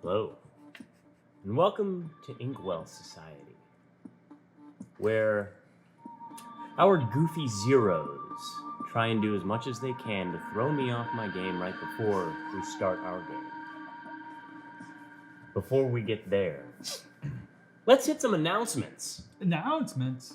Hello, and welcome to Inkwell Society, where our goofy zeros try and do as much as they can to throw me off my game right before we start our game. Before we get there, let's hit some announcements. Announcements.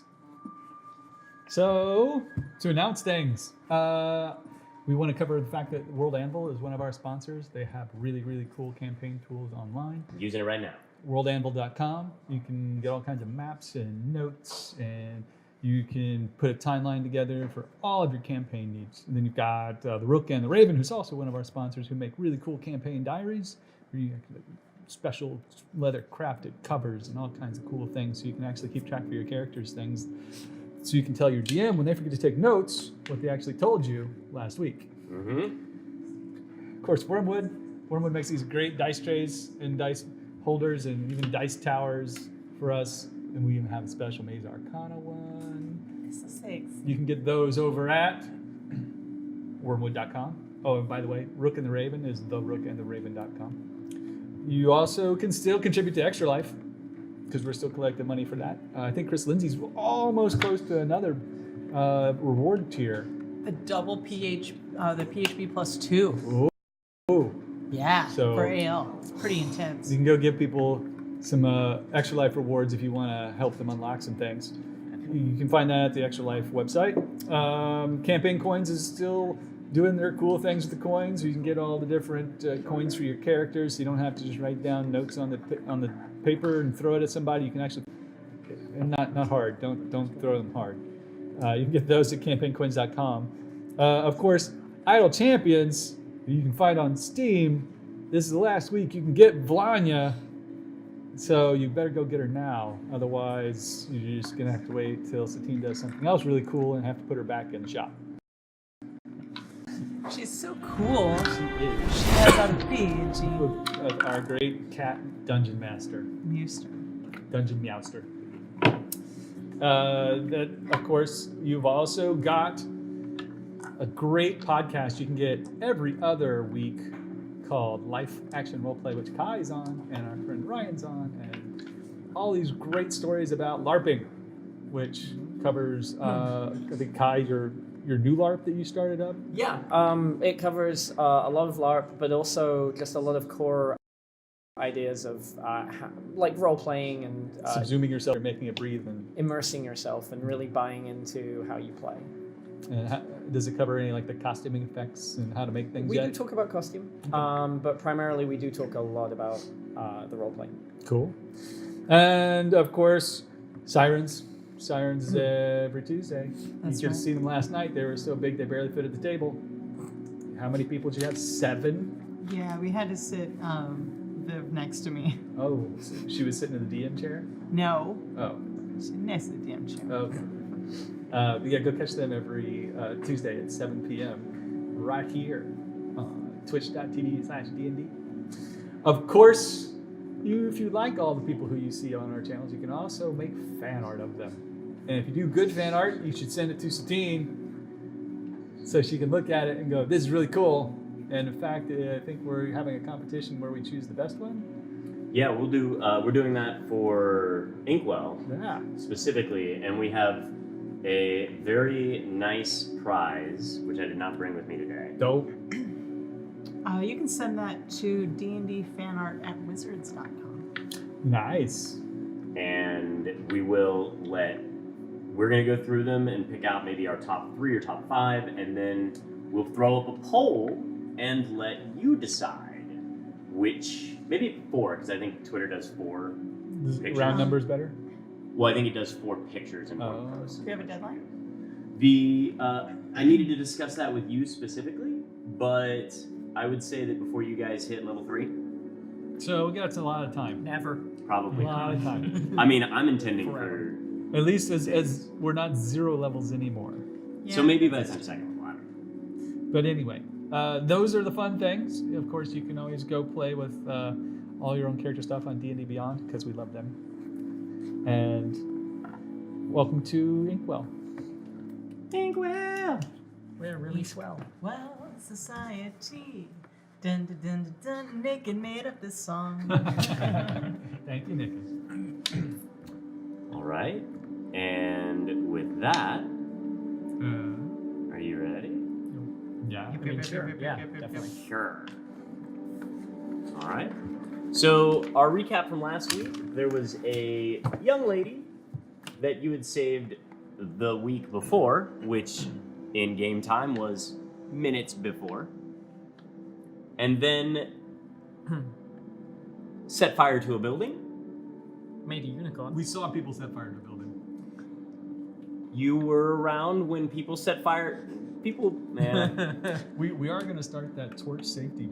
So, to announce things, we want to cover the fact that World Anvil is one of our sponsors. They have really, really cool campaign tools online. I'm using it right now. WorldAnvil.com. You can get all kinds of maps and notes, and you can put a timeline together for all of your campaign needs. And then you've got the Rook and the Raven, who's also one of our sponsors, who make really cool campaign diaries, where you special leather crafted covers and all kinds of cool things, so you can actually keep track of your characters' things. So you can tell your DM when they forget to take notes what they actually told you last week. Mm-hmm. Of course, Wormwood. Wormwood makes these great dice trays and dice holders and even dice towers for us. And we even have a special Maze Arcana one. It's the 6. You can get those over at wormwood.com. Oh, and by the way, Rook and the Raven is therookandtheraven.com. You also can still contribute to Extra Life, because we're still collecting money for that. I think Chris Lindsay's almost close to another reward tier. The double the PHB plus 2. Oh, Yeah, So- for AL. It's pretty intense. you can go give people some Extra Life rewards if you want to help them unlock some things. You can find that at the Extra Life website. Campaign Coins is still doing their cool things with the coins. You can get all the different coins for your characters, so you don't have to just write down notes on the paper and throw it at somebody. You can actually, and not hard. Don't throw them hard. You can get those at campaigncoins.com. Of course, Idle Champions you can find on Steam. This is the last week you can get Vlanya, so you better go get her now. Otherwise, you're just gonna have to wait till Satine does something else really cool and have to put her back in the shop. She's so cool. She is. She has on PG. Of our great cat dungeon master, Muster. Dungeon Meowster. That, of course, you've also got a great podcast you can get every other week called Life Action Roleplay, which Kai's on and our friend Ryan's on, and all these great stories about LARPing, which covers, I think, Kai, your new LARP that you started up. Yeah, it covers a lot of LARP, but also just a lot of core ideas of like role-playing and Subsuming yourself, you're making it breathe, and immersing yourself and really buying into how you play. does it cover any like the costuming effects and how to make things? We do talk about costume, but primarily we do talk a lot about the role-playing. Cool. And of course, Sirens. Sirens every Tuesday. That's You could have right. seen them last night. They were so big they barely fit at the table. How many people did you have? 7? Yeah, we had to sit Viv next to me. Oh, so she was sitting in the DM chair? No, Oh, she next to the damn chair. okay. Yeah, go catch them every Tuesday at 7 p.m. right here on twitch.tv/DND. Of course, if you like all the people who you see on our channels, you can also make fan art of them. And if you do good fan art, you should send it to Satine so she can look at it and go, this is really cool. And in fact, I think we're having a competition where we choose the best one. Yeah, we'll do. We're doing that for Inkwell Yeah. specifically, and we have a very nice prize, which I did not bring with me today. Dope. You can send that to dndfanart@wizards.com. Nice. And we're going to go through them and pick out maybe our top 3 or top 5, and then we'll throw up a poll and let you decide which, maybe 4, because I think Twitter does 4 pictures. Round numbers better? Well, I think it does 4 pictures in one Oh. post. Do we have a deadline? I needed to discuss that with you specifically, but I would say that before you guys hit level 3, So we got a lot of time. Never. probably A lot of not. time. I mean, I'm intending Forever. for... At least as we're not 0 levels anymore. So maybe by the time second level. But anyway, those are the fun things. Of course, you can always go play with all your own character stuff on D&D Beyond because we love them. And welcome to Inkwell. Inkwell! We're really swell. Well, society. Dun, dun, dun, dun, dun, Nick made up this song. Thank you, Nikki. All right. And with that, Uh, are you ready? yeah. I mean, sure. Yeah, definitely. Sure. All right. So, our recap from last week, there was a young lady that you had saved the week before, which in game time was minutes before. And then set fire to a building. Made a unicorn. We saw people set fire to a building. You were around when people set fire. People, man. We are going to start that torch safety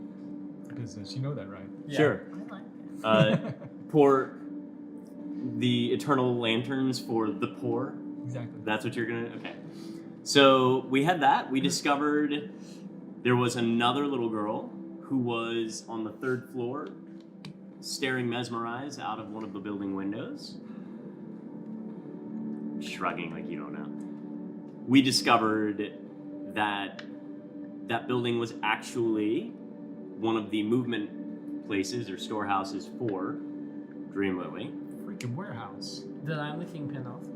business. You know that, right? Yeah. Sure. I like it. Pour the eternal lanterns for the poor. Exactly. That's what you're gonna. Okay. So we had that. We discovered there was another little girl who was on the 3rd floor, staring mesmerized out of one of the building windows. Shrugging like you don't know. We discovered that that building was actually one of the movement places or storehouses for Dream Lily. Freaking warehouse. That I'm the kingpin of.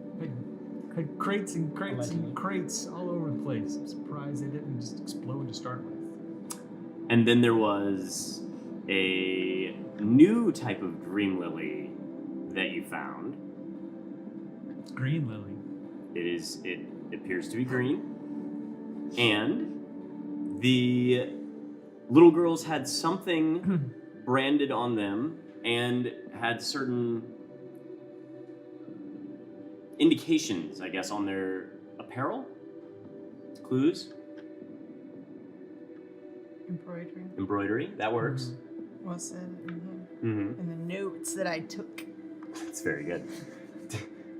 Had crates and crates Allegedly. and crates all over the place. I'm surprised they didn't just explode to start with. And then there was a new type of Dream Lily that you found. Green lily. It appears to be green. And the little girls had something branded on them and had certain indications, I guess, on their apparel. Clues. Embroidery. That works. Well said in Mm-hmm. the notes that I took. That's very good.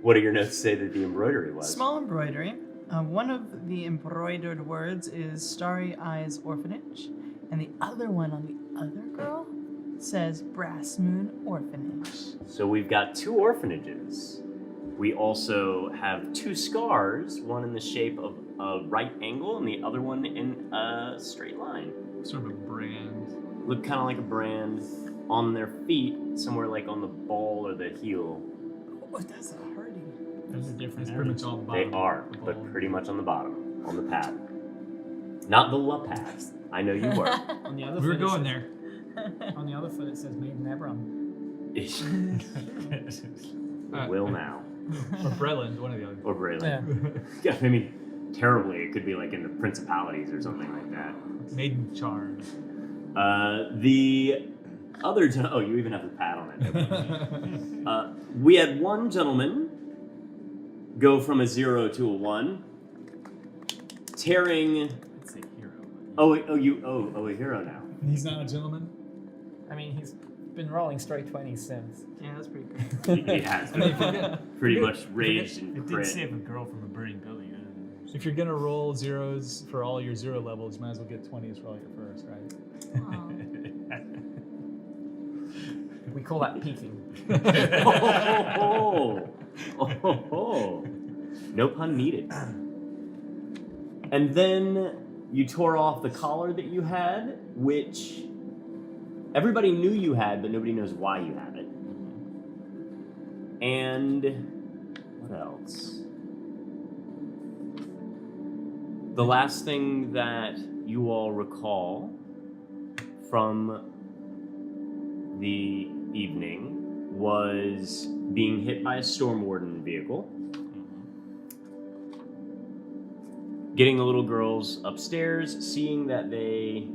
What do your notes say that the embroidery was? Small embroidery. One of the embroidered words is Starry Eyes Orphanage, and the other one on the other girl says Brass Moon Orphanage. So we've got 2 orphanages. We also have 2 scars, one in the shape of a right angle and the other one in a straight line. Sort of a brand. Look kind of like a brand on their feet, somewhere like on the ball or the heel. Oh, that's a hardy. There's a different It's pretty much all the They bottom. are, The but ball. pretty much on the bottom, on the pad. Not the la pad. I know you were. On the other We were foot, it going says- there. On the other foot, it says made in Eberron. Will now. Or Breland, one of the other. Or Braylon. Yeah. Yeah, I mean, terribly, it could be like in the Principalities or something like that. Maiden charm. The other oh, you even have the pad on it. We had one gentleman go from a 0 to a 1, tearing. Let's say hero. A hero now. He's not a gentleman? I mean, he's been rolling straight 20s since. Yeah, that's pretty good. He has I mean, been pretty much raged and It did crit. save a girl from a burning building. If you're gonna roll zeros for all your 0 levels, you might as well get 20s for all your first, right? We call that peaking. Oh. No pun needed. And then you tore off the collar that you had, which everybody knew you had, but nobody knows why you have it. And what else? The last thing that you all recall from the evening was being hit by a storm warden vehicle, getting the little girls upstairs, seeing that they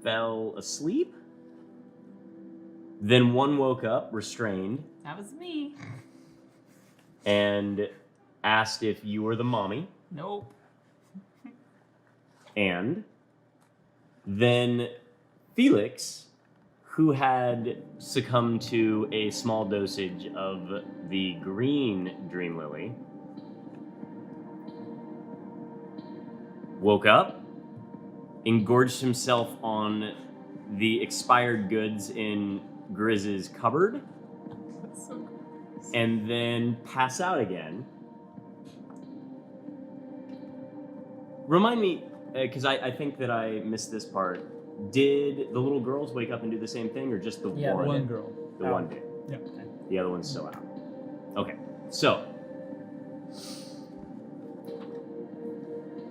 fell asleep. Then one woke up restrained That was me. and asked if you were the mommy. Nope. And then Felix, who had succumbed to a small dosage of the green Dream Lily, woke up, engorged himself on the expired goods in Grizz's cupboard, That's so gross. and then pass out again. Remind me, because I think that I missed this part. Did the little girls wake up and do the same thing, or just the Yeah, one? One girl. The one did. Yeah. The other one's still out. Okay, so.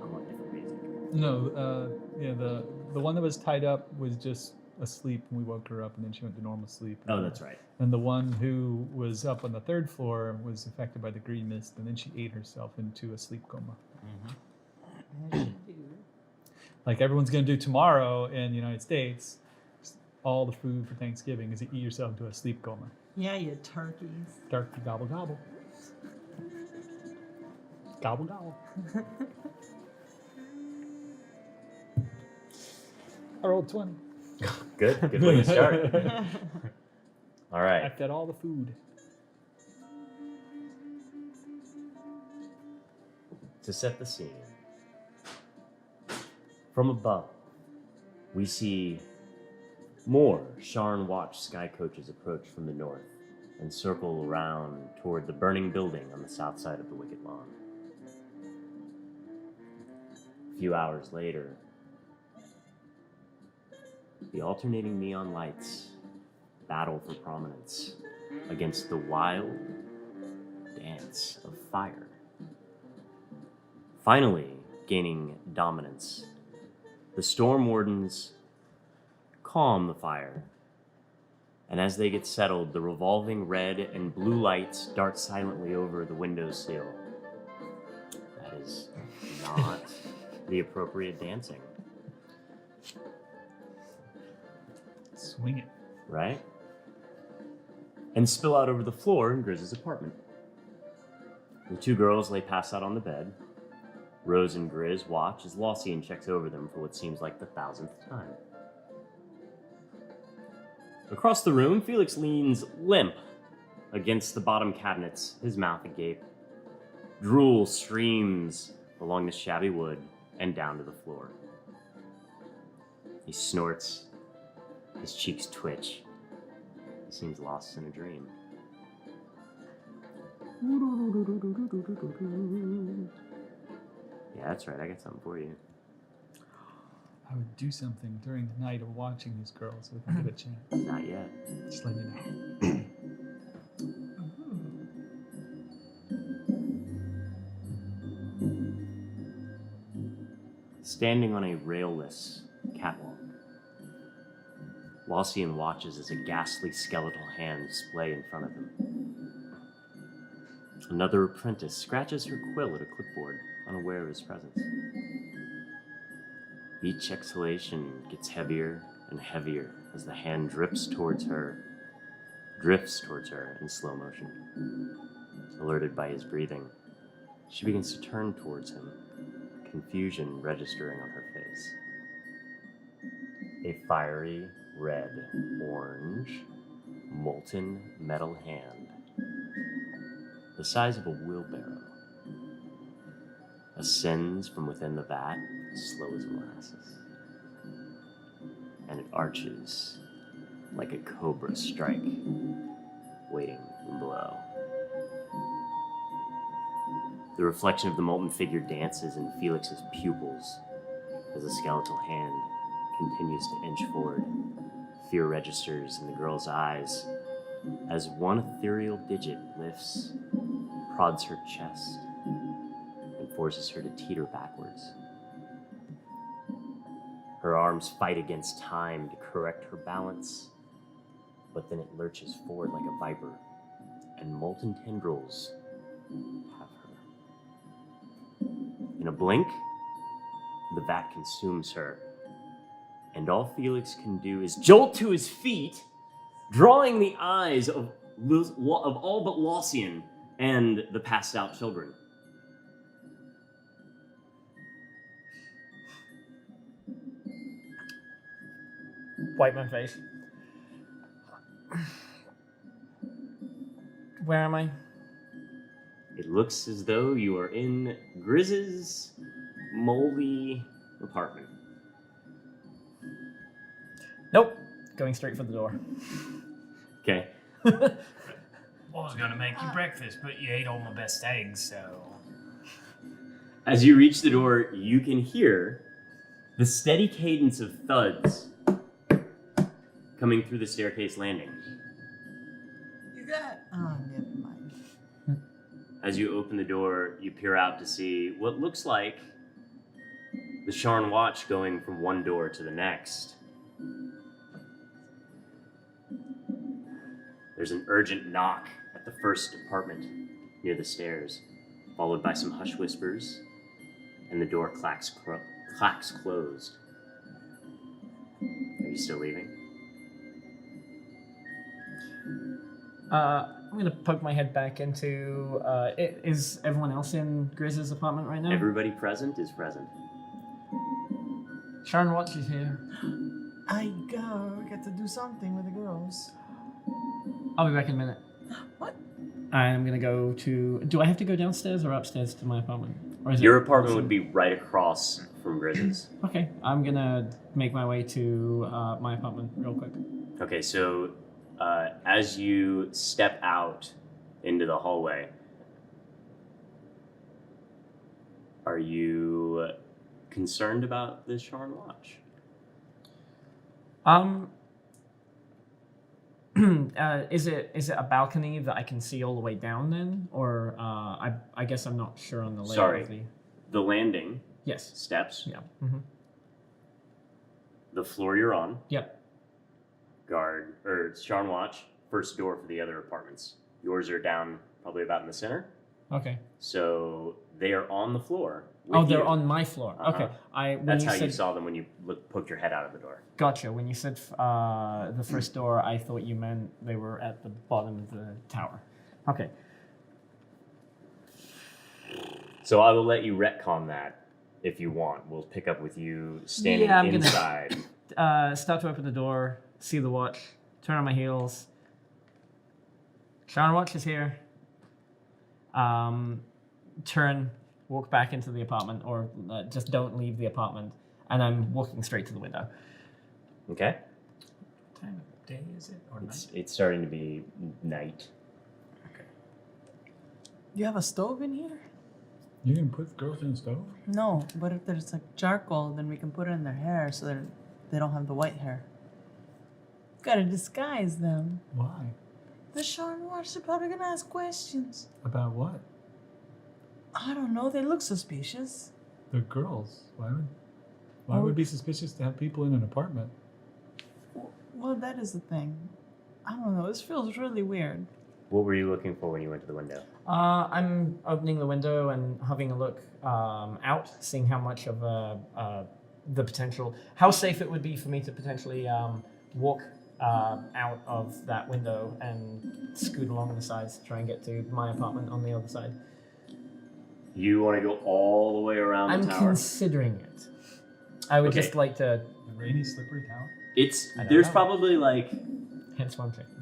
I want different music. No, yeah, the one that was tied up was just asleep, and we woke her up, and then she went to normal sleep. Oh, that's right. And the one who was up on the third floor was affected by the green mist, and then she ate herself into a sleep coma. Like everyone's going to do tomorrow in the United States, all the food for Thanksgiving is to eat yourself into a sleep coma. Yeah, you turkeys. Turkey gobble gobble. Gobble gobble. I rolled 20. Good way to start. All I right. fed all the food. To set the scene, from above, we see more Sharn Watch sky coaches approach from the north and circle around toward the burning building on the south side of the Wicked Lawn. A few hours later, the alternating neon lights battle for prominence against the wild dance of fire. Finally, gaining dominance, the Storm Wardens calm the fire, and as they get settled, the revolving red and blue lights dart silently over the windowsill. That is not the appropriate dancing, Swing it. right? And spill out over the floor in Grizz's apartment. The two girls lay passed out on the bed. Rose and Grizz watch as Lossian checks over them for what seems like the 1,000th time. Across the room, Felix leans limp against the bottom cabinets, his mouth agape. Drool streams along the shabby wood and down to the floor. He snorts. His cheeks twitch. He seems lost in a dream. Yeah, that's right. I got something for you. I would do something during the night of watching these girls if I get a chance. Not yet. Just let me know. Standing on a railless catwalk, Lossian watches as a ghastly skeletal hand display in front of him. Another apprentice scratches her quill at a clipboard, unaware of his presence. Each exhalation gets heavier and heavier as the hand drifts towards her in slow motion. Alerted by his breathing, she begins to turn towards him, confusion registering on her face. A fiery red-orange, molten metal hand, the size of a wheelbarrow, ascends from within the vat, slow as molasses, and it arches like a cobra strike, waiting below. The reflection of the molten figure dances in Felix's pupils as the skeletal hand continues to inch forward. Fear registers in the girl's eyes as one ethereal digit lifts, prods her chest, and forces her to teeter backwards. Her arms fight against time to correct her balance, but then it lurches forward like a viper, and molten tendrils have her. In a blink, the vat consumes her, and all Felix can do is jolt to his feet, drawing the eyes of all but Lossian and the passed out children. Wipe my face. Where am I? It looks as though you are in Grizz's moldy apartment. Nope. Going straight for the door. Okay. I was gonna make you breakfast, but you ate all my best eggs, so... As you reach the door, you can hear The steady cadence of thuds coming through the staircase landing. You got. Oh, never mind. As you open the door, you peer out to see what looks like the Sharn watch going from one door to the next. There's an urgent knock at the first apartment near the stairs, followed by some hushed whispers, and the door clacks closed. Are you still leaving? I'm gonna poke my head back into. Is everyone else in Grizz's apartment right now? Everybody present is present. Sharon Watch is here. I get to do something with the girls. I'll be back in a minute. What? I'm gonna go to. Do I have to go downstairs or upstairs to my apartment? Or is Your it apartment would be right across from Grizz's. Okay, I'm gonna make my way to my apartment real quick. Okay, so as you step out into the hallway, are you concerned about the Sharn watch? Is it a balcony that I can see all the way down then, or I guess I'm not sure on the layout Sorry. of the. The landing Yes. steps, Yeah. Mm-hmm. the floor you're on, Yep. guard or Sharn watch, first door for the other apartments. Yours are down probably about in the center, Okay. so they are on the floor. Oh, with they're you. on my floor. Uh-huh. Okay. When That's you how said, you saw them when you poked your head out of the door. Gotcha. When you said the first door, I thought you meant they were at the bottom of the tower. Okay. So I will let you retcon that if you want. We'll pick up with you standing Yeah, I'm gonna- inside. Start to open the door, see the watch, turn on my heels. Sharon Watch is here. Turn, walk back into the apartment, or just don't leave the apartment, and I'm walking straight to the window. Okay? What time of day is it? Or night? It's starting to be night. You have a stove in here? You can put girls in the stove? No, but if there's like charcoal, then we can put it in their hair so that they don't have the white hair. Gotta disguise them. Why? The Sharn Watch are probably gonna ask questions. About what? I don't know, they look suspicious. They're girls. Why would it be suspicious to have people in an apartment? Well, that is the thing. I don't know, this feels really weird. What were you looking for when you went to the window? I'm opening the window and having a look out, seeing how much of the potential, how safe it would be for me to potentially walk out of that window and scoot along the sides to try and get to my apartment on the other side. You want to go all the way around I'm the tower? considering it. I would Okay. just like to, The rainy, slippery tower? I don't There's know. probably like hence one checking.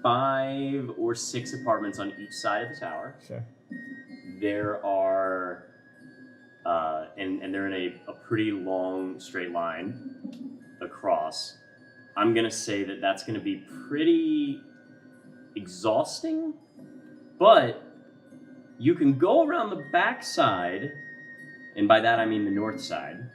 5 or 6 apartments on each side of the tower. Sure. There are, and they're in a pretty long straight line across. I'm gonna say that that's gonna be pretty exhausting, but you can go around the back side, and by that I mean the north side.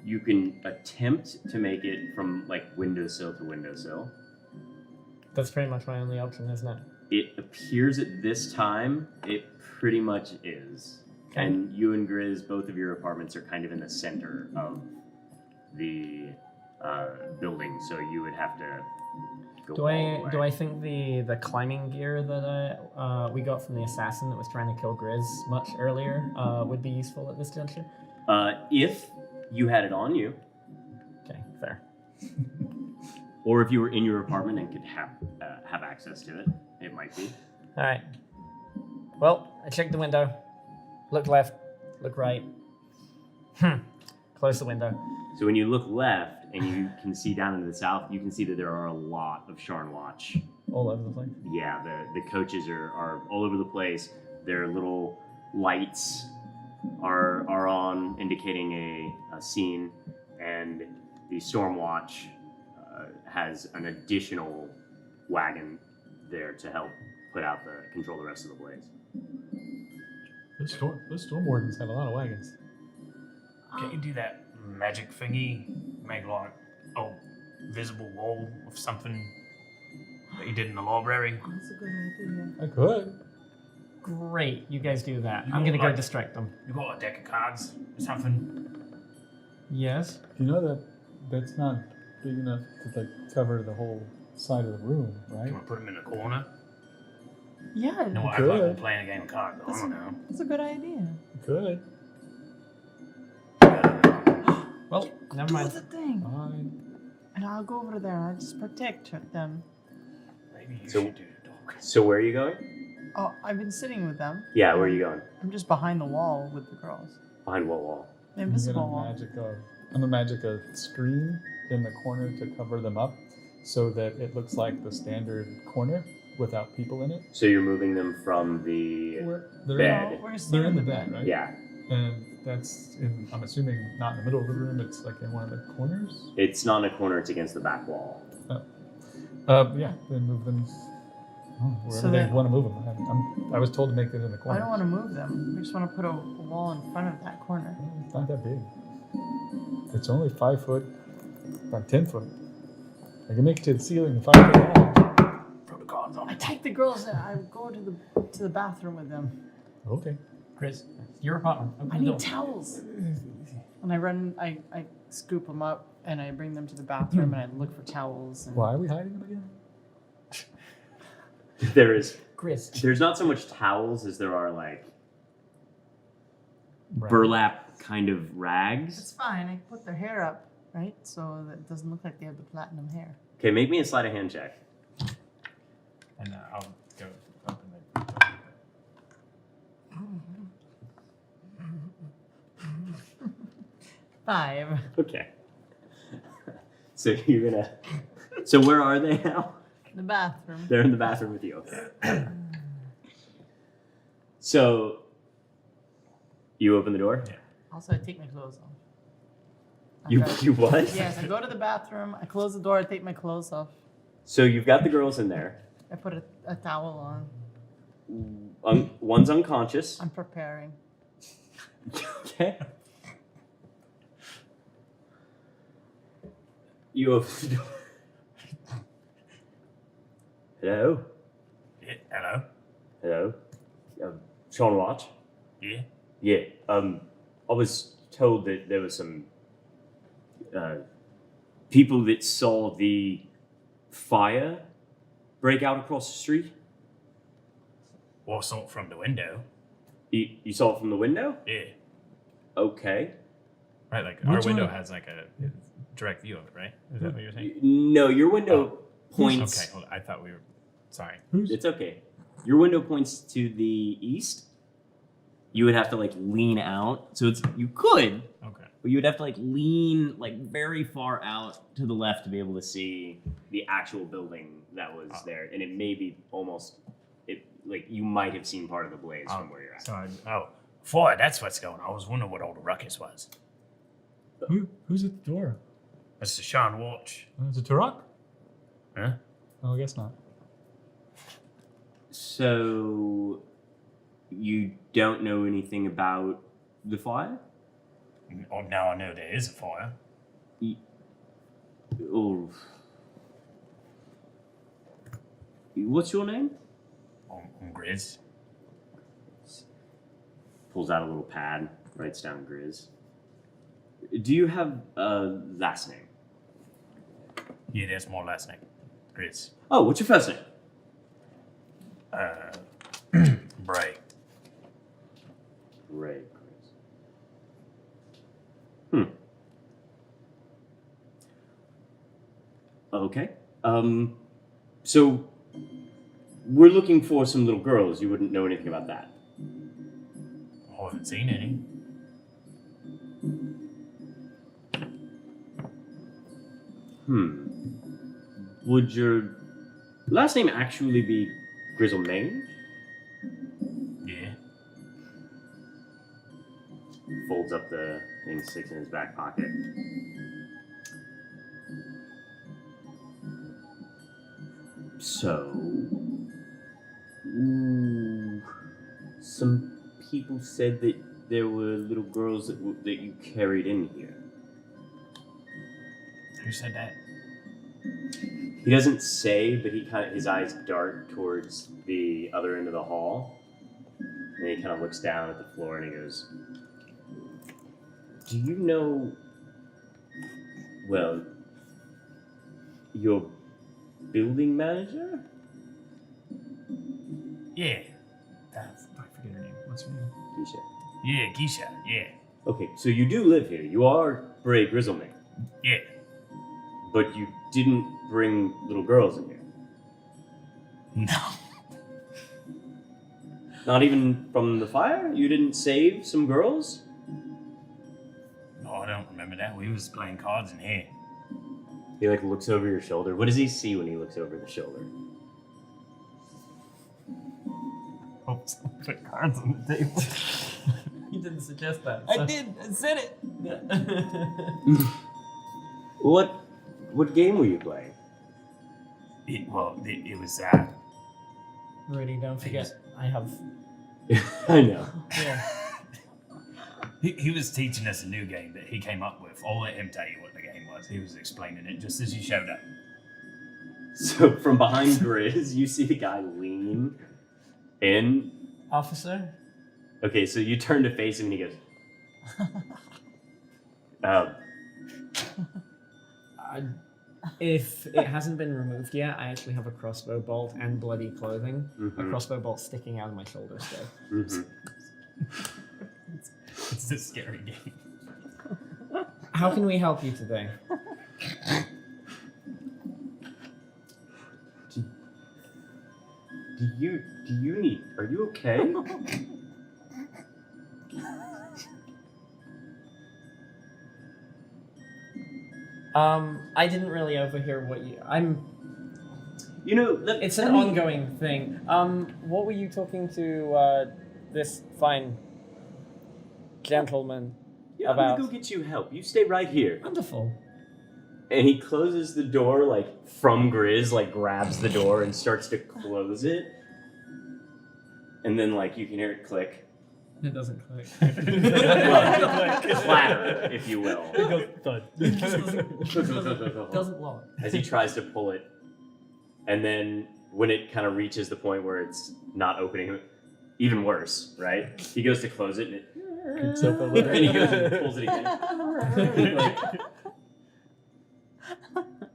You can attempt to make it from like windowsill to windowsill. That's pretty much my only option, isn't it? It appears at this time it pretty much is. Okay. And you and Grizz, both of your apartments are kind of in the center of the building, so you would have to go Do all I the way. do I think the climbing gear that we got from the assassin that was trying to kill Grizz much earlier would be useful at this juncture? If you had it on you, Okay, fair. or if you were in your apartment and could have access to it, it might be. All right. Well, I checked the window. Look left. Look right. Close the window. So when you look left and you can see down into the south, you can see that there are a lot of Sharn Watch. All over the place. Yeah, the coaches are all over the place. Their little lights are on, indicating a scene, and the Storm Watch has an additional wagon there to help control the rest of the blaze. Those storm wardens have a lot of wagons. Can you do that magic thingy? Make like a visible wall of something that you did in the library? Oh, that's a good idea. I could. Great, you guys do that. You I'm got, gonna go like- distract them. You got a deck of cards or something? Yes. You know that's not big enough to like cover the whole side of the room, right? Can we put them in a corner? Yeah, No, I could. like we're playing a game of cards. I don't know. that's a good idea. You could. Well, never Do mind. the thing. Fine. And I'll go over there. I'll just protect them. Maybe you So- should do the dog. So where are you going? Oh, I've been sitting with them. Yeah, where are you going? I'm just behind the wall with the girls. Behind what wall? The I'm invisible gonna wall. magic a screen in the corner to cover them up, so that it looks like the standard corner without people in it. So you're moving them from the They're Bed. No, we're they're still in the bed, right? yeah. And that's in, I'm assuming, not in the middle of the room. It's like in one of the corners. It's not in a corner. It's against the back wall. Yeah. Then move them wherever So they then- want to move them. I was told to make it in the corner. I don't want to move them. We just want to put a wall in front of that corner. It's not that big. It's only 5 foot by 10 foot. I can make it to the ceiling 5 foot long. Throw the cards on I it. take the girls and I go to the bathroom with them. Okay. Chris, your apartment. Open I the need door. towels. And I scoop them up and I bring them to the bathroom and I look for towels. And Why are we hiding them again? Chris. There's not so much towels as there are like Right. burlap kind of It's rags. fine. I put their hair up, right? So that it doesn't look like they have the platinum hair. Okay, make me a sleight of hand check. And I'll go open the. 5. Okay. So you're gonna. So where are they now? The bathroom. They're in the bathroom with you. Okay. So you open the door. Yeah. Also, I take my clothes off. You Okay. you what? Yes, I go to the bathroom. I close the door. I take my clothes off. So you've got the girls in there. I put a towel on. One's unconscious. I'm preparing. Okay. You open the door. Hello? Yeah, hello? Hello? Sean Watch? Yeah? Yeah. I was told that there was some people that saw the fire break out across the street. Well, I saw it from the window. You saw it from the window? Yeah. Okay. Right, like Which our window one? has like a direct view of it, right? Is that what you're saying? No, your window points. Okay, hold on. I thought we were. Sorry. Who's It's okay. Your window points to the east. You would have to like lean out. So it's you could, Okay. but you would have to like lean like very far out to the left to be able to see the actual building that was there. And it may be almost it like you might have seen part of the blaze from where you're at. So fire, that's what's going on. I was wondering what all the ruckus was. who's at the door? That's the Sean Watch. Is it Turok? Huh? Oh, I guess not. So you don't know anything about the fire? Oh, now I know there is a fire. Oh. What's your name? On Grizz. Pulls out a little pad, writes down Grizz. Do you have a last name? Yeah, that's my last name. Grizz. Oh, what's your first name? Bray. Ray Grizz. Okay. So we're looking for some little girls. You wouldn't know anything about that. I haven't seen any. Would your last name actually be Grizzlemane? Yeah. Folds up the thing, sticks in his back pocket. So, some people said that there were little girls that you carried in here. Who said that? He doesn't say, but his eyes dart towards the other end of the hall. And he kind of looks down at the floor and he goes, do you know, well, your building manager? Yeah. I forget her name. What's her name? Keisha. Yeah, Keisha. Yeah. Okay, so you do live here. You are Bray Grizzleman. Yeah. But you didn't bring little girls in here. No. Not even from the fire? You didn't save some girls? No, I don't remember that. We was playing cards in here. He looks over your shoulder. What does he see when he looks over the shoulder? Oh, someone put cards on the table. You didn't suggest that. I did. I said it. What game were you playing? It was Really, don't forget, I have. I know. Yeah. he was teaching us a new game that he came up with. I'll let him tell you what the game was. He was explaining it just as you showed up. So from behind Grizz, you see the guy lean in. Officer? Okay, so you turn to face him and he goes, If it hasn't been removed yet, I actually have a crossbow bolt and bloody clothing. A crossbow bolt sticking out of my shoulder still. It's a scary game. How can we help you today? Are you okay? I didn't really overhear what you. It's an let me- ongoing thing. What were you talking to this fine gentleman Yeah, I'm about? gonna go get you help. You stay right here. Wonderful. And he closes the door, from Grizz, grabs the door and starts to close it. And then, you can hear it click. It doesn't click. Well, clatter, if you will. It goes thud. Doesn't lock. As he tries to pull it. And then, when it kind of reaches the point where it's not opening, even worse, right? He goes to close it and it... Picks up a little. And he goes and pulls it again.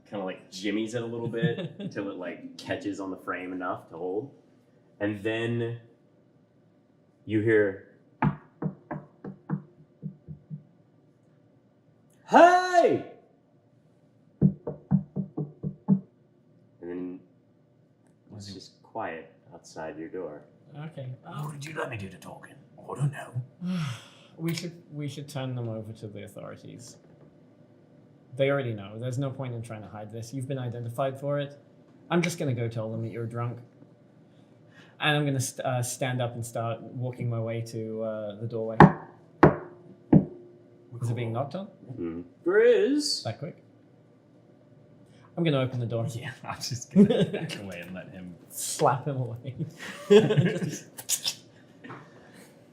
Kind of jimmies it a little bit until it catches on the frame enough to hold. And then you hear, "Hey!" And then it's just quiet outside your door. Okay. What did you let me do the talking? I don't know. We should turn them over to the authorities. They already know. There's no point in trying to hide this. You've been identified for it. I'm just going to go tell them that you're drunk. And I'm going to stand up and start walking my way to the doorway. Is it being knocked on? Grizz. That quick? I'm going to open the door. Yeah, I'm just gonna back away and let him. Slap him away.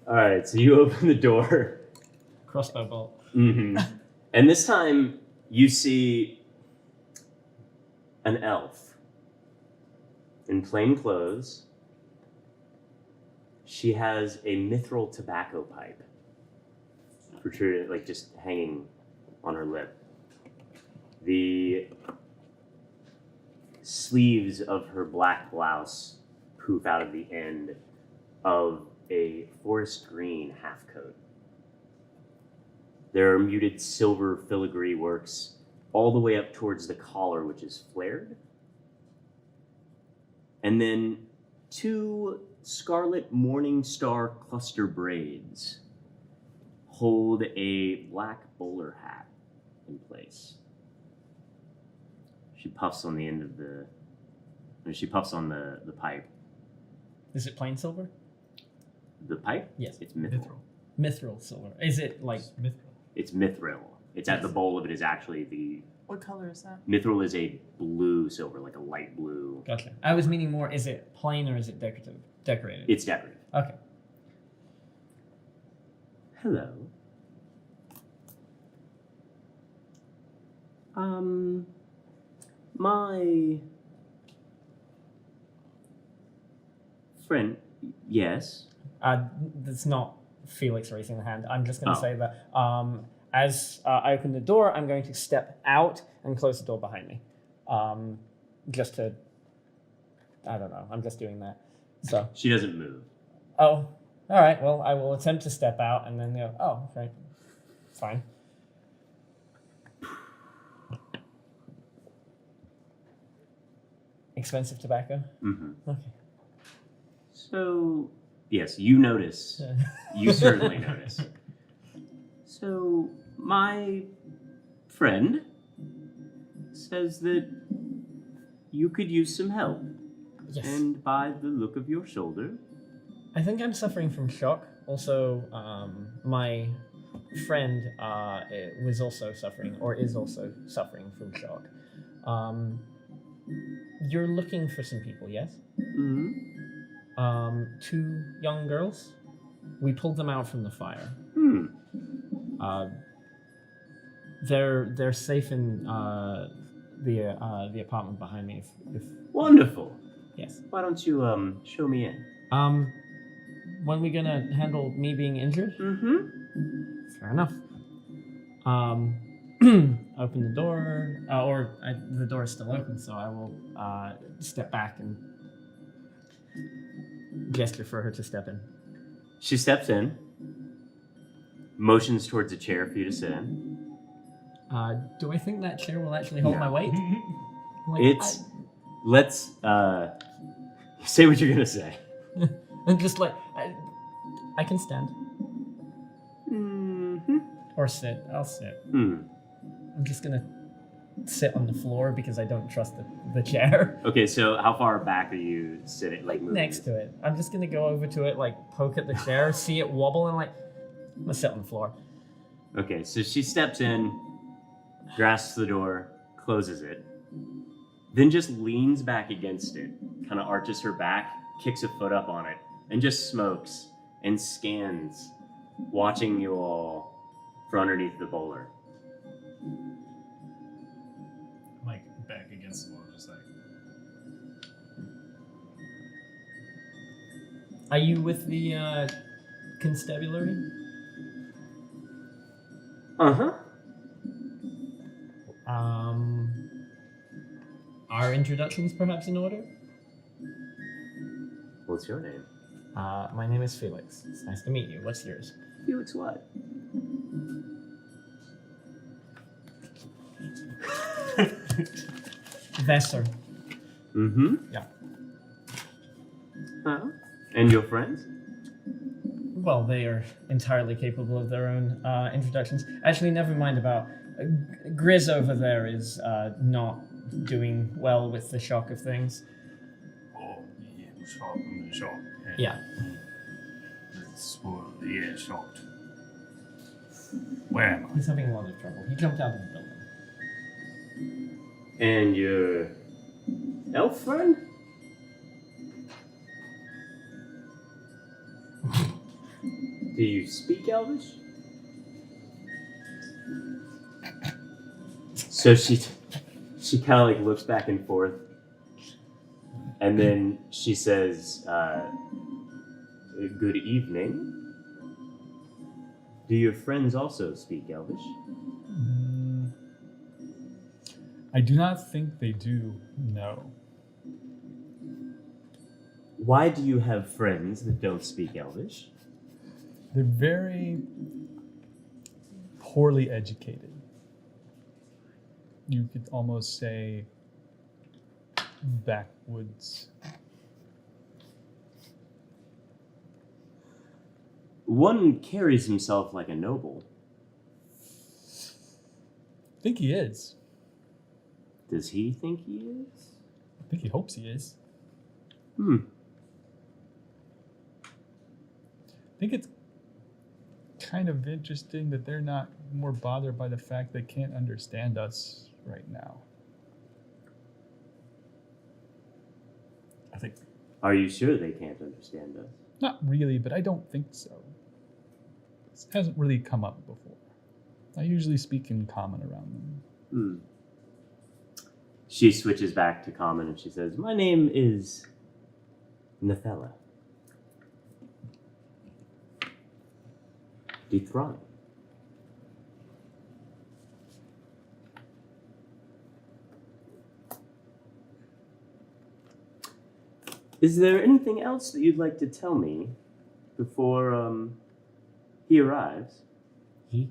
Alright, so you open the door. Crossbow bolt. And this time you see an elf in plain clothes. She has a mithril tobacco pipe protruded, just hanging on her lip. The sleeves of her black blouse poof out of the end of a forest green half coat. There are muted silver filigree works all the way up towards the collar, which is flared. And then 2 scarlet morning star cluster braids hold a black bowler hat in place. She puffs on the end of she puffs on the pipe. Is it plain silver? The pipe? Yes. It's mithril. Mithril silver. Is it Mithril. It's mithril. It's at the bowl of it is actually the... What color is that? Mithril is a blue silver, a light blue. Gotcha. I was meaning more, is it plain or is it decorative? Decorated. It's decorative. Okay. Hello. My friend, yes. That's not Felix raising the hand. I'm just going to Oh. say that as I open the door, I'm going to step out and close the door behind me. Just to, I don't know. I'm just doing that. So. She doesn't move. Oh, all right. Well, I will attempt to step out and then go, oh, right. Fine. Expensive tobacco? Mm-hmm. Okay. So, yes, you notice. You certainly notice. So, my friend says that you could use some help. Yes. And by the look of your shoulder, I think I'm suffering from shock. Also, my friend was also suffering, or is also suffering from shock. You're looking for some people, yes? mm-hmm. 2 young girls. We pulled them out from the fire. They're safe in the apartment behind me. If Wonderful. yes. Why don't you show me in? When we gonna handle me being injured? Mm-hmm. Fair enough. Open the door, the door is still open, so I will step back and gesture for her to step in. She steps in, motions towards a chair for you to sit in. Do I think that chair will actually hold my weight? Like, Let's say what you're gonna say. I'm just like, I can stand. Mm-hmm. Or sit. I'll sit. Hmm. I'm just gonna sit on the floor because I don't trust the chair. Okay, so how far back are you sitting? Like moving? Next to it. I'm just gonna go over to it, like poke at the chair, see it wobble, and like, I'm gonna sit on the floor. Okay, so she steps in, grasps the door, closes it, then just leans back against it, kind of arches her back, kicks a foot up on it, and just smokes and scans, watching you all from underneath the bowler. Like back against the wall, just like. Are you with the constabulary? Uh-huh. Are introductions perhaps in order? What's your name? My name is Felix. It's nice to meet you. What's yours? Felix what? Vesser. Mm-hmm. Yeah. Uh-huh. And your friends? Well, they are entirely capable of their own introductions. Actually, never mind about Grizz over there is not doing well with the shock of things. Oh, yeah, shocked. I'm shocked. Yeah. That's what, yeah, shocked. Where am I? He's having a lot of trouble. He jumped out of the building. And your elf friend? Do you speak Elvish? So she kind of like looks back and forth, and then she says, "Good evening. Do your friends also speak Elvish?" I do not think they do, no. Why do you have friends that don't speak Elvish? They're very poorly educated. You could almost say backwoods. One carries himself like a noble. I think he is. Does he think he is? I think he hopes he is. Hmm. I think it's kind of interesting that they're not more bothered by the fact they can't understand us right now. I think. Are you sure they can't understand us? Not really, but I don't think so. This hasn't really come up before. I usually speak in common around them. Hmm. She switches back to common and she says, "My name is Nethella. Dethroned." Is there anything else that you'd like to tell me before he arrives? He?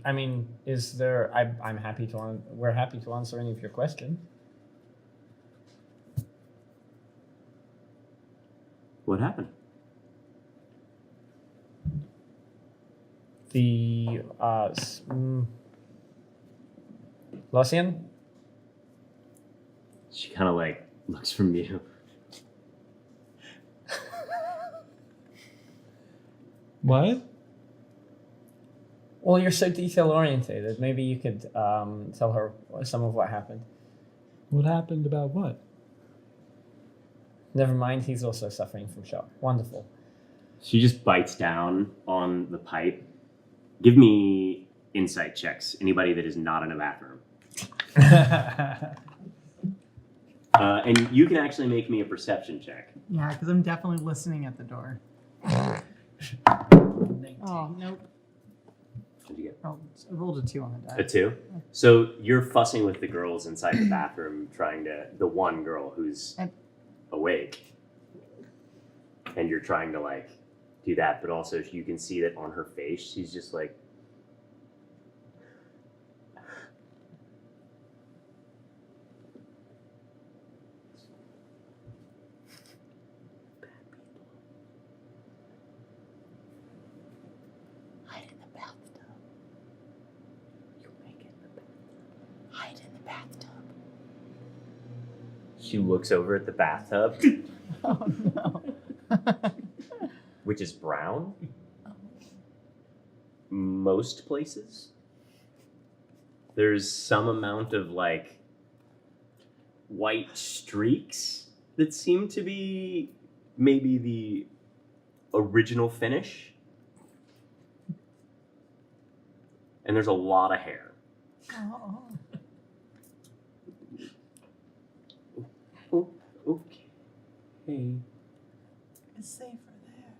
I mean, is there? I'm happy to. We're happy to answer any of your questions. What happened? The Lucian? She kind of like looks from you. What? Well, you're so detail orientated. Maybe you could tell her some of what happened. What happened about what? Never mind. He's also suffering from shock. Wonderful. She just bites down on the pipe. Give me insight checks. Anybody that is not in a bathroom. And you can actually make me a perception check. Yeah, because I'm definitely listening at the door. 19. Oh, nope. What'd you get? Oh, I rolled a 2 on the die. A 2? So you're fussing with the girls inside the bathroom, the one girl who's awake. And you're trying to like do that, but also you can see that on her face, she's just like, Hide in the bathtub. You make it in the bathtub. Hide in the bathtub. she looks over at the bathtub, Oh no. which is brown. Most places. There's some amount of like white streaks that seem to be maybe the original finish. And there's a lot of hair. Oh. Oh, okay. It's safer there.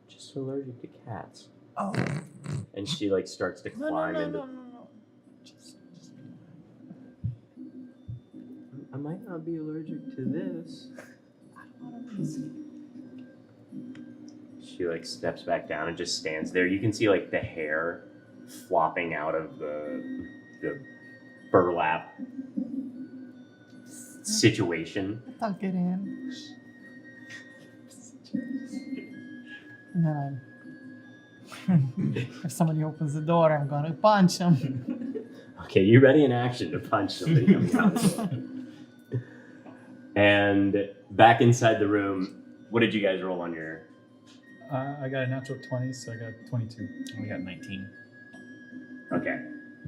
Just allergic to cats. Oh. And she like starts to climb into. No. Just I might not be allergic to this. I don't want to risk it. She like steps back down and just stands there. You can see like the hair flopping out of the burlap situation. Tuck it in. And then if somebody opens the door, I'm gonna punch them. Okay, you ready in action to punch somebody coming out. And back inside the room, what did you guys roll on your? I got a natural 20, so I got 22. We got 19. Okay.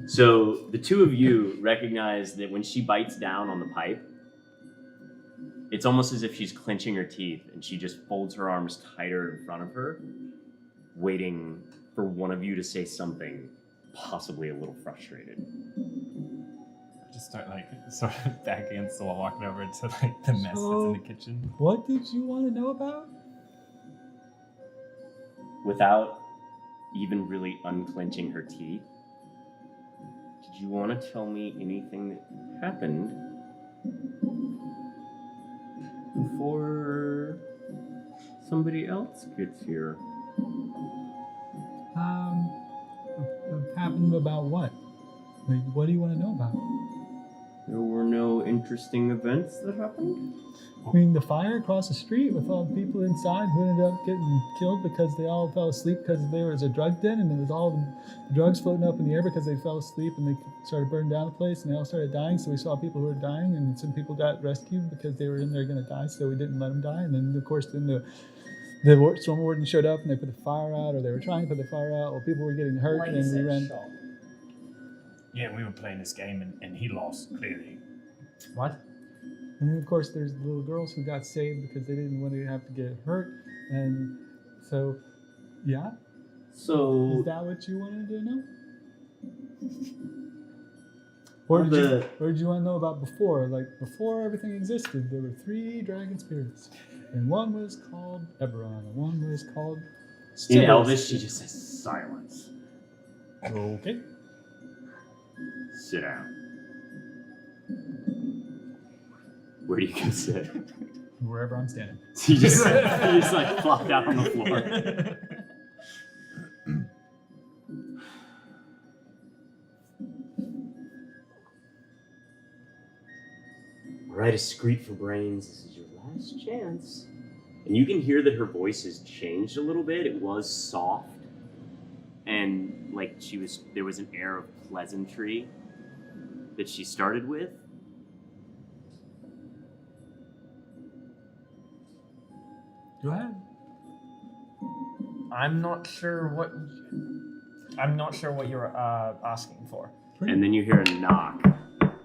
So the two of you recognize that when she bites down on the pipe, it's almost as if she's clenching her teeth and she just folds her arms tighter in front of her, waiting for one of you to say something possibly a little frustrated. Just start like sort of back against the wall, walking over to like the mess that's in the kitchen. What did you want to know about? Without even really unclenching her teeth, did you want to tell me anything that happened before somebody else gets here? Happened about what? Like, what do you want to know about? There were no interesting events that happened? I mean, the fire across the street with all the people inside who ended up getting killed because they all fell asleep because there was a drug den and there was all the drugs floating up in the air because they fell asleep and they started burning down the place and they all started dying. So we saw people who were dying and some people got rescued because they were in there going to die, so we didn't let them die. And then, of course, then the storm warden showed up and they put the fire out, or they were trying to put the fire out while people were getting hurt, and we ran. Yeah, we were playing this game and he lost, clearly. What? And of course, there's the little girls who got saved because they didn't want to have to get hurt. And so, yeah? So Is that what you wanted to know? Or did you want to know about before? Like, before everything existed, there were 3 dragon spirits. And one was called Eberron, and one was called... in Stillus. Elvish, she just says silence. Okay. Sit down. Where do you go sit? Wherever I'm standing. So you just like flopped out on the floor. Right, a screet for brains. This is your last chance. And you can hear that her voice has changed a little bit. It was soft. And like there was an air of pleasantry that she started with. Go ahead. I'm not sure what you're asking for. And then you hear a knock.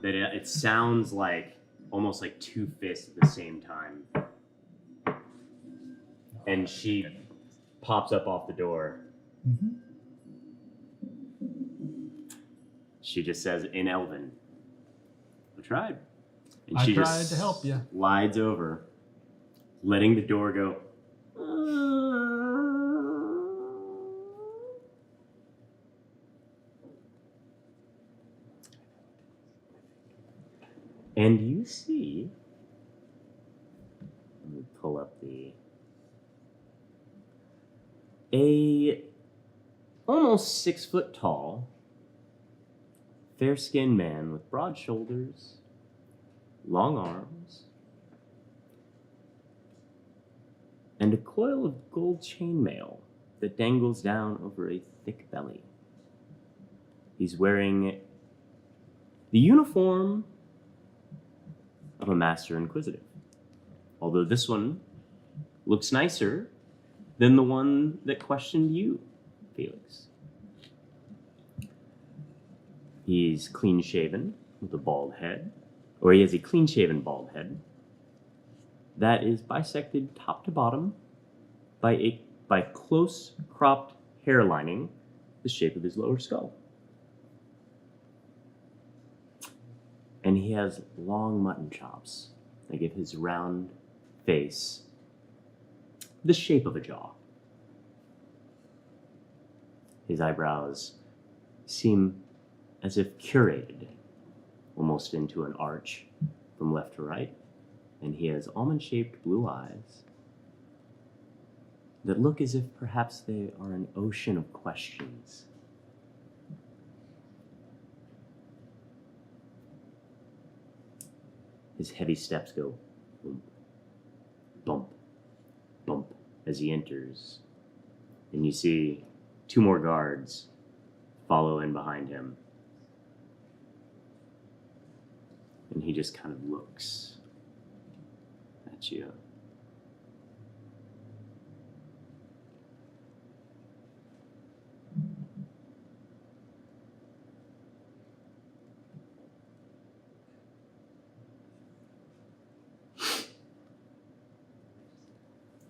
That it sounds like almost like 2 fists at the same time. And she pops up off the door. Mm-hmm. She just says in Elven, I tried. And I she tried just to help you. slides over, letting the door go. And you see, let me pull up a almost 6 foot tall, fair-skinned man with broad shoulders, long arms, and a coil of gold chainmail that dangles down over a thick belly. He's wearing the uniform of a Master Inquisitive, although this one looks nicer than the one that questioned you, Felix. He's clean-shaven with a bald head, or he has a clean-shaven bald head that is bisected top to bottom by close cropped hair lining the shape of his lower skull. And he has long mutton chops that give his round face the shape of a jaw. His eyebrows seem as if curated, almost into an arch from left to right, and he has almond-shaped blue eyes that look as if perhaps they are an ocean of questions. His heavy steps go bump, bump, bump as he enters. And you see 2 more guards follow in behind him. And he just kind of looks at you.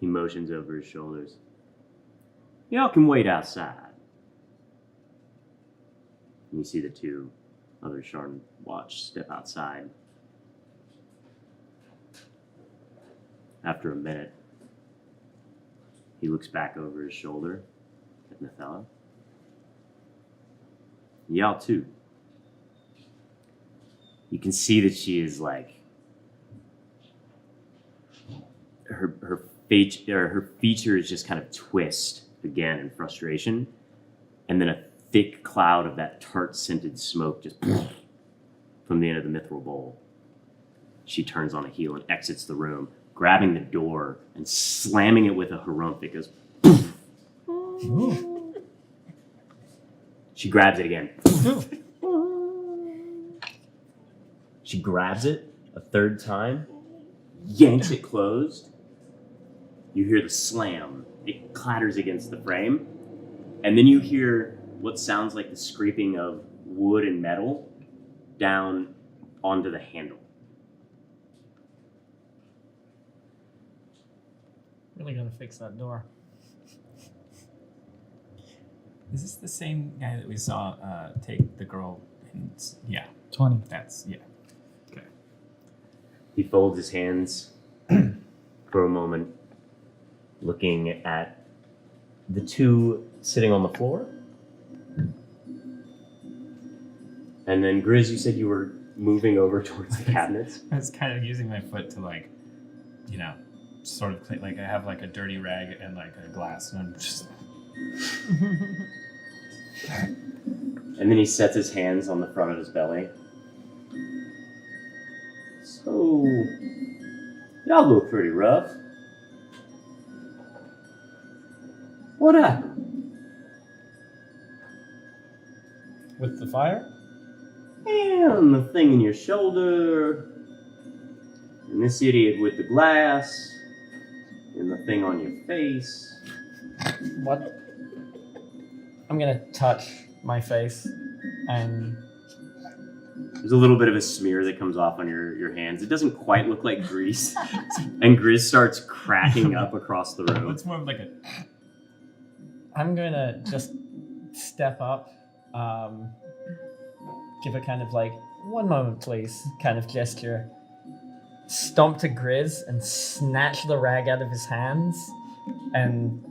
He motions over his shoulders. Y'all can wait outside. And you see the 2 other Sharn Watch step outside. After a minute, he looks back over his shoulder at Nathella. Y'all too. You can see that she is like her features just kind of twist again in frustration, and then a thick cloud of that tart scented smoke just from the end of the mithril bowl. She turns on a heel and exits the room, grabbing the door and slamming it with a harumph. It goes. She grabs it again. She grabs it a 3rd time, yanks it closed. You hear the slam. It clatters against the frame. And then you hear what sounds like the scraping of wood and metal down onto the handle. Really gonna fix that door. Is this the same guy that we saw take the girl? Yeah, Tawny. that's yeah. Okay. He folds his hands for a moment, looking at the two sitting on the floor. And then, Grizz, you said you were moving over towards the cabinets. I was kind of using my foot to like, you know, sort of clean. Like I have like a dirty rag and like a glass, and I'm just. And then he sets his hands on the front of his belly. So, y'all look pretty rough. What happened? With the fire? And the thing in your shoulder, and this idiot with the glass, and the thing on your face. What? I'm gonna touch my face and There's a little bit of a smear that comes off on your hands. It doesn't quite look like grease. And Grizz starts cracking up across the room. It's more of like a. I'm gonna just step up, give a kind of like, one moment please, kind of gesture, stomp to Grizz and snatch the rag out of his hands and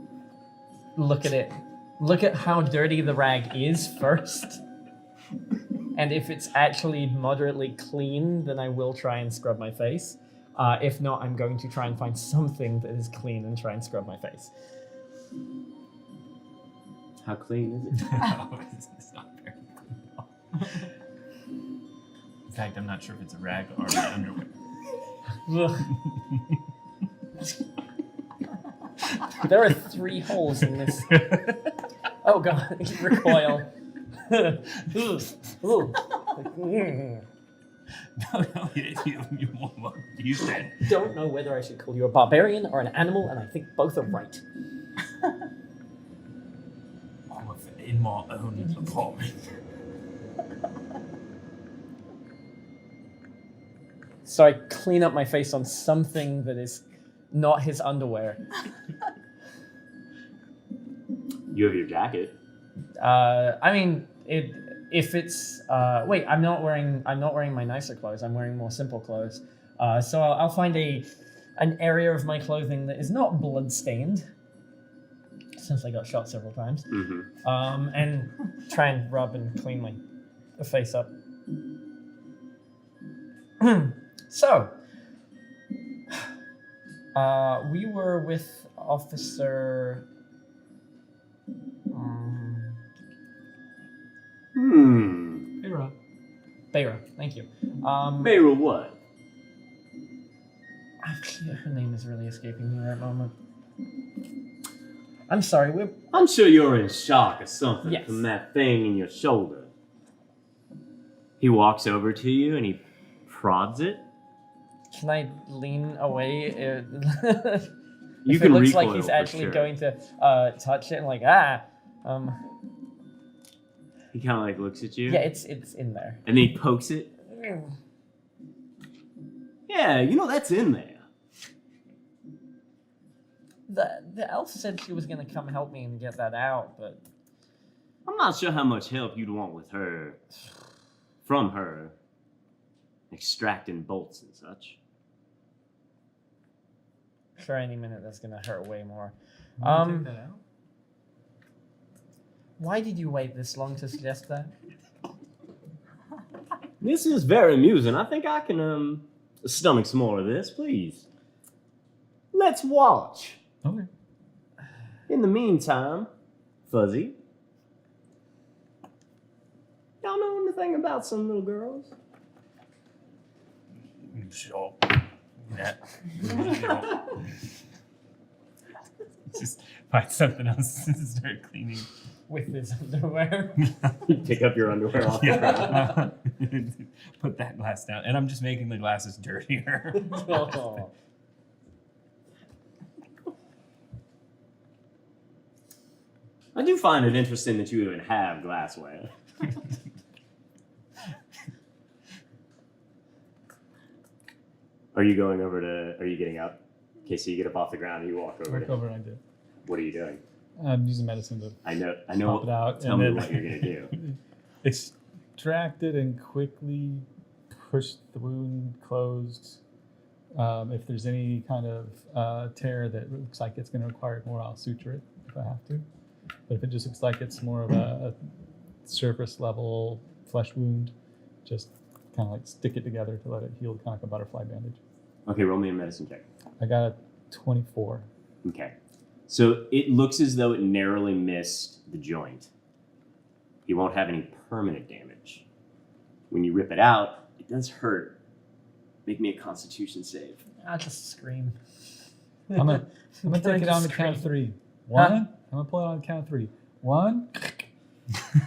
look at it. Look at how dirty the rag is first. And if it's actually moderately clean, then I will try and scrub my face. If not, I'm going to try and find something that is clean and try and scrub my face. How clean is it? No, it's not very clean. In fact, I'm not sure if it's a rag or my underwear. Ugh. There are 3 holes in this. Oh god, recoil. Ooh. No, you won't use that. Don't know whether I should call you a barbarian or an animal, and I think both are right. I'm in my own apartment. So I clean up my face on something that is not his underwear. You have your jacket. I mean, if it's wait, I'm not wearing my nicer clothes. I'm wearing more simple clothes. So I'll find an area of my clothing that is not blood-stained, since I got shot several times, Mm-hmm. and try and rub and clean my face up. So, we were with Officer. Beira, thank you. Beira what? Actually, her name is really escaping me right moment. I'm sorry, I'm sure you're in shock or something Yes. from that thing in your shoulder. He walks over to you and he prods it. Can I lean away? You If can it looks like recoil he's for actually sure. going to touch it and like, He kind of like looks at you. yeah, it's in there. And then he pokes it. Yeah, you know that's in there. The elf said she was gonna come help me and get that out, but I'm not sure how much help you'd want with her. From her. Extracting bolts and such. for any minute that's gonna hurt way more. Take that out? Why did you wait this long to suggest that? This is very amusing. I think I can stomach some more of this, please. Let's watch. Okay. In the meantime, Fuzzy, y'all know anything about some little girls? Sure. Yeah. Just find something else and start cleaning. With his underwear. You pick up your underwear off the ground. Yeah. Put that glass down. And I'm just making the glasses dirtier. Oh. I do find it interesting that you even have glassware. Are you going over to? Are you getting up? Okay, so you get up off the ground and you walk over. Walk over and I do. What are you doing? I'm using medicine to I know. pop it out. Tell and me then what you're gonna do. extract it and quickly push the wound closed. If there's any kind of tear that looks like it's going to require more, I'll suture it if I have to. But if it just looks like it's more of a surface level flesh wound, just kind of like stick it together to let it heal, kind of like a butterfly bandage. Okay, roll me a medicine check. I got a 24. Okay. So it looks as though it narrowly missed the joint. You won't have any permanent damage. When you rip it out, it does hurt. Make me a Constitution save. I just scream. I'm gonna take it on the count of 3. One. Huh? I'm gonna pull it on the count of 3. 1.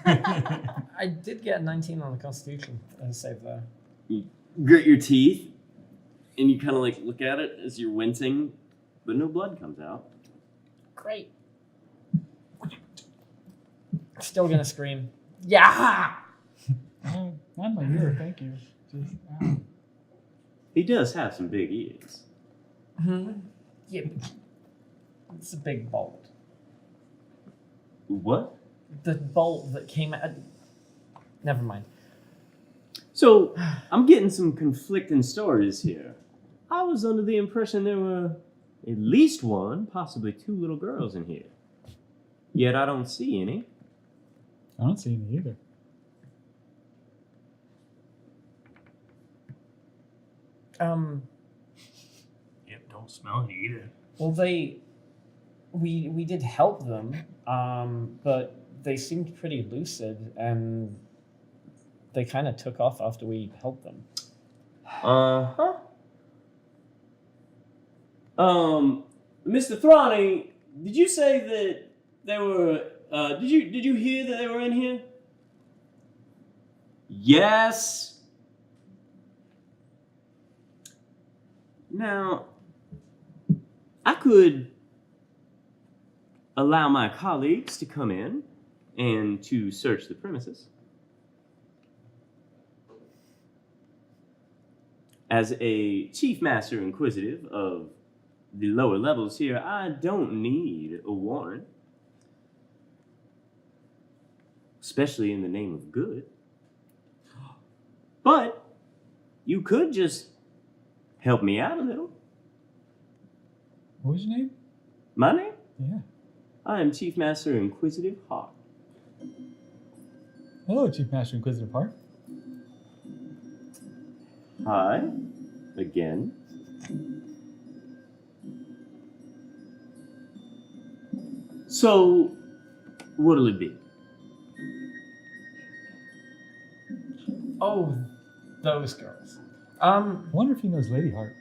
I did get a 19 on the Constitution save there. You grit your teeth, and you kind of like look at it as you're wincing, but no blood comes out. Great. Still gonna scream. Yeah! Oh, not my ear, thank you. Just, ow. He does have some big ears. Yeah. It's a big bolt. What? The bolt that came out. Never mind. So, I'm getting some conflicting stories here. I was under the impression there were at least one, possibly 2 little girls in here. Yet I don't see any. I don't see any either. Yep, don't smell it either. Well, we did help them, but they seemed pretty lucid, and they kind of took off after we helped them. Uh-huh. Mr. Thrani, did you say that they were, did you hear that they were in here? Yes. Now, I could allow my colleagues to come in and to search the premises. As a Chief Master Inquisitive of the lower levels here, I don't need a warrant. Especially in the name of good. But you could just help me out a little. What was your name? My name? Yeah. I am Chief Master Inquisitive Hawk. Hello, Chief Master Inquisitor Park. Hi, again. So, what'll it be? Oh, those girls. I wonder if he knows Lady Heart.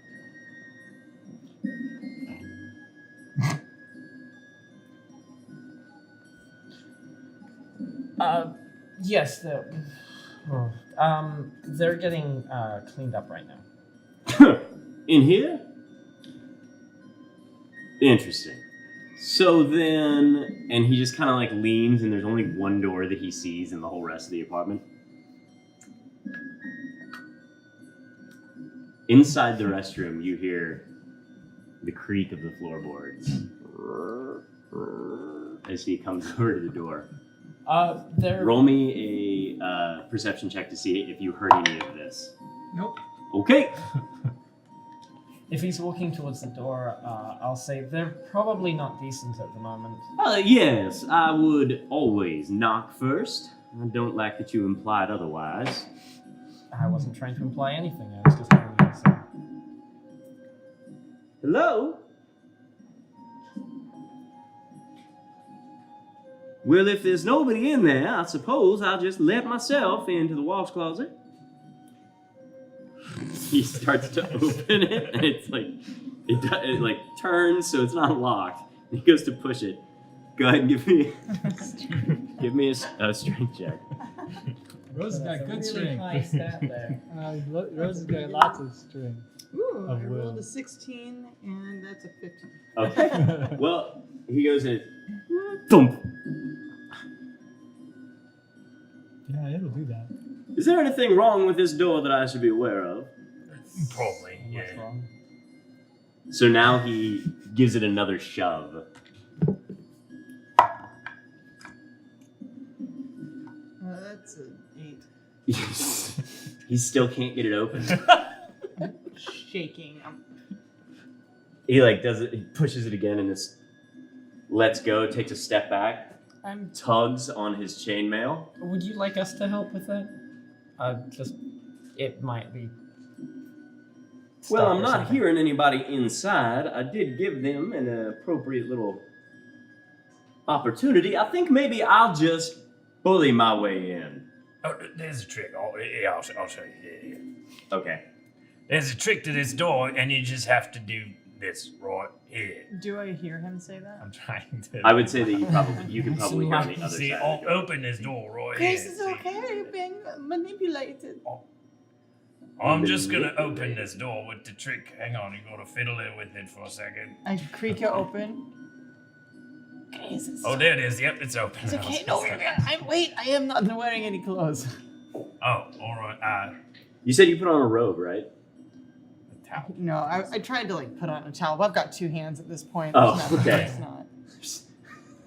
Yes, they're getting cleaned up right now. In here? Interesting. So then, and he just kind of like leans, and there's only one door that he sees in the whole rest of the apartment. Inside the restroom, you hear the creak of the floorboards as he comes over to the door. Roll me a perception check to see if you heard any of this. Nope. Okay. If he's walking towards the door, I'll say they're probably not decent at the moment. Yes, I would always knock first. I don't like that you implied otherwise. I wasn't trying to imply anything. I was just trying to listen. Hello? Well, if there's nobody in there, I suppose I'll just let myself into the wash closet. He starts to open it, and it's like, it like turns so it's not locked. He goes to push it. Go ahead and give me a strength check. Rose has got good strength. High stat there. Rose has got lots of strength. Ooh, Of I will. rolled a 16, and that's a 15. Okay. Well, he goes in, thump. Yeah, it'll do that. Is there anything wrong with this door that I should be aware of? Probably, What's Yeah. wrong? So now he gives it another shove. That's an 8. He still can't get it open. Shaking. He like does it. He pushes it again and just lets go. Takes a step back. Tugs on his chainmail. Would you like us to help with that? It might be. Well, stuck I'm or not something. hearing anybody inside. I did give them an appropriate little opportunity. I think maybe I'll just bully my way in. Oh, there's a trick. I'll show you. Yeah. Okay. There's a trick to this door, and you just have to do this right here. Do I hear him say that? I'm trying to. I would say that you can probably hear on the other See, side. I'll of the door. open this door right Grace here. is see? okay. You're being manipulated. I'm just gonna open this door with the trick. Hang on, you gotta fiddle it with it for a second. I creak it open. Grace is Oh, there it is. Yep, it's open. It's okay. No, I am not wearing any clothes. Oh, all right. You said you put on a robe, right? No, I tried to like put on a towel, but I've got 2 hands at this point. Oh, There's nothing, okay. It's not.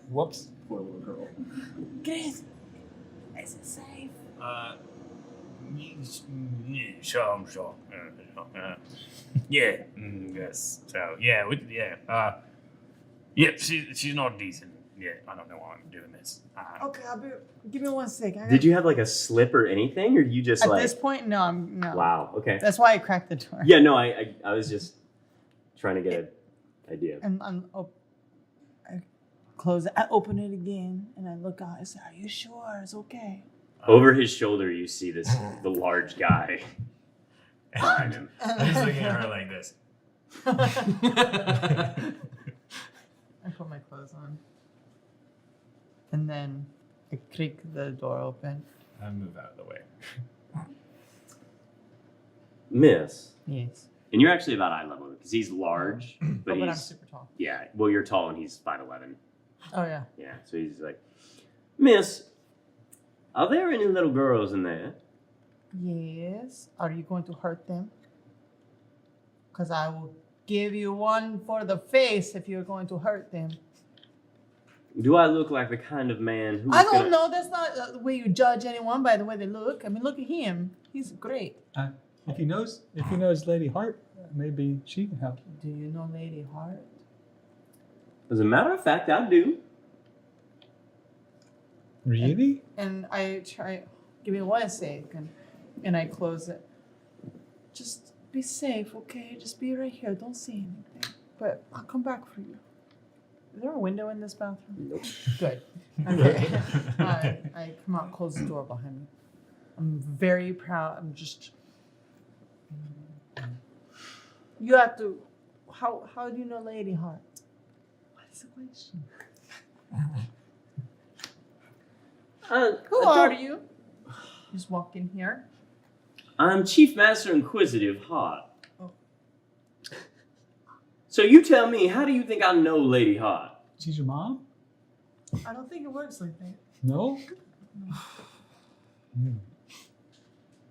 Whoops. Poor little girl. Grace, is it safe? Sure. Yeah. Yes. So yeah. Yep. She's not decent. Yeah. I don't know why I'm doing this. Okay, give me 1 sec. Did you have like a slip or anything, or you just At like? this point, no. Wow. Okay. That's why I cracked the door. Yeah. No. I was just trying to get an idea. And I close it. I open it again, and I look out. I say, "Are you sure it's okay?" Over his shoulder, you see the large guy behind him. I'm just looking at her like this. I put my clothes on, and then I creak the door open. I move out of the way. Miss, Yes. and you're actually about eye level because he's large, but But I'm he's super tall. yeah. Well, you're tall and he's 5'11". Oh yeah. Yeah. So he's like, Miss, are there any little girls in there? Yes. Are you going to hurt them? Because I will give you one for the face if you're going to hurt them. Do I look like the kind of man who's I don't gonna... know. That's not the way you judge anyone by the way they look. I mean, look at him. He's great. If he knows Lady Hart, maybe she can help. Do you know Lady Hart? As a matter of fact, I do. Really? And I try, give me 1 second, and I close it. Just be safe, okay? Just be right here. Don't say anything. But I'll come back for you. Is there a window in this bathroom? Nope. Good. Okay. I come out, close the door behind me. I'm very proud. I'm just. You have to. How do you know Lady Hart? What's the question? Who are you? Just walk in here. I'm Chief Master Inquisitive Hart. Oh. So you tell me, how do you think I know Lady Hart? She's your mom? I don't think it works like that. No?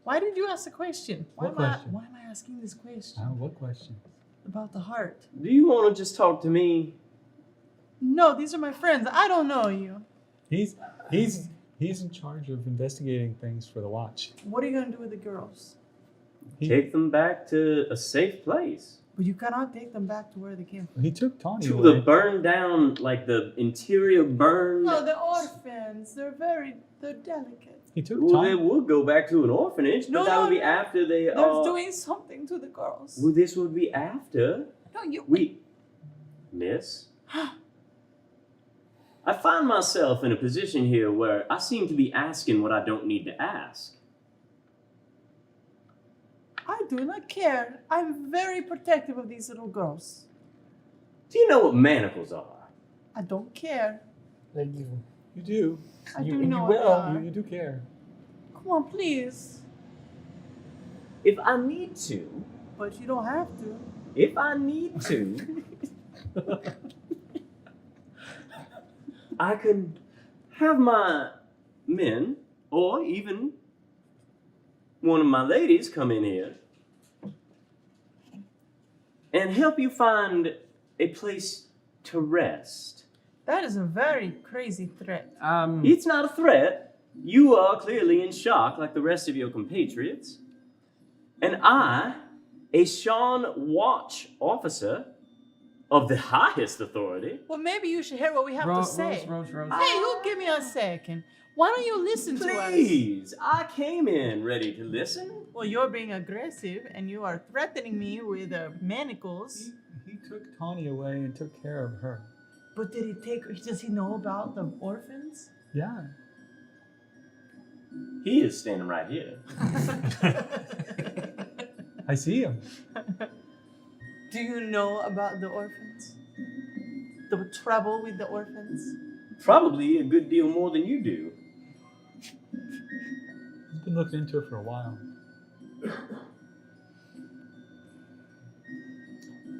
Why did you ask the question? What question? Why am I asking this question What question? about the heart? Do you want to just talk to me? No, these are my friends. I don't know you. He's in charge of investigating things for the Watch. What are you gonna do with the girls? Take them back to a safe place. But you cannot take them back to where they came from. He took Tawny To away. the burned down, like the interior burned. No, they're orphans. They're delicate. He took Well, they Tawny. would go back to an orphanage, but No, that would be no. after they They're are. doing something to the girls. Well, this would be after No, you. we. Miss? I find myself in a position here where I seem to be asking what I don't need to ask. I do not care. I'm very protective of these little girls. Do you know what manacles are? I don't care. You do. I you, do and know you what they will. are. You do care. Come on, please. If I need to, But you don't have to. if I need to, I can have my men, or even one of my ladies, come in here and help you find a place to rest. That is a very crazy threat. It's not a threat. You are clearly in shock like the rest of your compatriots. And I, a Sean Watch officer of the highest authority. Well, maybe you should hear what we have to say. Rose. Hey, you give me a second. Why don't you listen to us? Please, I came in ready to listen. Well, you're being aggressive and you are threatening me with manacles. He took Tawny away and took care of her. But does he know about the orphans? Yeah. He is standing right here. I see him. Do you know about the orphans? The trouble with the orphans? Probably a good deal more than you do. He's been looking into it for a while.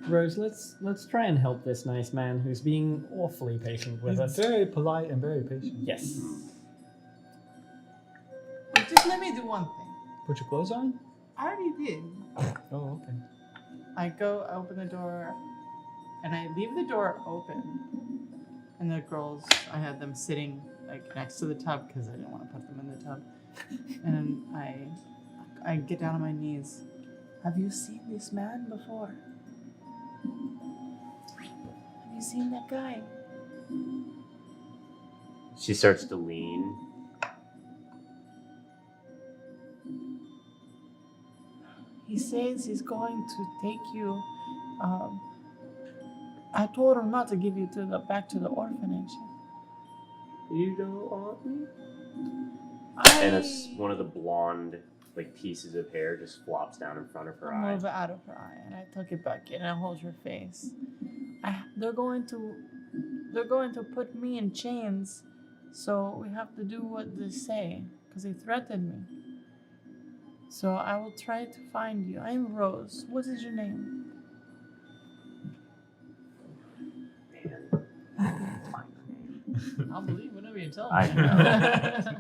Rose, let's try and help this nice man who's being awfully patient with He's us. very polite and very patient. Yes. Just let me do one thing. Put your clothes on? I already did. Oh, okay. I open the door, and I leave the door open. And the girls, I had them sitting like next to the tub because I didn't want to put them in the tub. And I get down on my knees. Have you seen this man before? Have you seen that guy? She starts to lean. He says he's going to take you. I told him not to give you back to the orphanage. You don't want me? I And one of the blonde pieces of hair just flops down in front of her eye. move it out of her eye, and I tuck it back in, and I hold her face. They're going to put me in chains, so we have to do what they say, because they threatened me. So I will try to find you. I'm Rose. What is your name? I'll believe whatever you tell me. I know.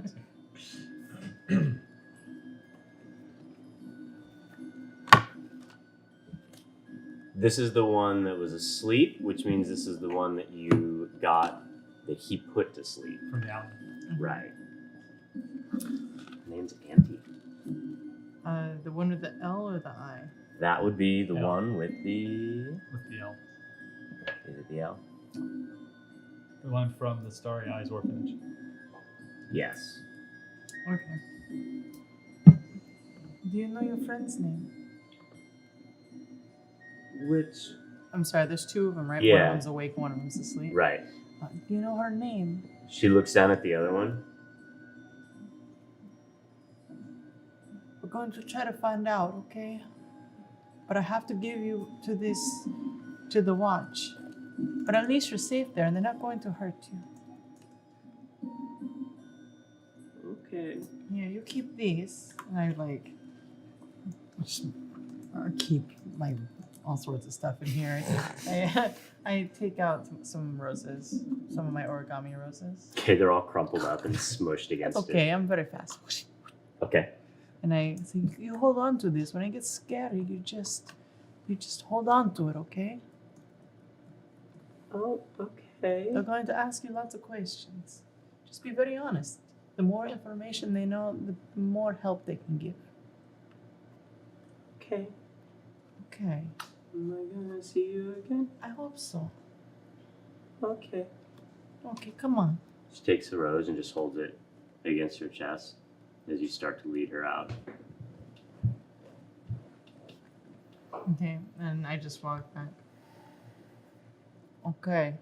This is the one that was asleep, which means this is the one that you got that he put to sleep. From down. Right. Name's Auntie. The one with the L or the I? That would be the L. one with the. With the L. Is it the L? The one from the Starry Eyes orphanage. Yes. Okay. Do you know your friend's name? Which? I'm sorry, there's two of them, right? One Yeah. of them's awake, one of them's asleep. Right. Do you know her name? She looks down at the other one. We're going to try to find out, okay? But I have to give you to the watch. But at least you're safe there, and they're not going to hurt you. Okay. Yeah, you keep these. And I keep all sorts of stuff in here. I take out some roses, some of my origami roses. Okay, they're all crumpled up and smushed against That's okay, I'm very fast. it. Okay. And I say, you hold on to this. When it gets scary, you just hold on to it, okay? Oh, okay. They're going to ask you lots of questions. Just be very honest. The more information they know, the more help they can give. Okay. Okay. Am I gonna see you again? I hope so. Okay. Okay, come on. She takes the rose and just holds it against her chest as you start to lead her out. Okay, and I just walk back. Okay.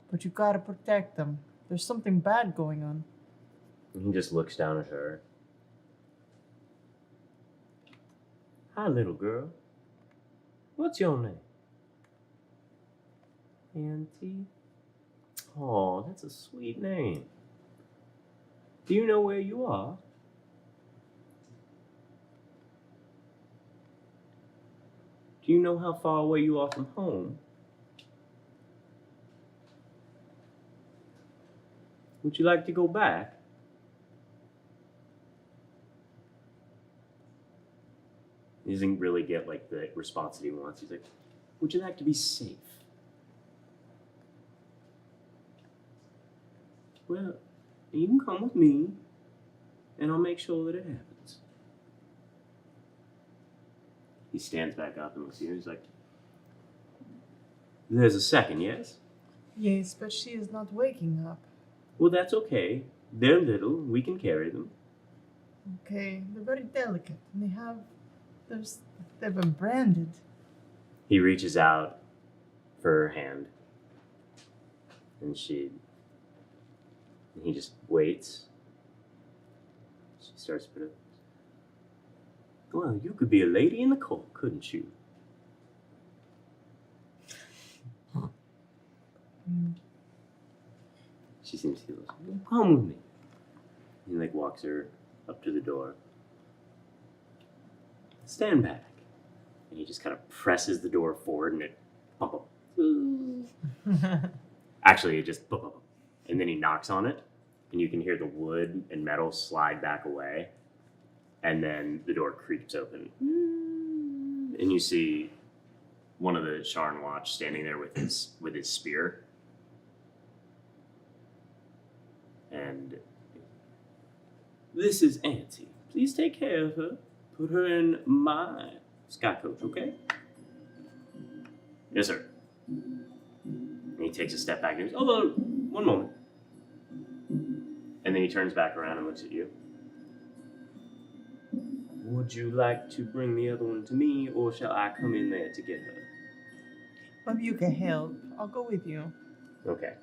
But you gotta protect them. There's something bad going on. And he just looks down at her. Hi, little girl. What's your name? Auntie. Oh, that's a sweet name. Do you know where you are? Do you know how far away you are from home? Would you like to go back? He doesn't really get like the response that he wants. He's like, would you like to be safe? Well, you can come with me, and I'll make sure that it happens. He stands back up and looks at you. He's like, there's a second, yes? Yes, but she is not waking up. Well, that's okay. They're little. We can carry them. Okay, they're very delicate, and they've been branded. He reaches out for her hand, and he just waits. She starts to put it. Well, you could be a lady in the court, couldn't you? She seems to listen. Come with me. He like walks her up to the door. Stand back. And he just kind of presses the door forward and it bump up. Actually, it just bump up. And then he knocks on it and you can hear the wood and metal slide back away. And then the door creaks open. And you see one of the Sharn Watch standing there with his spear. And this is Auntie. Please take care of her. Put her in my sky coach, okay? Yes, sir. And he takes a step back and he goes, oh, one moment. And then he turns back around and looks at you. Would you like to bring the other one to me, or shall I come in there to get her? Maybe you can help. I'll go with you. Okay.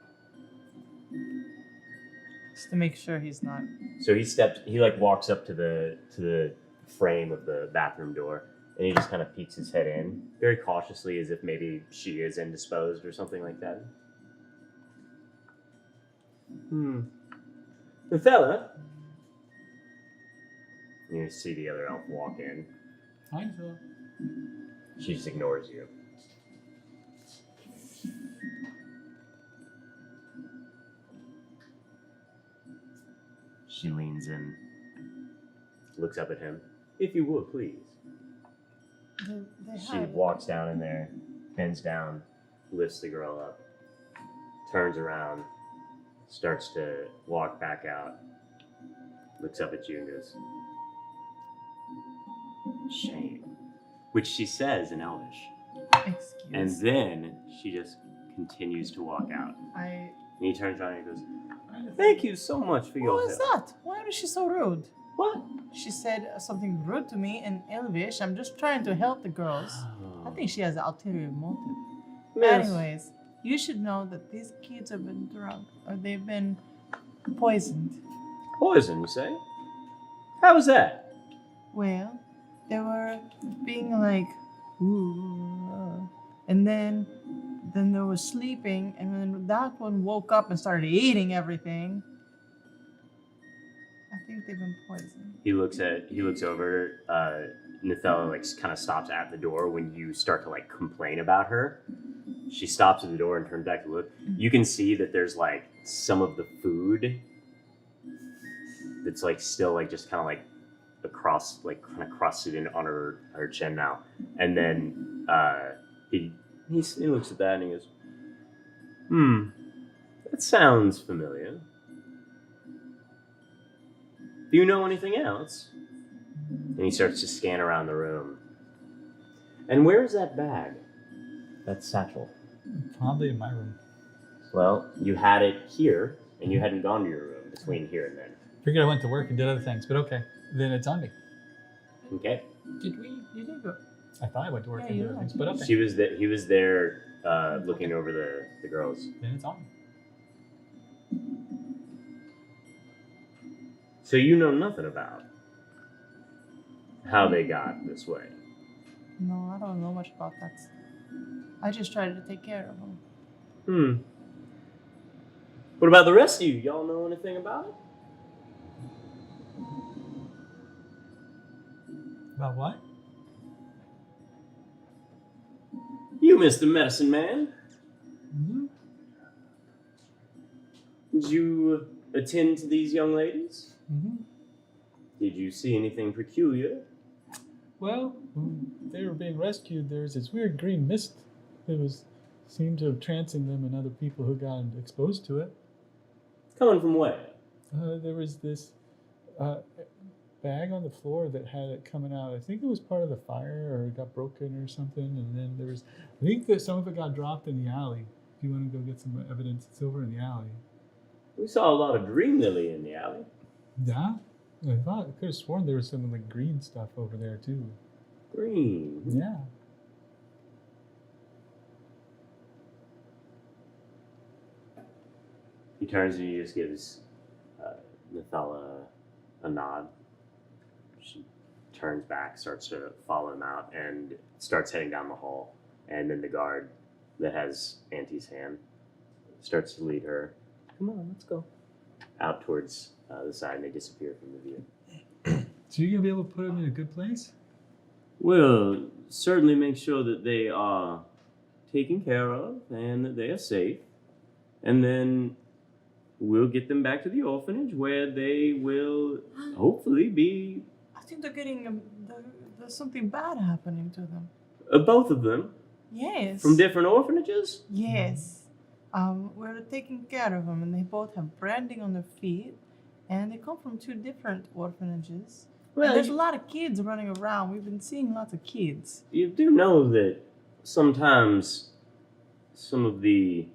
Just to make sure he's not. So he like walks up to the frame of the bathroom door, and he just kind of peeks his head in, very cautiously, as if maybe she is indisposed or something like that. The fella. You see the other elf walk in. Hi, Phil. She just ignores you. She leans in, looks up at him. If you would, please. They She have. walks down in there, bends down, lifts the girl up, turns around, starts to walk back out, looks up at you and goes, shame. Which she says in Elvish. Excuse. And then she just continues to walk out. I. And he turns around and he goes, thank you so much for your What was help. that? Why was she so rude? What? She said something rude to me in Elvish. I'm just trying to help the girls. I think she has an ulterior motive. Miss. Anyways, you should know that these kids have been drugged or they've been poisoned. Poison, you say? How was that? Well, they were being like, ooh, and then they were sleeping, and then that one woke up and started eating everything. I think they've been poisoned. He looks over. Nithella like kind of stops at the door when you start to like complain about her. She stops at the door and turns back to look. You can see that there's like some of the food that's like still like just kind of like across, like kind of crusted in on her chin now. And then he looks at that and he goes, that sounds familiar. Do you know anything else? And he starts to scan around the room. And where is that bag? That satchel? Probably in my room. Well, you had it here, and you hadn't gone to your room between here and then. Figured I went to work and did other things, but okay. Then it's on me. Okay. Did we? You did go. I thought I went to work Yeah, and you did other went. things, but okay. He was there looking over the girls. Then it's on me. So you know nothing about how they got this way. No, I don't know much about that. I just tried to take care of them. What about the rest of you? Y'all know anything about it? About what? You, Mr. Medicine Man. Mm-hmm. Did you attend to these young ladies? Mm-hmm. Did you see anything peculiar? Well, when they were being rescued, there was this weird green mist that seemed to have trancing them and other people who got exposed to it. Coming from where? There was this bag on the floor that had it coming out. I think it was part of the fire or it got broken or something. And then I think that some of it got dropped in the alley. If you want to go get some evidence, it's over in the alley. We saw a lot of Dream Lily in the alley. Yeah? I could have sworn there was some like green stuff over there too. Green. Yeah. He turns and he just gives Nathala a nod. She turns back, starts to follow him out, and starts heading down the hall. And then the guard that has Auntie's hand starts to lead her. Come on, let's go. Out towards the side, and they disappear from the view. So you're going to be able to put them in a good place? We'll certainly make sure that they are taken care of and that they are safe. And then we'll get them back to the orphanage where they will hopefully be... I think they're getting there's something bad happening to them. both of them Yes. from different orphanages? Yes. We're taking care of them, and they both have branding on their feet, and they come from 2 different orphanages. Well, and there's a lot of kids running around. We've been seeing lots of kids. you do know that sometimes some of the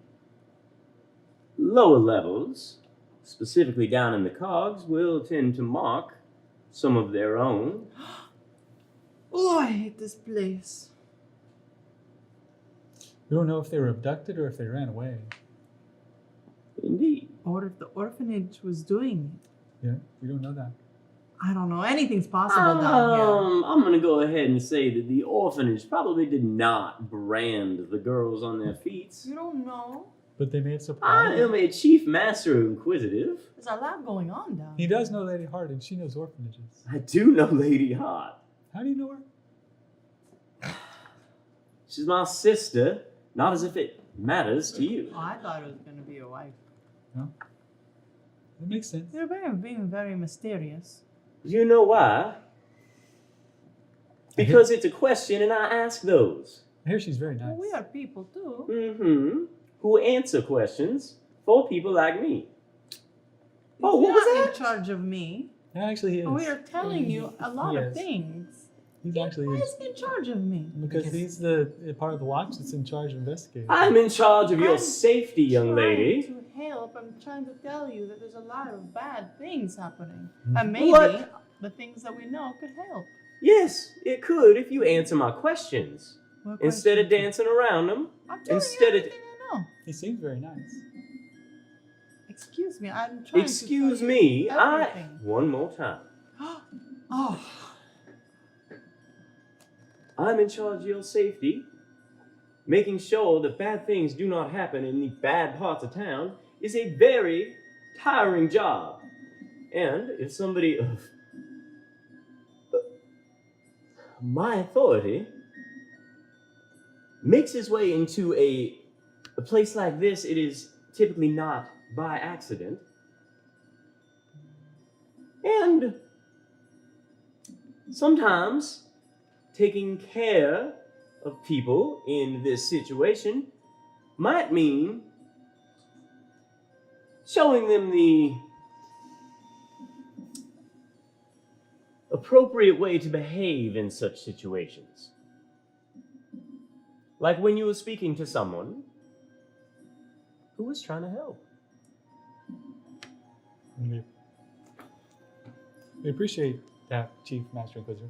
lower levels, specifically down in the cogs, will tend to mock some of their own. Oh, I hate this place. We don't know if they were abducted or if they ran away. Indeed. Or if the orphanage was doing it. Yeah, we don't know that. I don't know. Anything's possible down here. I'm going to go ahead and say that the orphanage probably did not brand the girls on their feet. You don't know. But they made I surprise. am a chief master inquisitive. There's a lot going on down He here. does know Lady Hart, and she knows orphanages. I do know Lady Hart. How do you know her? She's my sister, not as if it matters to you. Oh, I thought it was going to be a wife. That makes sense. You're being very mysterious. You know why? Because it's a question and I ask those. I hear she's very nice. Well, we are people too. Mm-hmm. Who answer questions for people like me. Oh, You're what was not that? in charge of me. Actually, he is. We are telling you a lot of Yes. things. He's actually Why is. is he in charge of me? Because he's the part of the watch that's in charge of investigating. I'm in charge of your I'm safety, young lady. Trying to help. I'm trying to tell you that there's a lot of bad things happening. Mhm. And maybe What? the things that we know could help. Yes, it could if you answer my questions. What Instead of question? dancing around them. I'm telling instead you of- everything I know. He seems very nice. Excuse me, I'm trying Excuse to tell me, you everything. one more time. Oh, I'm in charge of your safety. Making sure that bad things do not happen in the bad parts of town is a very tiring job. And if somebody of my authority makes his way into a place like this, it is typically not by accident. And sometimes taking care of people in this situation might mean showing them the appropriate way to behave in such situations. Like when you were speaking to someone who was trying to help. We appreciate that, Chief Master Inquisitor.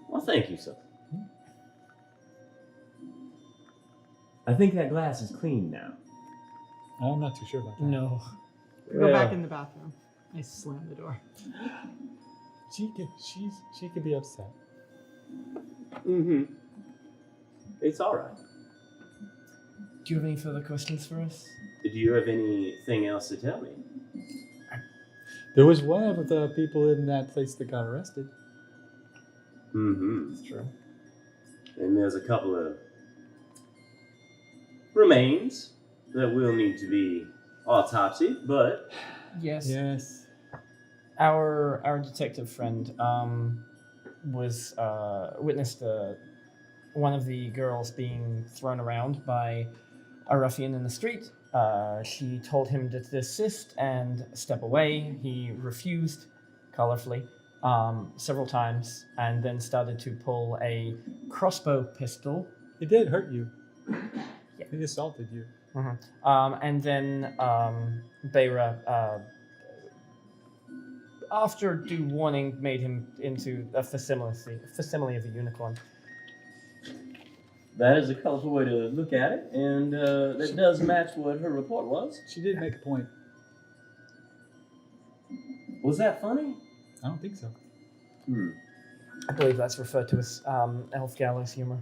Well, thank you, sir. I think that glass is clean now. I'm not too sure about that. No. go back in the bathroom. I slam the door. She could be upset. Mm-hmm. It's all right. Do you have any further questions for us? Do you have anything else to tell me? There was one of the people in that place that got arrested. Mm-hmm. That's true. And there's a couple of remains that will need to be autopsied, but Yes. Yes. Our detective friend, was witnessed one of the girls being thrown around by a ruffian in the street. She told him to desist and step away. He refused colorfully several times, and then started to pull a crossbow pistol. It did hurt you. Yeah. He assaulted you. And then Beira, after due warning, made him into a facsimile of a unicorn. That is a colorful way to look at it, and that does match what her report was. She did make a point. Was that funny? I don't think so. I believe that's referred to as elf gallows humor.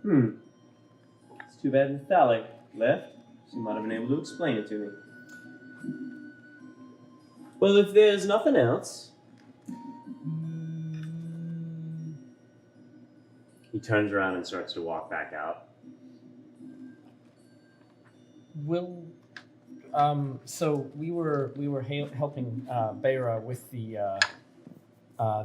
It's too bad Metallic left. She might have been able to explain it to me. Well, if there's nothing else... He turns around and starts to walk back out. So we were helping Beira with the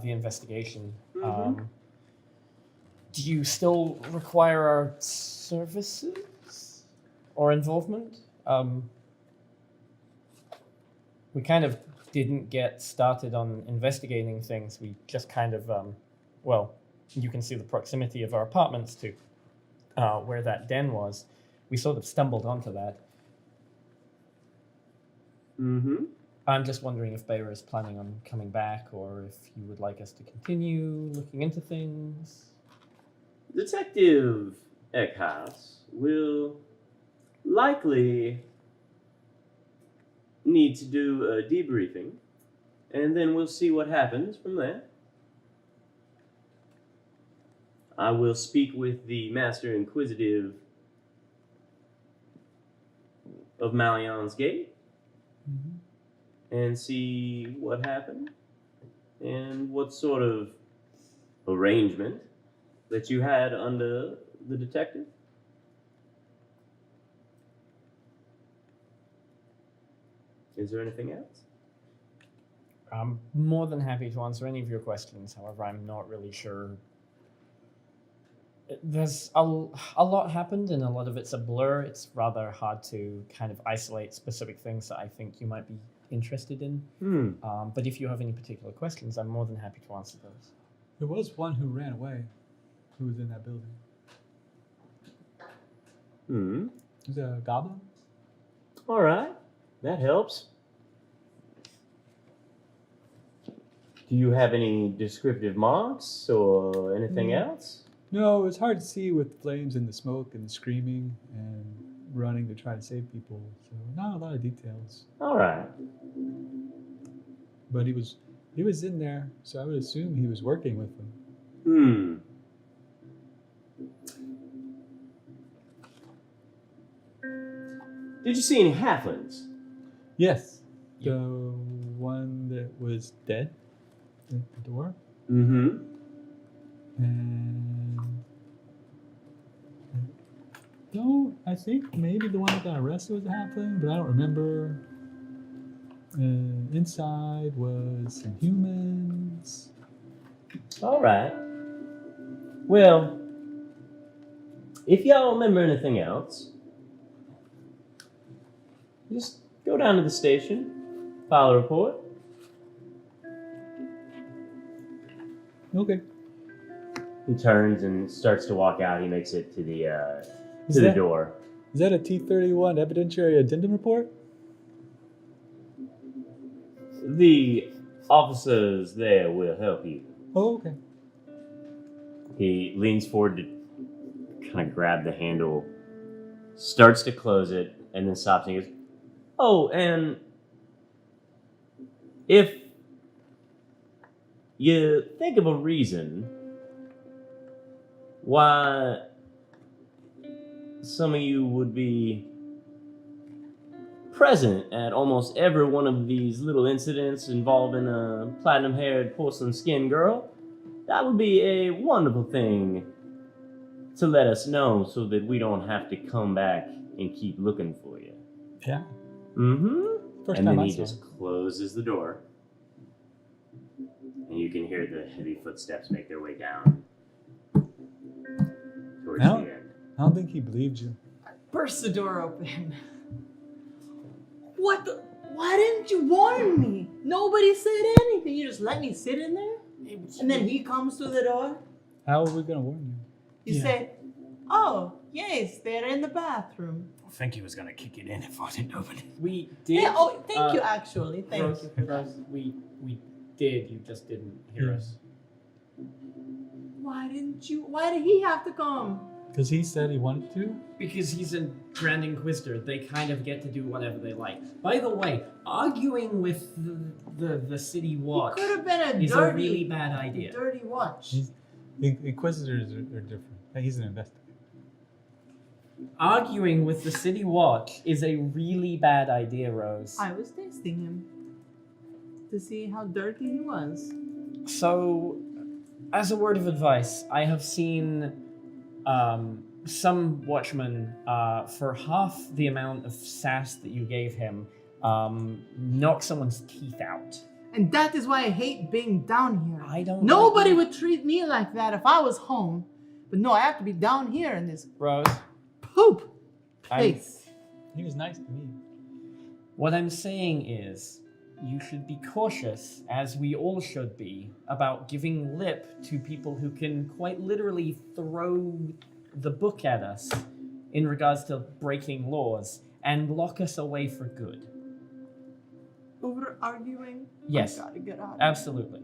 investigation. Do you still require our services or involvement? We kind of didn't get started on investigating things. We just kind of, you can see the proximity of our apartments to where that den was. We sort of stumbled onto that. I'm just wondering if Beira is planning on coming back, or if you would like us to continue looking into things. Detective Eckhouse will likely need to do a debriefing, and then we'll see what happens from there. I will speak with the Master Inquisitive of Malion's Gate and see what happened and what sort of arrangement that you had under the detective. Is there anything else? I'm more than happy to answer any of your questions. However, I'm not really sure. There's a lot happened, and a lot of it's a blur. It's rather hard to kind of isolate specific things that I think you might be interested in. But if you have any particular questions, I'm more than happy to answer those. There was one who ran away, who was in that building. It was a goblin. All right, that helps. Do you have any descriptive marks or anything else? No, it's hard to see with flames and the smoke and the screaming and running to try to save people. So not a lot of details. All right. But he was in there, so I would assume he was working with them. Did you see any halflings? Yes. The one that was dead at the door. And I think maybe the one that got arrested was a halfling, but I don't remember. Inside was some humans. All right. Well, if y'all remember anything else, just go down to the station, file a report. Okay. He turns and starts to walk out. He makes it to the door. Is that a T31 evidentiary addendum report? The officers there will help you. Oh, okay. He leans forward to kind of grab the handle, starts to close it, and then stops and he goes, "Oh, and if you think of a reason why some of you would be present at almost every one of these little incidents involving a platinum-haired porcelain-skinned girl, that would be a wonderful thing to let us know so that we don't have to come back and keep looking for you." Yeah. First time then I he saw just closes the door. and you can hear the heavy footsteps make their way down towards No. the end. I don't think he believed you. Burst the door open. What the? Why didn't you warn me? Nobody said anything. You just let me sit in there? And then he comes to the door. How are we gonna warn you? You say, oh, yes, they're in the bathroom. I think he was gonna kick it in if I didn't open it. We did. Yeah, oh, thank you, actually. Thank Rose, you for that. Rose, we did. You just didn't hear Yeah. us. Why did he have to come? Because he said he wanted to. Because he's a Grand Inquisitor, they kind of get to do whatever they like. By the way, arguing with the city watch Could have been a is a really bad idea. dirty watch. Inquisitors are different. He's an investigator. Arguing with the city watch is a really bad idea, Rose. I was testing him to see how dirty he was. So, as a word of advice, I have seen some watchmen, for half the amount of sass that you gave him, knock someone's teeth out. And that is why I hate being down here. I don't. Nobody like would treat me like that if I was home. But no, I have to be down here in this Rose. poop I'm- place. He was nice to me. What I'm saying is, you should be cautious, as we all should be, about giving lip to people who can quite literally throw the book at us in regards to breaking laws and lock us away for good. Over arguing. Yes, I gotta get out. absolutely.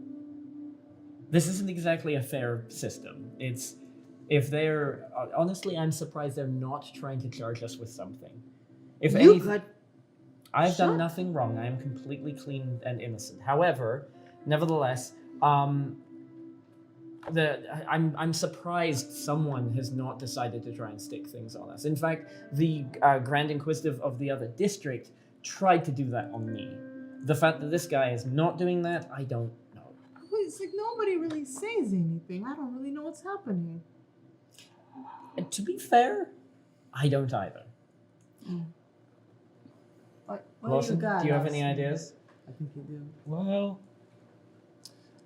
This isn't exactly a fair system. It's if they're honestly, I'm surprised they're not trying to charge us with something. If You anything, could. I've done Shut- nothing wrong. I am completely clean and innocent. However, nevertheless, I'm surprised someone has not decided to try and stick things on us. In fact, the Grand Inquisitive of the other district tried to do that on me. The fact that this guy is not doing that, I don't know. It's like nobody really says anything. I don't really know what's happening. And to be fair, I don't either. What Lawson, do you got? do you have any Lawson? ideas? I think you do. Well,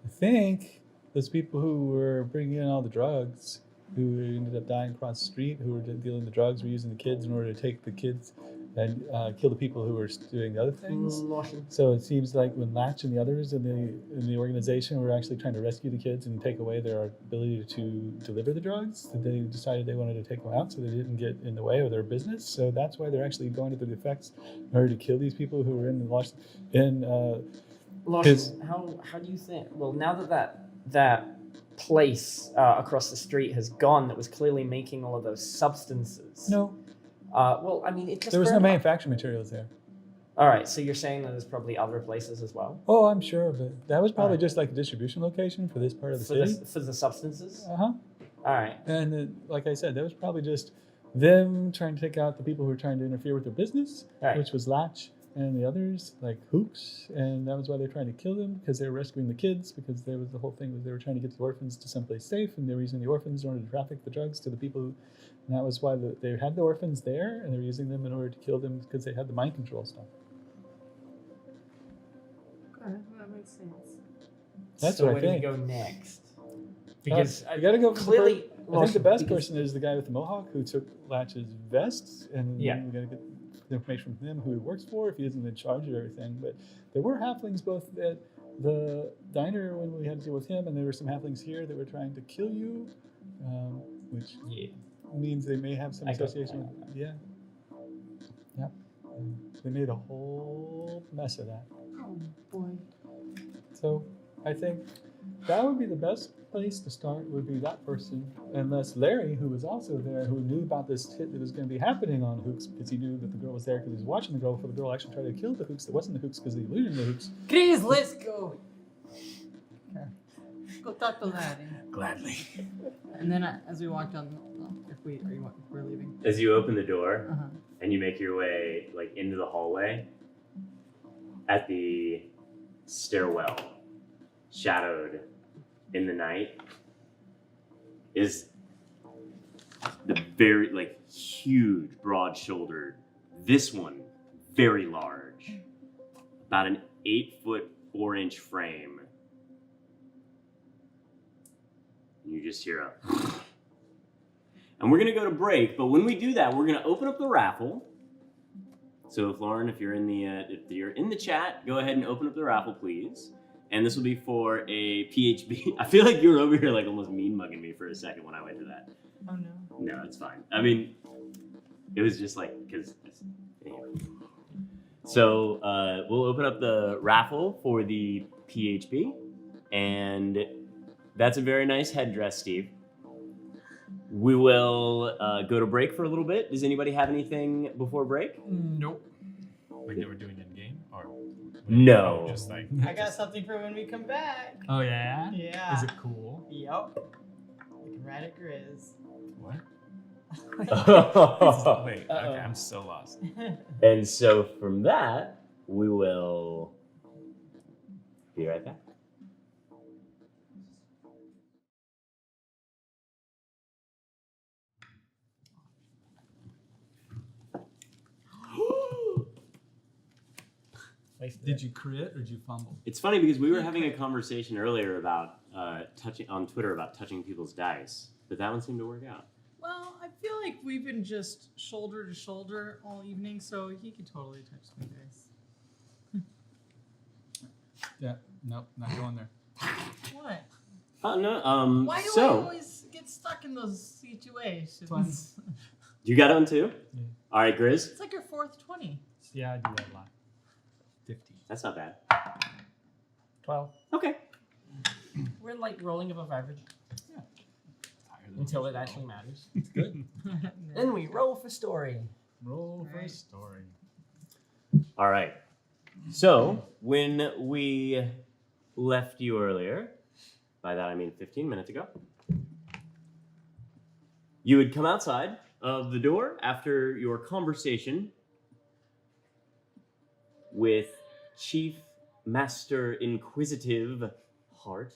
I think those people who were bringing in all the drugs, who ended up dying across the street, who were dealing the drugs, were using the kids in order to take the kids and kill the people who were doing the other things. Lawson. So it seems like when Latch and the others in the organization were actually trying to rescue the kids and take away their ability to deliver the drugs, that they decided they wanted to take them out so they didn't get in the way of their business. So that's why they're actually going to the effects in order to kill these people who were in Lawson, how do you think? Well, now that place across the street has gone, that was clearly making all of those substances. No, Well, I mean, it just there was no burned- manufacturing materials there. All right, so you're saying that there's probably other places as well Oh, I'm sure, but that was probably Alright. just like a distribution location for this part of the for city. for the substances. Uh huh. All right. And like I said, that was probably just them trying to take out the people who were trying to interfere with their business, Right. which was Latch and the others, like Hooks, and that was why they're trying to kill them, because they were rescuing the kids, because there was the whole thing was they were trying to get the orphans to someplace safe, and they were using the orphans in order to traffic the drugs to the people who, and that was why they had the orphans there, and they were using them in order to kill them because they had the mind control stuff. Okay, that makes sense. That's so what I where do we think. go next? Because You gotta go for clearly, I think the best because- person is the guy with the mohawk who took Latch's vest, and Yeah. we gotta get the information from him, who he works for, if he isn't in charge of everything. But there were halflings both at the diner when we had to deal with him, and there were some halflings here that were trying to kill you, which Yeah. means they may have some I got association that. with. Yeah. Yep. And they made a whole mess of that. Oh boy. So I think that would be the best place to start, would be that person, unless Larry, who was also there, who knew about this hit that was going to be happening on Hooks, because he knew that the girl was there because he was watching the girl before the girl actually tried to kill the Hooks that wasn't the Hooks because of the illusion of the Hooks. Chris, let's go. Okay. Go talk to Larry. Gladly. And then as we walk down, if we're leaving. As you open the door Uh-huh. and you make your way like into the hallway, at the stairwell, shadowed in the night, is the very like huge, broad-shouldered. This one, very large, about an 8 foot 4 inch frame, You just hear a... And we're going to go to break, but when we do that, we're going to open up the raffle. So if Lauren, if you're in the chat, go ahead and open up the raffle, please. And this will be for a PHB. I feel like you were over here like almost mean mugging me for a second when I went to that. Oh no. No, it's fine. I mean, it was just like, because... Anyway. So we'll open up the raffle for the PHB. And that's a very nice headdress, Steve. We will go to break for a little bit. Does anybody have anything before break? Nope. Like they were doing in game, or No. Oh, just like. I got something for when we come back. Oh yeah. Yeah. Is it cool? Yep. We can ride it Grizz. What? And Wait. Okay, I'm so lost. so from that, we will be right back. Did you crit or did you fumble? It's funny because we were having a conversation earlier about touching on Twitter about touching people's dice, but that one seemed to work out. Well, I feel like we've been just shoulder to shoulder all evening, so he could totally touch my dice. Yeah. Nope. Not going there. What? No. Why do I So always get stuck in those situations? Fun. you got one too. Yeah. All right, Grizz. It's like your fourth 20. Yeah, I do that a lot. 15. That's not bad. 12. Okay. We're like rolling above average until it actually matters. It's good. Then we roll for story. Roll for Right. story. All right. So when we left you earlier, by that I mean 15 minutes ago, you had come outside of the door after your conversation with Chief Master Inquisitive Hart.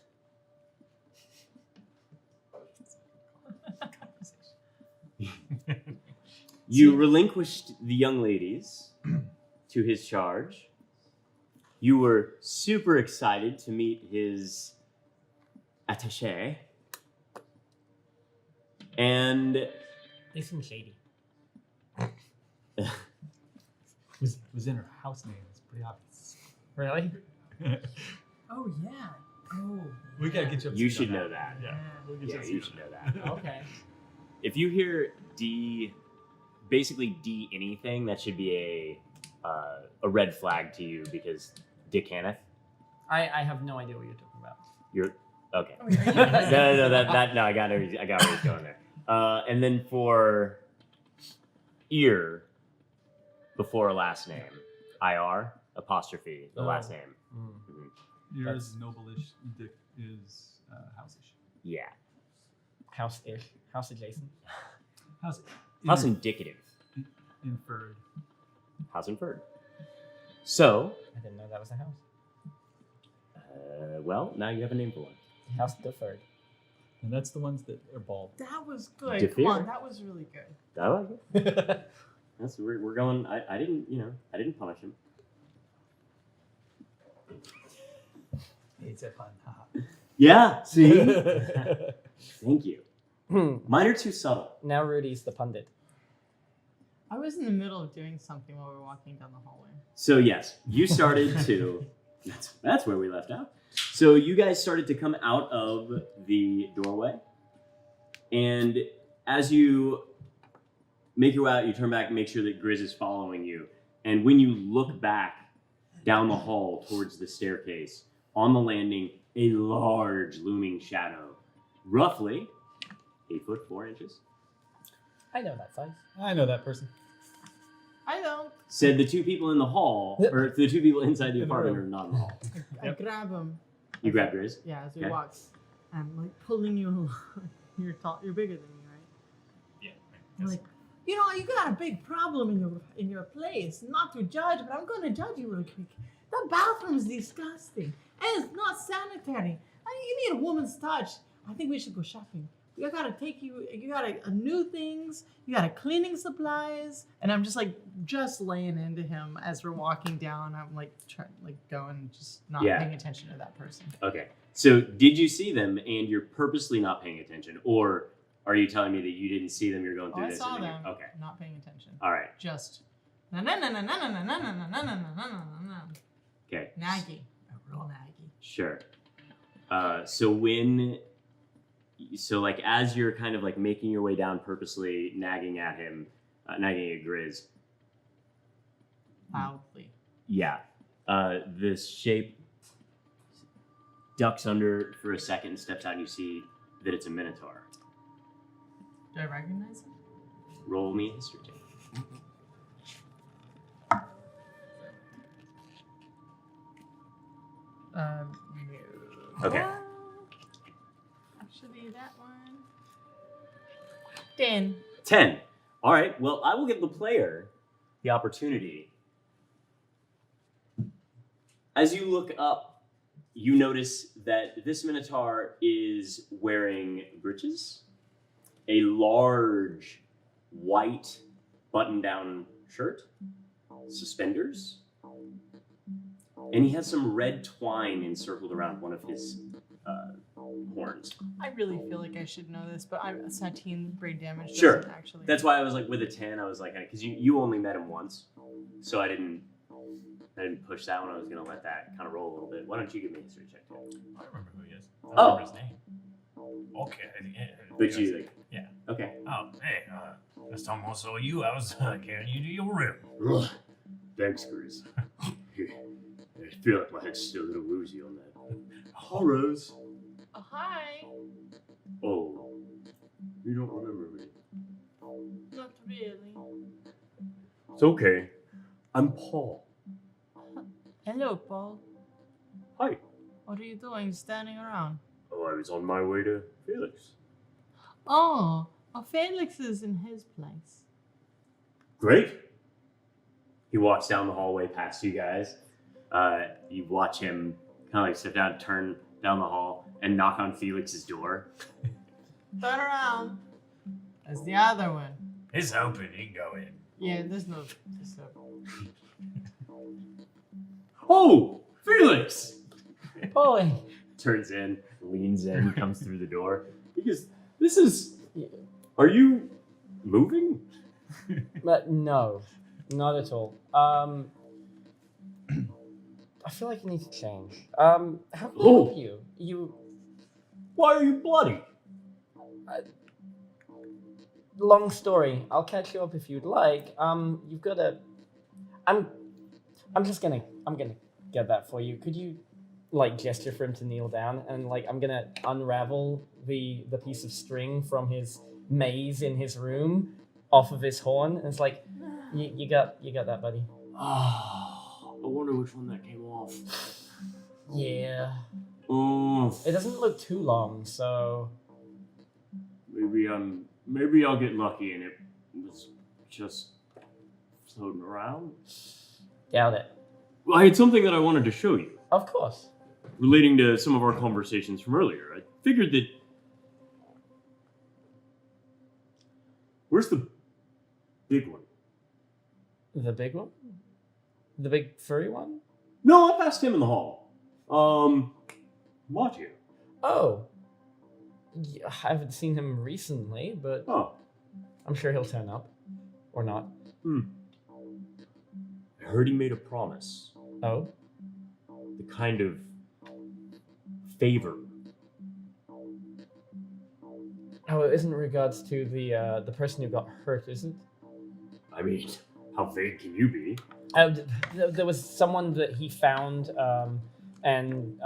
You relinquished the young ladies to his charge. You were super excited to meet his attaché. And They seem shady. Was in her house name. It's pretty obvious. Really? Oh, yeah. Oh. We gotta get you up to you speed should on know that. Yeah. We'll get Yeah, up to you speed should on know that. Okay. If you hear D, basically D anything, that should be a red flag to you because Dick Hanneth. I have no idea what you're talking about. You're okay. Oh, yeah. No, I got where he's going there. And then for ear, before last name, IR apostrophe the last name. Mm. Mhm. Yours is noble-ish. Dick is house-ish. Yeah, House-ish. House adjacent. house indicative, inferred. house inferred. So, I didn't know that was a house. well, now you have a name for one. House deferred. And that's the ones that are bald. That was good. Defeated. Come on, that was really good. I like it. That's we're going. I didn't punish him. It's a fun. Yeah. See. Thank you. Hmm. Mine are too subtle. Now Rudy's the pundit. I was in the middle of doing something while we were walking down the hallway. So yes, you started to. That's where we left out. So you guys started to come out of the doorway, and as you make your way out, you turn back and make sure that Grizz is following you. And when you look back down the hall towards the staircase, on the landing, a large looming shadow, roughly 8 foot 4 inches, I know that size. I know that person. I don't. said the two people in the hall, or the two people inside the In the apartment room. are not in the hall. I grab him. You grab Grizz. Yeah, as we Okay. walk. I'm like pulling you along. You're tall. You're bigger than me, right? Yeah. I'm like, you know, you got a big problem in your place. Not to judge, but I'm going to judge you real quick. The bathroom is disgusting, and it's not sanitary. You need a woman's touch. I think we should go shopping. You gotta take you. You gotta new things. You gotta cleaning supplies. And I'm just laying into him as we're walking down. I'm like going, just not Yeah. paying attention to that person. Okay. So, did you see them and you're purposely not paying attention? Or are you telling me that you didn't see them, you're going through I this? saw and then them. Okay. Not paying attention. All right. Just na na na na na na na na na na na na na. Okay. Naggy. A real naggy. Sure. So like as you're kind of like making your way down purposely, nagging at him, nagging at Grizz. Loudly. Yeah. This shape ducks under for a second and steps out and you see that it's a Minotaur. Do I recognize it? Roll me a history check. No. Okay. Actually, that one. 10. 10. All right. Well, I will give the player the opportunity. As you look up, you notice that this Minotaur is wearing breeches, a large white button-down shirt, suspenders, and he has some red twine encircled around one of his horns. I really feel like I should know this, but I'm Satine brain damage. Sure. Doesn't actually. That's why I was like with a 10. I was like, because you only met him once, so I didn't push that one. I was gonna let that kind of roll a little bit. Why don't you give me a history check? I remember who he is. I Oh. remember his name. Okay. But you like, Yeah. Okay. Oh, hey, last time I saw you, I was carrying you to your room. Ugh. Thanks, Grizz. I feel like my head's still a little woozy on that. Horrors. Oh, hi. Oh, you don't remember me. Not really. It's okay. I'm Paul. Hello, Paul. Hi. What are you doing standing around? Oh, I was on my way to Felix. Oh, Felix is in his place. Great. He walks down the hallway past you guys. You watch him kind of like step down, turn down the hall, and knock on Felix's door. Turn around. That's the other one. It's open, you can go in. Yeah, there's no. Oh, Felix! Boy. Turns in, leans in, comes through the door. Because this is. Are you moving? But no, not at all. I feel like you need to change. How can I help you? You. Why are you bloody? Long story. I'll catch you up if you'd like. You've got a. I'm gonna get that for you. Could you, like, gesture for him to kneel down, and like I'm gonna unravel the piece of string from his maze in his room off of his horn, and it's like, you got that, buddy. Oh, I wonder which one that came off. Yeah. Oh, It doesn't look too long, so maybe I'll get lucky and it was just floating around. doubt it. Well, I had something that I wanted to show you, Of course. relating to some of our conversations from earlier. I figured that. Where's the big one? The big one? The big furry one? No, I passed him in the hall. Mattia. Oh. Yeah, I haven't seen him recently, but Oh, I'm sure he'll turn up. Or not. I heard he made a promise. Oh? The kind of favor. Oh, it isn't in regards to the person who got hurt, is it? I mean, how vague can you be? There was someone that he found and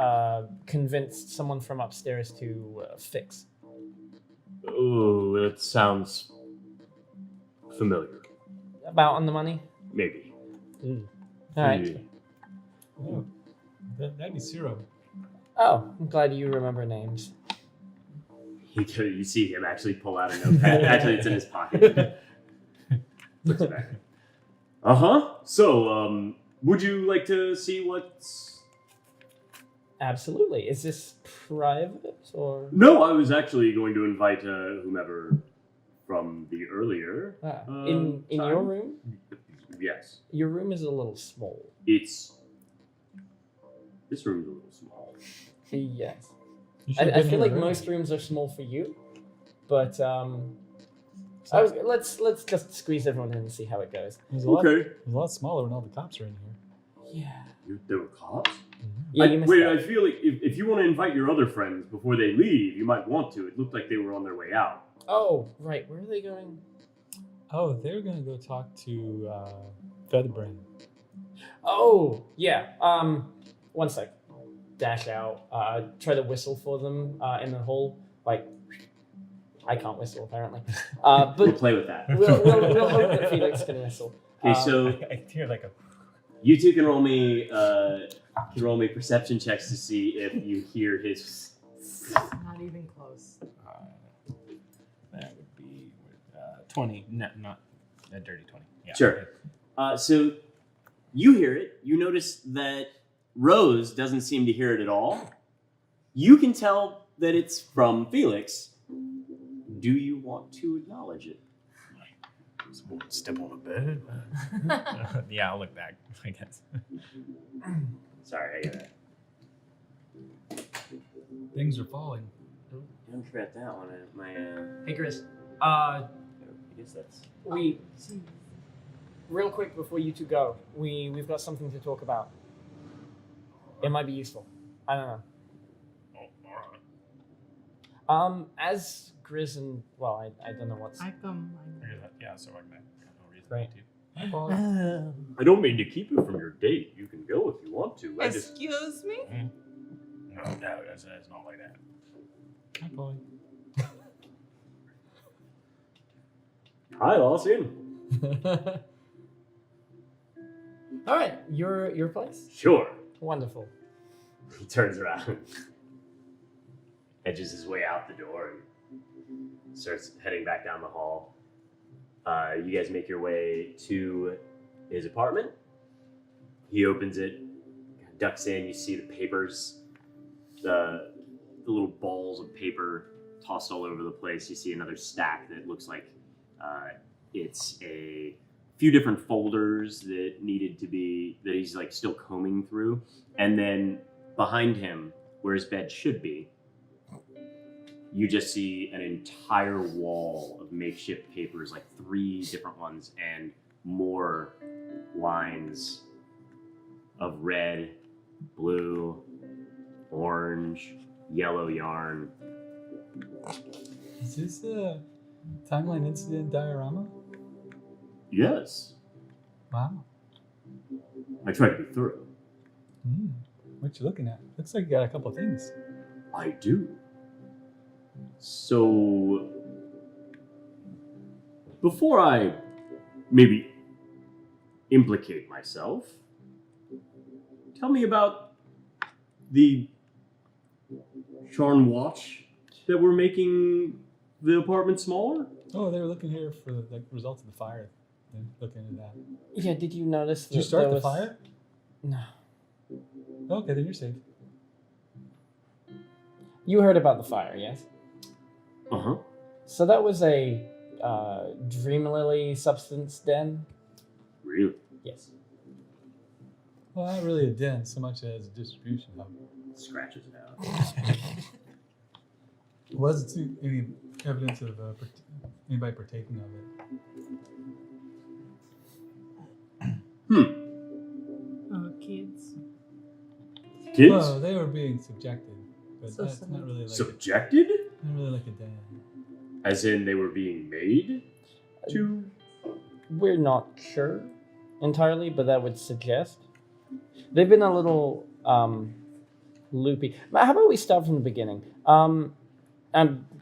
convinced someone from upstairs to fix. Oh, that sounds familiar. About on the money? Maybe. All right. Yeah. Oh, that'd be Ciro. Oh, I'm glad you remember names. You see him actually pull out a notepad. Actually, it's in his pocket. Puts it back. So, would you like to see what's... Absolutely. Is this private or? No, I was actually going to invite whomever from the earlier. In time. your room? Yes. Your room is a little small. This room's a little small. Yes. You should've I been feel here like earlier. most rooms are small for you, but let's just squeeze everyone in and see how it goes. It was Okay. a lot smaller when all the cops are in here. Yeah. There were cops? Yeah, you missed Wait, that. I feel like if you want to invite your other friends before they leave, you might want to. It looked like they were on their way out. Oh, right. Where are they going? Oh, they're gonna go talk to Featherbrain. Oh, yeah. One sec. Dash out. Try to whistle for them in the hall. Like, I can't whistle apparently. We'll But play with that. we'll hope that Felix can whistle. Okay, so I hear like a. you two can roll me perception checks to see if you hear his. Not even close. That would be 20. No, not a dirty 20. Yeah. Sure. So you hear it. You notice that Rose doesn't seem to hear it at all. You can tell that it's from Felix. Do you want to acknowledge it? Someone step on a bed. Yeah, I'll look back, I guess. Sorry, I got that. Things are falling. I forgot that one. My Hey, Chris. I guess that's. We real quick before you two go, we've got something to talk about. It might be useful. I don't know. Oh, all right. As Grizz and I don't know what's I come. Yeah, so I'm no reason Great. to. Hi, Paul. I don't mean to keep you from your date. You can go if you want to. I just. Excuse me? No, that's not like that. Hi, Paul. Hi, Lawson. All right, your place. Sure. Wonderful. He turns around, edges his way out the door, and starts heading back down the hall. You guys make your way to his apartment. He opens it, ducks in. You see the papers, the little balls of paper tossed all over the place. You see another stack that looks like it's a few different folders that he's like still combing through, and then behind him, where his bed should be, you just see an entire wall of makeshift papers, like 3 different ones, and more lines of red, blue, orange, yellow yarn. Is this a timeline incident diorama? Yes, Wow. I try to be thorough. What you looking at? Looks like you got a couple of things. I do. So, before I maybe implicate myself, tell me about the Charn watch that we're making the apartment smaller. Oh, they were looking here for the results of the fire. They're looking into that. Yeah, did you notice? Did you that start there the was- fire? No. Okay, then you're safe. You heard about the fire, yes? Uh-huh. So that was a dream lily substance den. Really? Yes. Well, not really a den so much as a distribution hub. Scratches it out. Was there any evidence of anybody partaking of it? Kids. Kids? Well, they were being subjected, but So that's not really like Subjected? not really like a den. As in they were being made to... We're not sure entirely, but that would suggest they've been a little loopy. How about we start from the beginning? I'm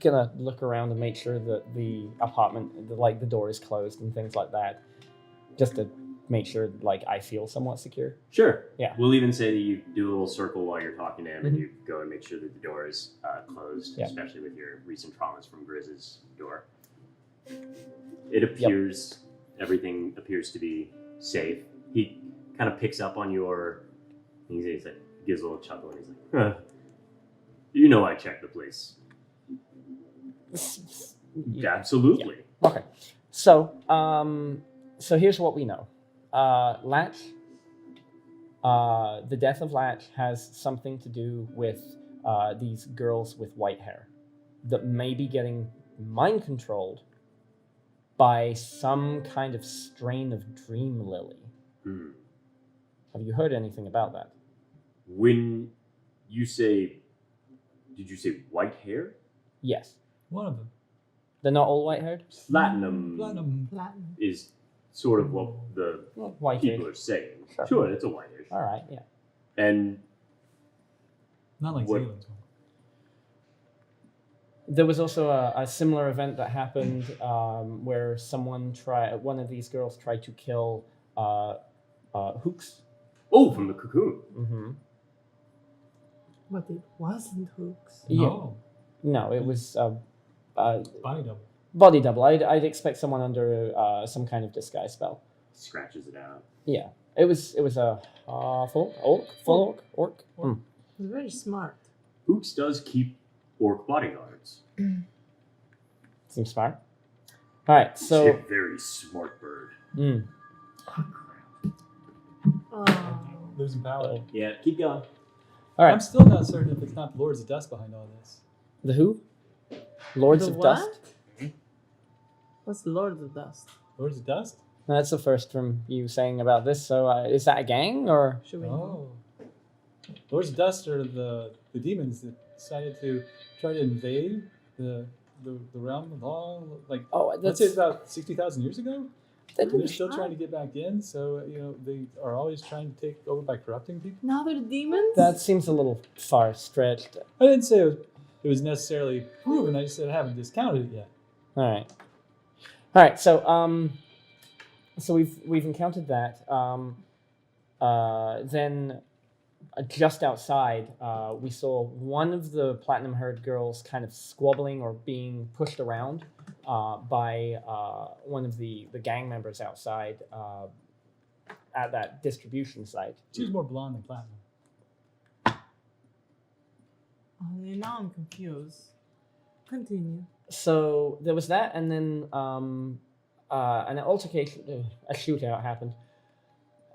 gonna look around and make sure that the apartment, the door is closed and things like that, just to make sure I feel somewhat secure. Sure. Yeah. We'll even say that you do a little circle while you're talking to him, and Mhm. you go and make sure that the door is closed, Yeah. especially with your recent traumas from Grizz's door. It appears, everything appears to be safe. He kind of picks up on your, he's like, gives a little chuckle, and he's like, huh. You know I checked the place. Absolutely. Okay. So, so here's what we know. Latch, the death of Latch has something to do with these girls with white hair that may be getting mind controlled by some kind of strain of dream lily. Have you heard anything about that? When you say, did you say white hair? Yes. One of them. They're not all white haired? Platinum Platinum. Platinum. is sort of what the White people haired. are saying. Sure. Sure, it's a whitish. All right, yeah. And Not like What- Zealand's one. There was also a similar event that happened where one of these girls tried to kill Hooks. oh, from the cocoon. Mm-hmm. But it wasn't Hooks. Yeah. No. No, it was Body double. body double. I'd expect someone under some kind of disguise spell. Scratches it out. Yeah, it was a full orc. Mm. He's very smart. Hooks does keep orc bodyguards. Seems smart. All right, He's so a very smart bird. mm, Oh. Losing power. Yeah, keep going. all right. I'm still not certain if it's not Lords of Dust behind all this. The who? Lords The of what? Dust. What's Lords of Dust? Lords of Dust? No, that's the first from you saying about this. So is that a gang or? Should we know? Oh. Lords of Dust are the demons that decided to try to invade the realm of all, like, Oh, let's that's say about 60,000 years ago. that They're didn't- still trying to get back in, so, they are always trying to take over by corrupting people. Now they're demons? that seems a little far stretched. I didn't say it was necessarily proven, I just said I haven't discounted it yet. All right. So we've encountered that. Then just outside, we saw one of the platinum herd girls kind of squabbling or being pushed around by one of the gang members outside at that distribution site. She was more blonde than platinum. Now I'm confused. Continue. So there was that, and then an altercation, a shootout happened,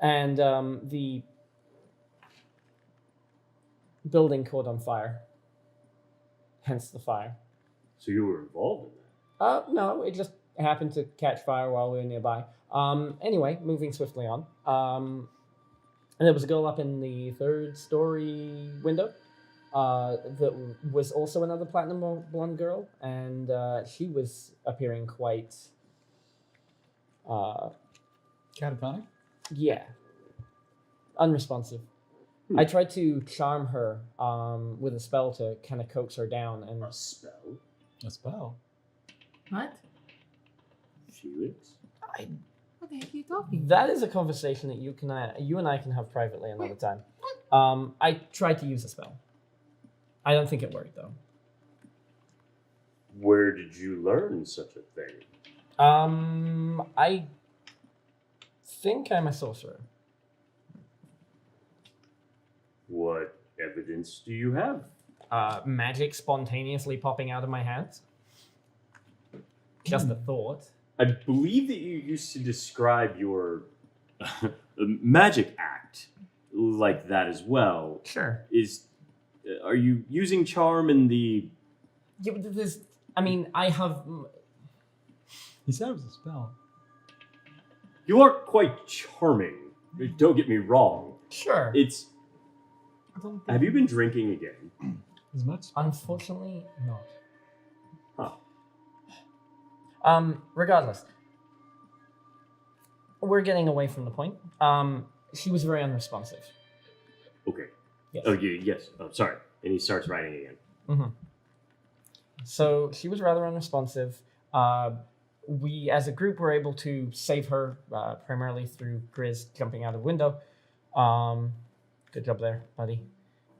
and the building caught on fire. Hence the fire. So you were involved in that? No, it just happened to catch fire while we were nearby. Anyway, moving swiftly on. And there was a girl up in the 3rd story window that was also another platinum blonde girl, and she was appearing quite, Catatonic? yeah, unresponsive. I tried to charm her with a spell to kind of coax her down, and A spell? A spell. What? Felix? What the heck are you talking? that is a conversation that you and I can have privately another time. I tried to use a spell. I don't think it worked though. Where did you learn such a thing? I think I'm a sorcerer. What evidence do you have? Magic spontaneously popping out of my hands. Just a thought. I believe that you used to describe your magic act like that as well. Sure. Are you using charm in the... Yeah, but I have. He said it was a spell. You are quite charming. Don't get me wrong. Sure. It's... I don't think Have you been drinking again? As much? Unfortunately, not. Huh. Regardless, we're getting away from the point. She was very unresponsive. Okay. Yes. Oh, yes. Oh, sorry. And he starts writing again. Mm-hmm. So she was rather unresponsive. We, as a group, were able to save her primarily through Grizz jumping out of the window. Good job there, buddy.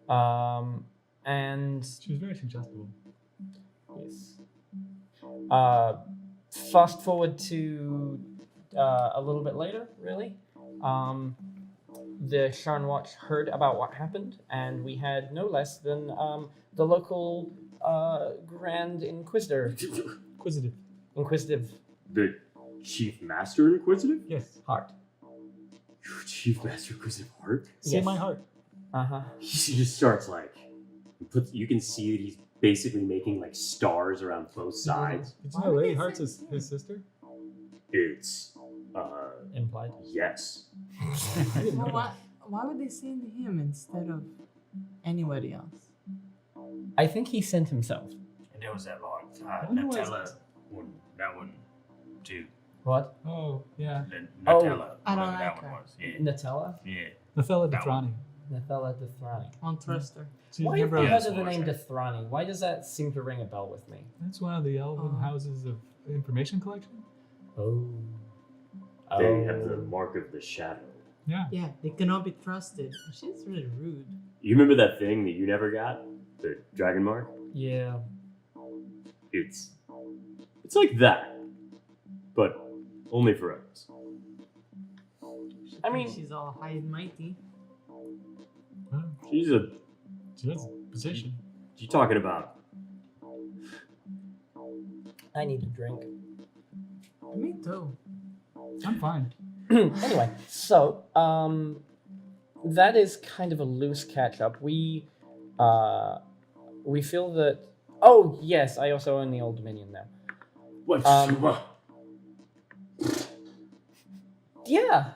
And She was very suggestible. yes. Fast forward to a little bit later, really. The Sharn Watch heard about what happened, and we had no less than the local Grand Inquisitive The Chief Master Inquisitive? Yes. Heart. Chief Master Inquisitive Heart? Say Yes. my heart. Uh-huh. He just starts like... You can see that he's basically making like stars around both sides. Did you know Lady Heart's his sister? It's Implied. yes. I didn't know Well, that. why would they send him instead of anybody else? I think he sent himself. And there was that like wonder why Nutella one. That one too. What? Oh, yeah. The Oh, Nutella. I don't whatever that like one her. was. Yeah. Nutella? Yeah. Nathella That one. Dethrani. Nutella Dethrani. On Trust her. She's Why have never- I Yeah, heard it's of the name bullshit. Dethrani? Why does that seem to ring a bell with me? That's one of the elven Oh. houses of information collection. Oh. They have the mark of the shadow. Yeah. Yeah, they cannot be trusted. She's really rude. You remember that thing that you never got? The dragon mark? Yeah. It's like that. But only for us. She I thinks mean- she's all high and mighty. Well, She's a she has a position. you talking about? I need a drink. Me too. I'm fine. Anyway, so that is kind of a loose catch up. We feel that. Oh yes, I also own the Old Dominion now. What? Yeah.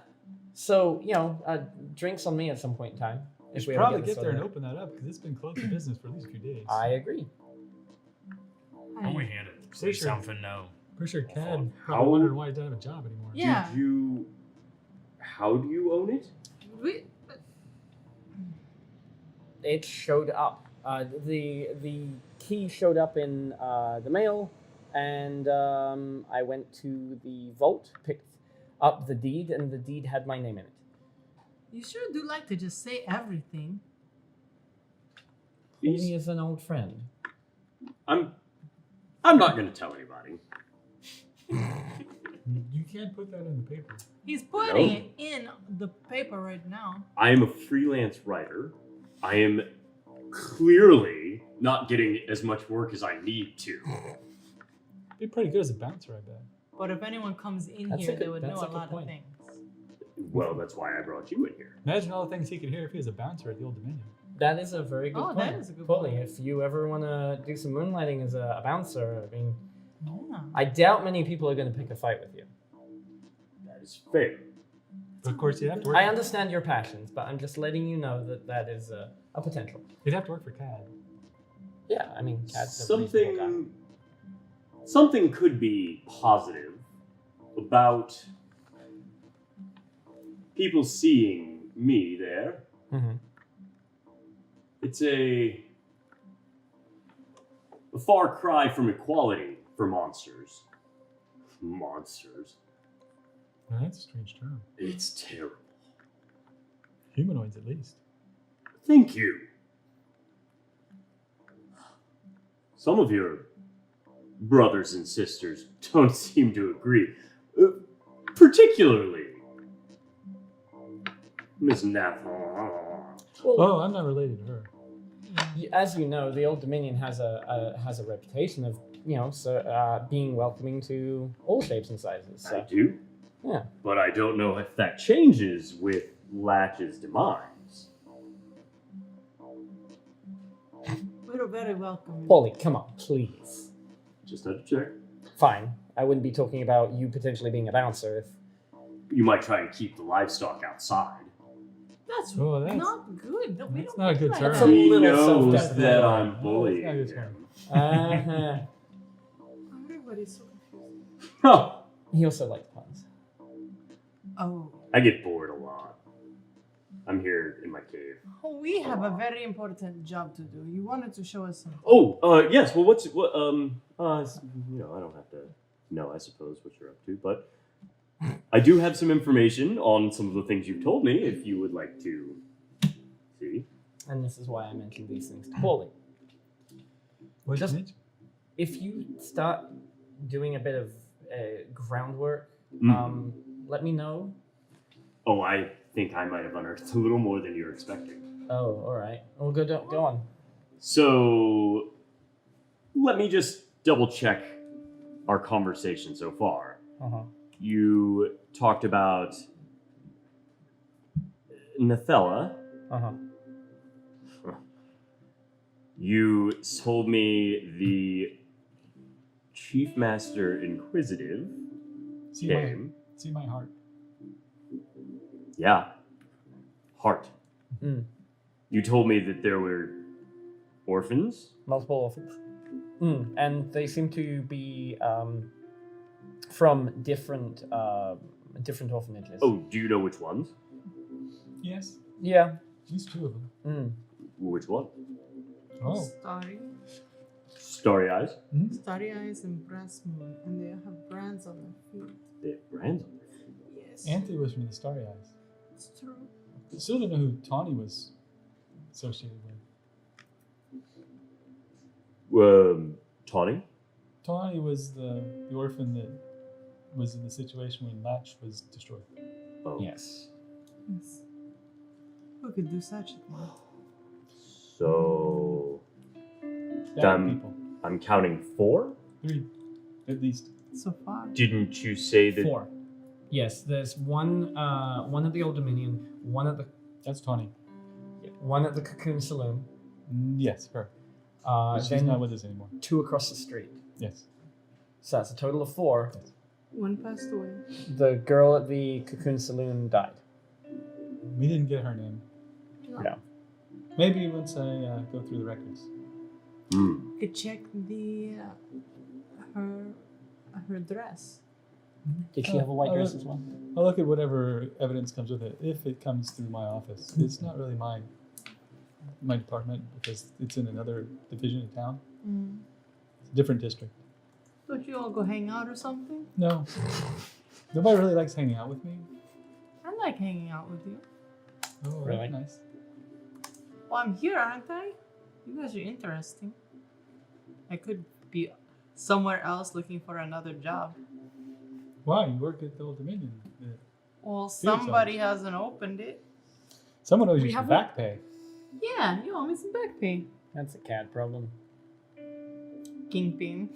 So drinks on me at some point in time. We If should we ever probably this get there and sorted open that up because it's been closed for business for at least a few days. out. I agree. Are we here to say Pretty sure- something? No. Pretty sure Cad How- probably wondering why he doesn't have a job anymore. Yeah. Did you? How do you own it? We, It showed up. The key showed up in the mail, and I went to the vault, picked up the deed, and the deed had my name in it. You sure do like to just say everything. He is an old friend. I'm not gonna tell anybody. You can't put that in the paper. He's putting No. it in the paper right now. I am a freelance writer. I am clearly not getting as much work as I need to. Be pretty good as a bouncer, I bet. But if anyone comes in That's here, a they good- would that's know a a good lot point. of things. Well, that's why I brought you in here. Imagine all the things he could hear if he was a bouncer at the Old Dominion. That is a very good Oh, point. that is a good Fully, point. if you ever want to do some moonlighting as a bouncer, I mean, Yeah. I doubt many people are going to pick a fight with you. That is fair. But of course, you'd have to work. I understand your passions, but I'm just letting you know that that is a potential. You'd have to work for Cad. Yeah, I mean, Cad's a reasonable guy. Something could be positive about people seeing me there. Mhm. It's a far cry from equality for monsters. Monsters. Now, that's a strange term. It's terrible. Humanoids, at least. Thank you. Some of your brothers and sisters don't seem to agree. Particularly Miss Nathal. Oh, I'm not related to her. As you know, the Old Dominion has a reputation of being welcoming to all shapes and sizes. I So. do. Yeah. But I don't know if that changes with Latch's demise. We're very welcome. Polly, come on, please. Just had to check. Fine. I wouldn't be talking about you potentially being a bouncer if. You might try and keep the livestock outside. That's Oh, that's- not good. No, we that's don't not a do good that. term. It's a He little knows self-deprecating. that I'm No, it's bullying not a good him. Uh-huh. everybody's so confused. Huh. He also likes puns. Oh. I get bored a lot. I'm here in my cave. Oh, we have a very important job to do. You wanted to show us something. Oh, yes. Well, I don't have to know, I suppose, what you're up to, but I do have some information on some of the things you've told me. If you would like to see. And this is why I mentioned these things to Polly. What'd Just- you mention? If you start doing a bit of groundwork, Mm. let me know. Oh, I think I might have unearthed a little more than you were expecting. Oh, all right. Well, go on. So, let me just double check our conversation so far. Uh-huh. You talked about Nathella. Uh-huh. You told me the Chief Master Inquisitive came. See my heart. Yeah. Heart. Mm. You told me that there were orphans. Multiple orphans. And they seem to be from different orphanages. Oh, do you know which ones? Yes. Yeah. At least 2 of them. Which one? Oh. Starry Eyes. Starry Eyes and Brass Moon, and they have brands on their feet. They have brands on their feet. Yes. Anthony was from the Starry Eyes. It's true. I still don't know who Tawny was associated with. Tawny? Tawny was the orphan that was in the situation when Latch was destroyed. Oh. Yes. Yes. Who could do such a thing? So Bad people. I'm counting 4? 3, at least. So far. Didn't you say that 4. Yes, there's one at the Old Dominion, one at the That's Tawny. Cocoon Saloon, Yes, her. She's then not with us anymore. 2 across the street. Yes. So that's a total of 4. One passed away. The girl at the Cocoon Saloon died. We didn't get her name. No. Maybe once I go through the records. Could check the her dress. Did she have a white Oh, dress as well? I'll look at whatever evidence comes with it. If it comes through my office, it's not really my department because it's in another division of town. It's a different district. Don't you all go hang out or something? No, nobody really likes hanging out with me. I like hanging out with you. Oh, Really? that's nice. Well, I'm here, aren't I? You guys are interesting. I could be somewhere else looking for another job. Why? You work at the Old Dominion. Well, Field somebody hasn't opened it. Someone owes We you some haven't- back pay. Yeah, you owe me some back pay. That's a cat problem. Kingpin.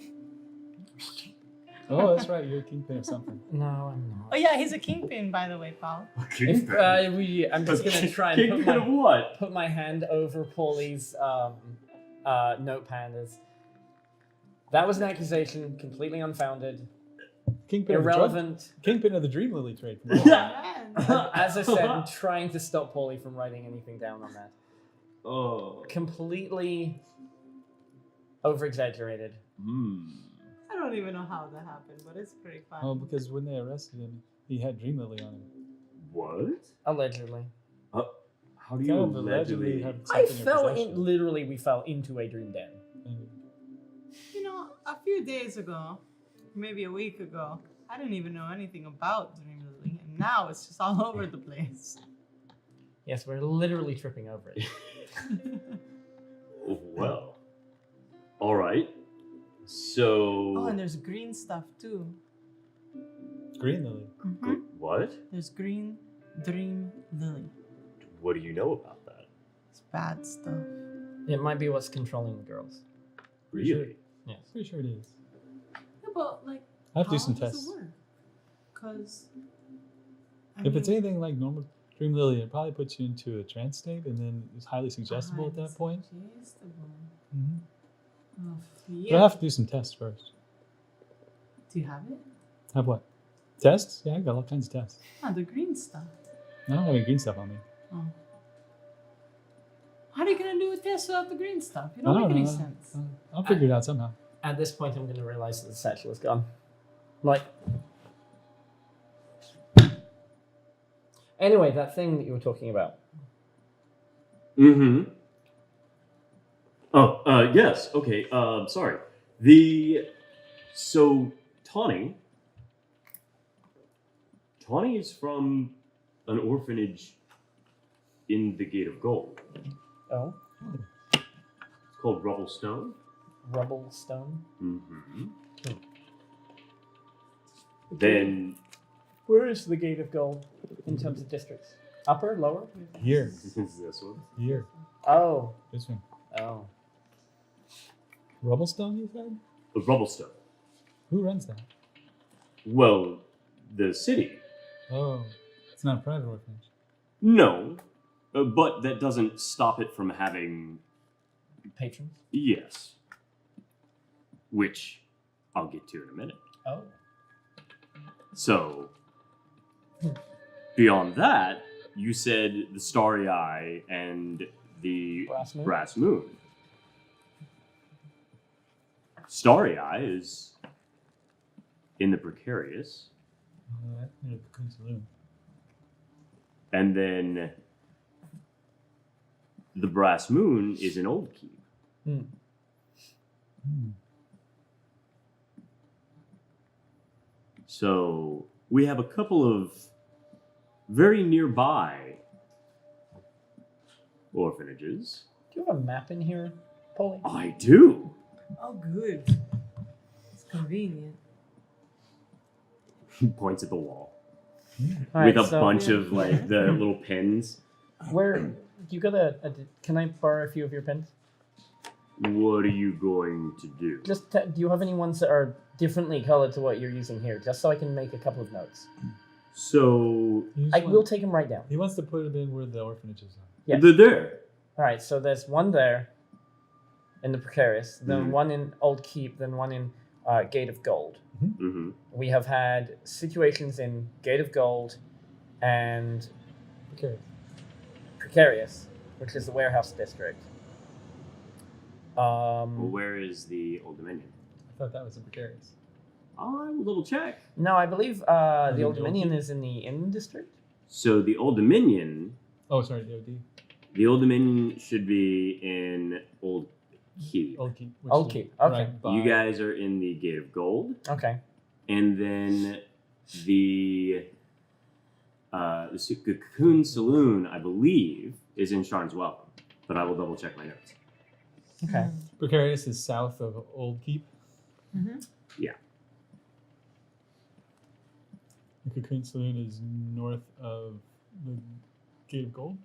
Oh, that's right. You're a kingpin of something. No, I'm not. Oh yeah, he's a kingpin, by the way, Paul. If, I'm just gonna try and Kingpin of what? put my hand over Paulie's notepad. That was an accusation, completely unfounded, Kingpin Of the irrelevant. drug, kingpin of the Dream Lily trade. From As I said, I'm trying to stop Paulie from writing anything down on that. Oh. Completely over-exaggerated. I don't even know how that happened, but it's pretty fun. Oh, because when they arrested him, he had Dream Lily on him. What? Allegedly. How do you Kind of allegedly? have I something in fell possession. in. Literally, we fell into a dream den. You know, a few days ago, maybe a week ago, I didn't even know anything about Dream Lily, and now it's just all over the place. Yes, we're literally tripping over it. Well. All right. So. Oh, and there's green stuff too. Green Lily. What? There's green Dream Lily. What do you know about that? It's bad stuff. It might be what's controlling the girls. Really? Yes. Pretty sure it is. Yeah, but like, I have to do how some does tests. it work? Because If it's anything like normal Dream Lily, it probably puts you into a trance state, and then it's highly suggestible at that point. Mm-hmm. Oh, But I yeah. have to do some tests first. Do you have it? Have what? Tests? Yeah, I got all kinds of tests. Ah, the green stuff. I don't have any green stuff on me. Oh. How are you gonna do a test without the green stuff? It I don't don't make any know. sense. I'll figure it out somehow. At this point, I'm going to realize that the satchel is gone. Like. Anyway, that thing that you were talking about. Mm-hmm. Oh, yes. Okay. Sorry. So Tawny is from an orphanage in the Gate of Gold. Oh, It's called Rubble Stone. rubble stone. Mm-hmm. Then Where is the Gate of Gold in terms of districts? Upper, lower? Here. this one. Here. Oh. This one. Oh. Rubblestone, you said? The Rubble Stone. Who runs that? Well, the city. Oh, it's not a private orphanage. No, but that doesn't stop it from having patrons? Yes. Which I'll get to in a minute. Oh. So, beyond that, you said the Starry Eye and the Brass Moon? Brass Moon. Starry Eye is in the Precarious, Yeah, Cocoon Saloon. and then the Brass Moon is in Old Keep. So we have a couple of very nearby orphanages. Do you have a map in here, Polly? I do. Oh, good. It's convenient. He points at the wall All right, with a so bunch of like the little pins. where you got a? Can I borrow a few of your pens? What are you going to do? Just do you have any ones that are differently colored to what you're using here, just so I can make a couple of notes? So I will take them right down. He wants to put them in where the orphanages are. Yes. they're there. All right, so there's one there in the Precarious, then Mhm. one in Old Keep, then one in Gate of Gold. Mm-hmm. We have had situations in Gate of Gold and Okay. Precarious, which is the warehouse district. Well, where is the Old Dominion? I thought that was a precarious. I will double check. No, I believe in the the Old Old Dominion Keep? is in the Inn district. So the Old Dominion, Oh, sorry, the OD. the Old Dominion should be in Old Keep. Old Keep. which Old is Keep, okay. right by- You guys are in the Gate of Gold, Okay. and then the Cocoon Saloon, I believe, is in Sharn's Welcome, but I will double check my notes. Okay. Precarious is south of Old Keep. Mm-hmm. The Cocoon Saloon is north of the Gate of Gold.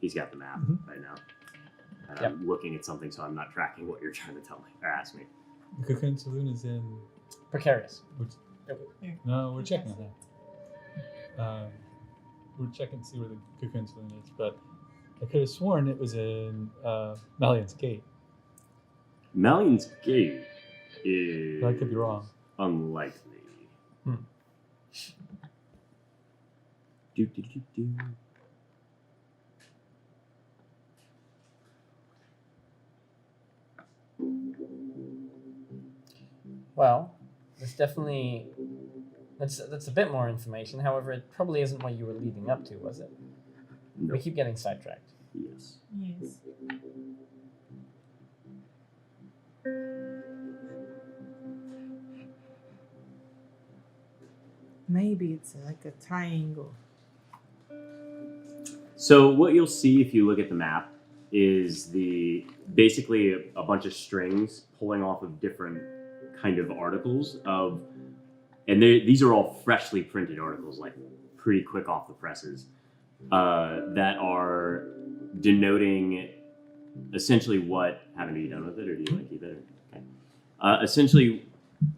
He's got the map Mhm. right now. And Yep. I'm looking at something, so I'm not tracking what you're trying to tell me or ask me. The Cocoon Saloon is in. Precarious. No, we're checking on that. We're checking to see where the Cocoon Saloon is, but I could have sworn it was in Malian's Gate. Malian's Gate is But I could be wrong. unlikely. Hmm. Do. Well, there's definitely that's a bit more information. However, it probably isn't what you were leading up to, was it? No. We keep getting sidetracked. Yes. Yes. Maybe it's like a triangle. So what you'll see if you look at the map is basically a bunch of strings pulling off of different kind of articles these are all freshly printed articles, like pretty quick off the presses, that are denoting essentially what. Haven't you done with it, or do you want to keep it? Okay. Essentially,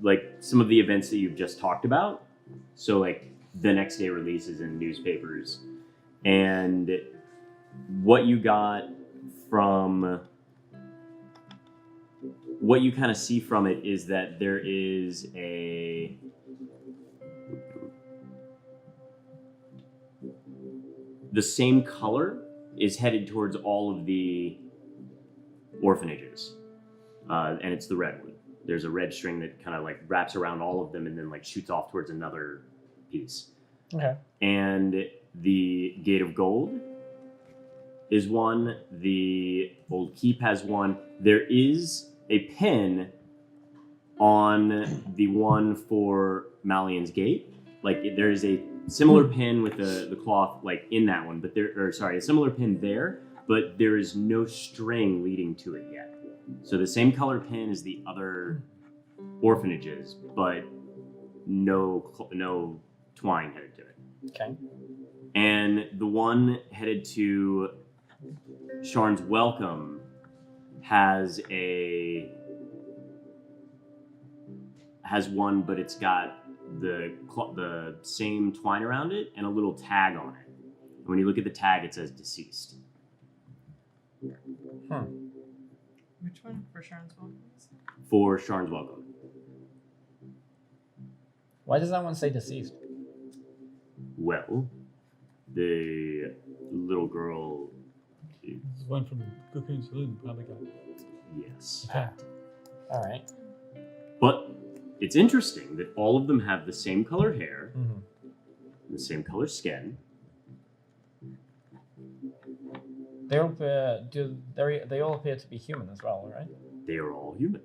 like some of the events that you've just talked about. So like the next day releases in newspapers, and what you got from what you kind of see from it is that there is the same color is headed towards all of the orphanages, and it's the red one. There's a red string that kind of like wraps around all of them and then like shoots off towards another piece. Okay. And the Gate of Gold is one. The Old Keep has one. There is a pin on the one for Malian's Gate. Like there is a similar pin with the cloth like in that one, but a similar pin there, but there is no string leading to it yet. So the same color pin as the other orphanages, but no twine headed to it. Okay. And the one headed to Sharn's Welcome has one, but it's got the same twine around it and a little tag on it. And when you look at the tag, it says deceased. Which one? For Sharon's welcome? For Sharn's welcome. Why does that one say deceased? Well, the little girl. The one from the Cocoon Saloon probably got Yes. attacked. All right. But it's interesting that all of them have the same color hair, Mm-hmm. the same color skin. They all they all appear to be human as well, right? They are all human.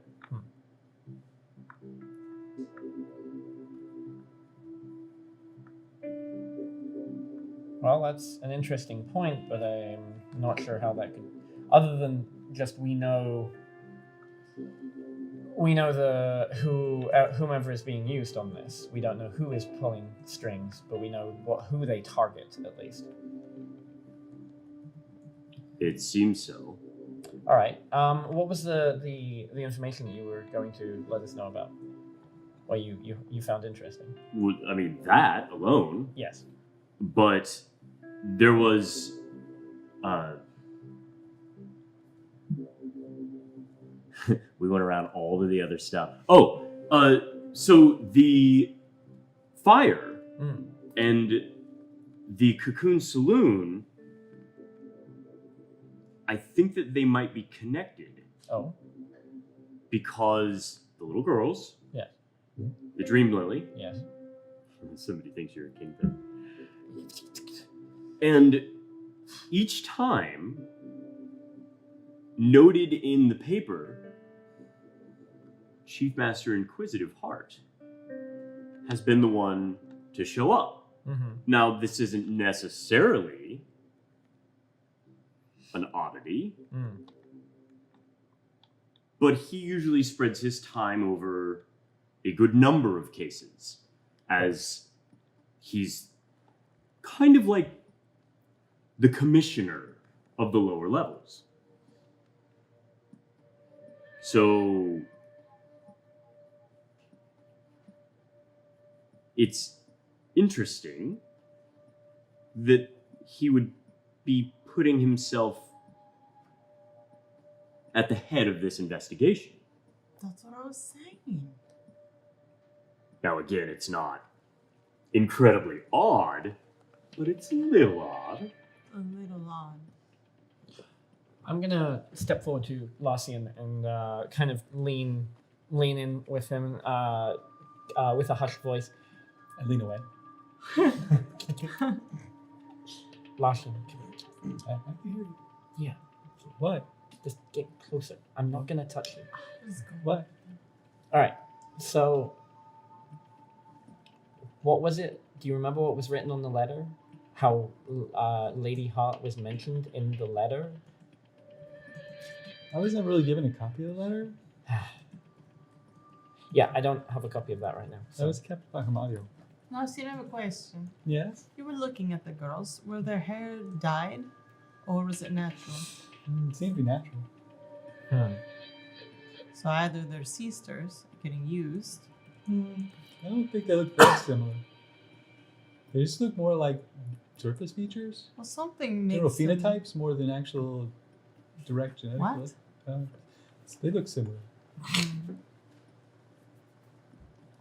Well, that's an interesting point, but I'm not sure how that could. Other than just we know the whomever is being used on this. We don't know who is pulling strings, but we know who they target at least. It seems so. All right. What was the information that you were going to let us know about? Or you found interesting? Well, I mean, that alone. Yes. But there was. We went around all of the other stuff. Oh, so the fire and the Cocoon Saloon, I think that they might be connected. Oh. Because the little girls, Yes. the Dream Lily, Yes. somebody thinks you're a kingpin, and each time noted in the paper, Chief Master Inquisitive Heart has been the one to show up. Mm-hmm. Now, this isn't necessarily an oddity, but he usually spreads his time over a good number of cases, as he's kind of like the commissioner of the lower levels. So it's interesting that he would be putting himself at the head of this investigation. That's what I was saying. Now, again, it's not incredibly odd, but it's a little odd. A little odd. I'm gonna step forward to Larcian and kind of lean in with him with a hushed voice. I lean away. Larcian, I can hear you. Yeah. What? just get closer. I'm not gonna touch you. What? All right. So, what was it? Do you remember what was written on the letter? How Lady Hart was mentioned in the letter? I wasn't really given a copy of the letter. Yeah, I don't have a copy of that right now. That So. was kept by Hamadio. Now, see, I have a question. Yes? You were looking at the girls. Were their hair dyed, or was it natural? It seemed to be natural. So either they're sisters getting used. I don't think they look very similar. They just look more like surface features. Well, something They makes were them- phenotypes more than actual direct genetic. What? They look similar. I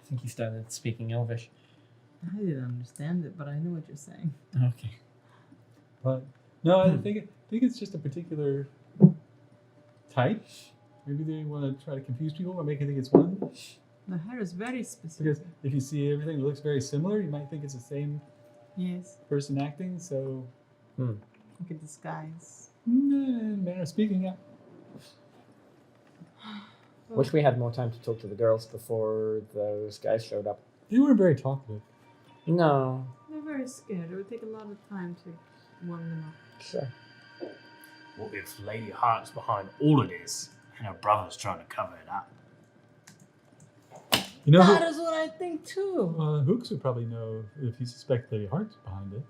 think he started speaking Elvish. I didn't understand it, but I know what you're saying. Okay. But no, I think it's just a particular type. Maybe they want to try to confuse people or make you think it's one. The hair is very specific. Because if you see everything that looks very similar, you might think it's the same Yes, person acting. So, like a disguise. manner of speaking, yeah. Wish we had more time to talk to the girls before those guys showed up. They weren't very talkative. No. They're very scared. It would take a lot of time to warm them up. Sure. What if Lady Hart's behind all of this and her brother's trying to cover it up? You know, That is what I think too. Hooks would probably know if he suspects Lady Hart's behind it.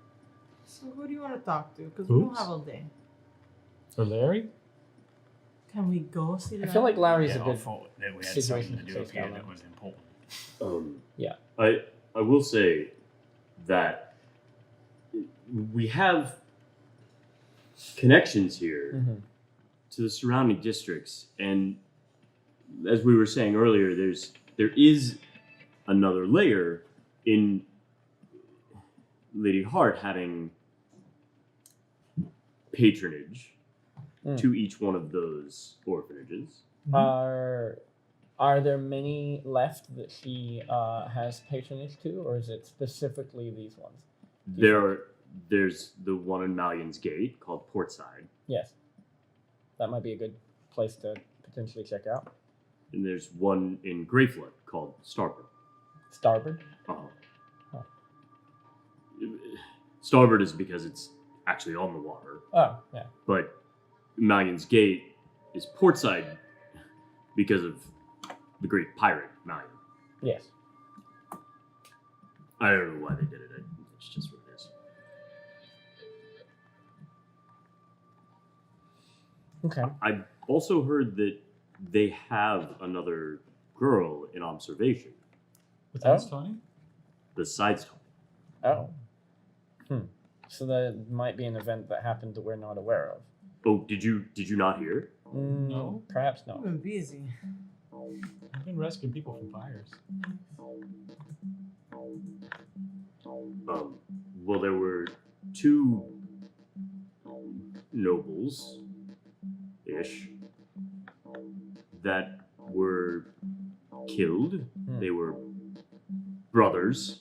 So who do you want to talk to? Because we don't Oops. have all day. Or Larry? Can we go see I that? feel like Larry's Yeah, a I good. thought that we had situation something to to do up chase here down that on. was important. Yeah. I will say that we have connections here, to the surrounding districts, and as we were saying earlier, there is another layer in Lady Hart having patronage to each one of those orphanages. Are there many left that she has patronage to, or is it specifically these ones? There's the one in Mallion's Gate called Portside. Yes. That might be a good place to potentially check out. And there's one in Greyflood called Starboard. Starboard? Uh-huh. Starboard is because it's actually on the water. Oh, yeah. But Mallion's Gate is Portside because of the great pirate Mallion. Yes. I don't know why they did it. It's just what it is. Okay. I've also heard that they have another girl in observation Besides Tawny? besides Tawny. Oh. So there might be an event that happened that we're not aware of. Oh, did you not hear? No. Perhaps not. I've been busy. I've been rescuing people from fires. Well, there were two nobles-ish that were killed. They were brothers,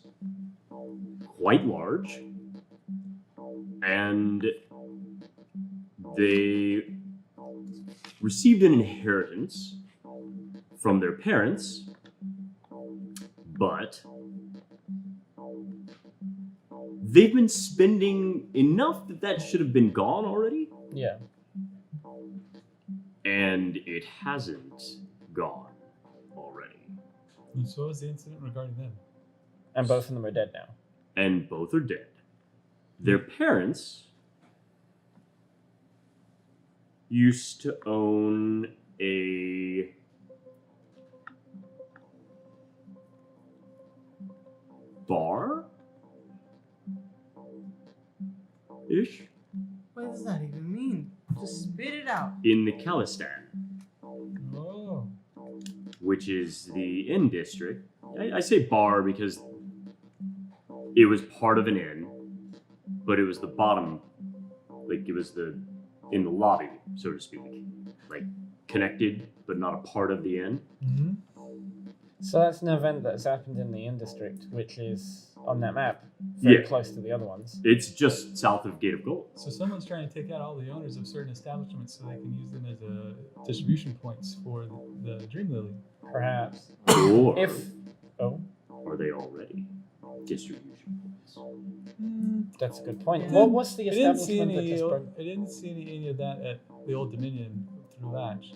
quite large, and they received an inheritance from their parents, but they've been spending enough that should have been gone already, Yeah. and it hasn't gone already. And so what was the incident regarding them? And both of them are dead now. And both are dead. Their parents used to own a bar ish What does that even mean? Just spit it out. in the Khalistan, Oh. which is the inn district. I say bar because it was part of an inn, but it was the bottom, like it was in the lobby, so to speak, like connected but not a part of the inn. Mm-hmm. So that's an event that's happened in the Inn District, which is on that map, very Yeah. close to the other ones. It's just south of Gate of Gold. So someone's trying to take out all the owners of certain establishments so they can use them as distribution points for the Dream Lily. Perhaps. Or are they already distribution points? That's a good point. Yeah. What was the I didn't see establishment that just burned? I didn't see any of that at the Old Dominion through Latch.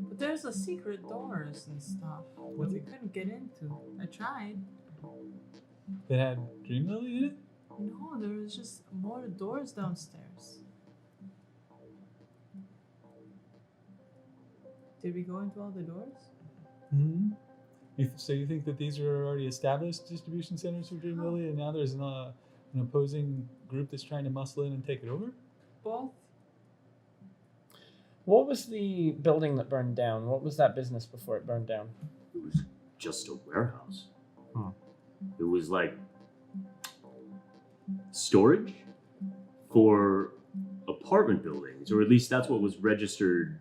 But there's a secret doors and stuff that we couldn't get into. I tried. That had Dream Lily in it? No, there was just more doors downstairs. Did we go into all the doors? Mm-hmm. So you think that these are already established distribution centers for Dream Lily, and now there's an opposing group that's trying to muscle in and take it over? Both? What was the building that burned down? What was that business before it burned down? It was just a warehouse. It was like storage for apartment buildings, or at least that's what was registered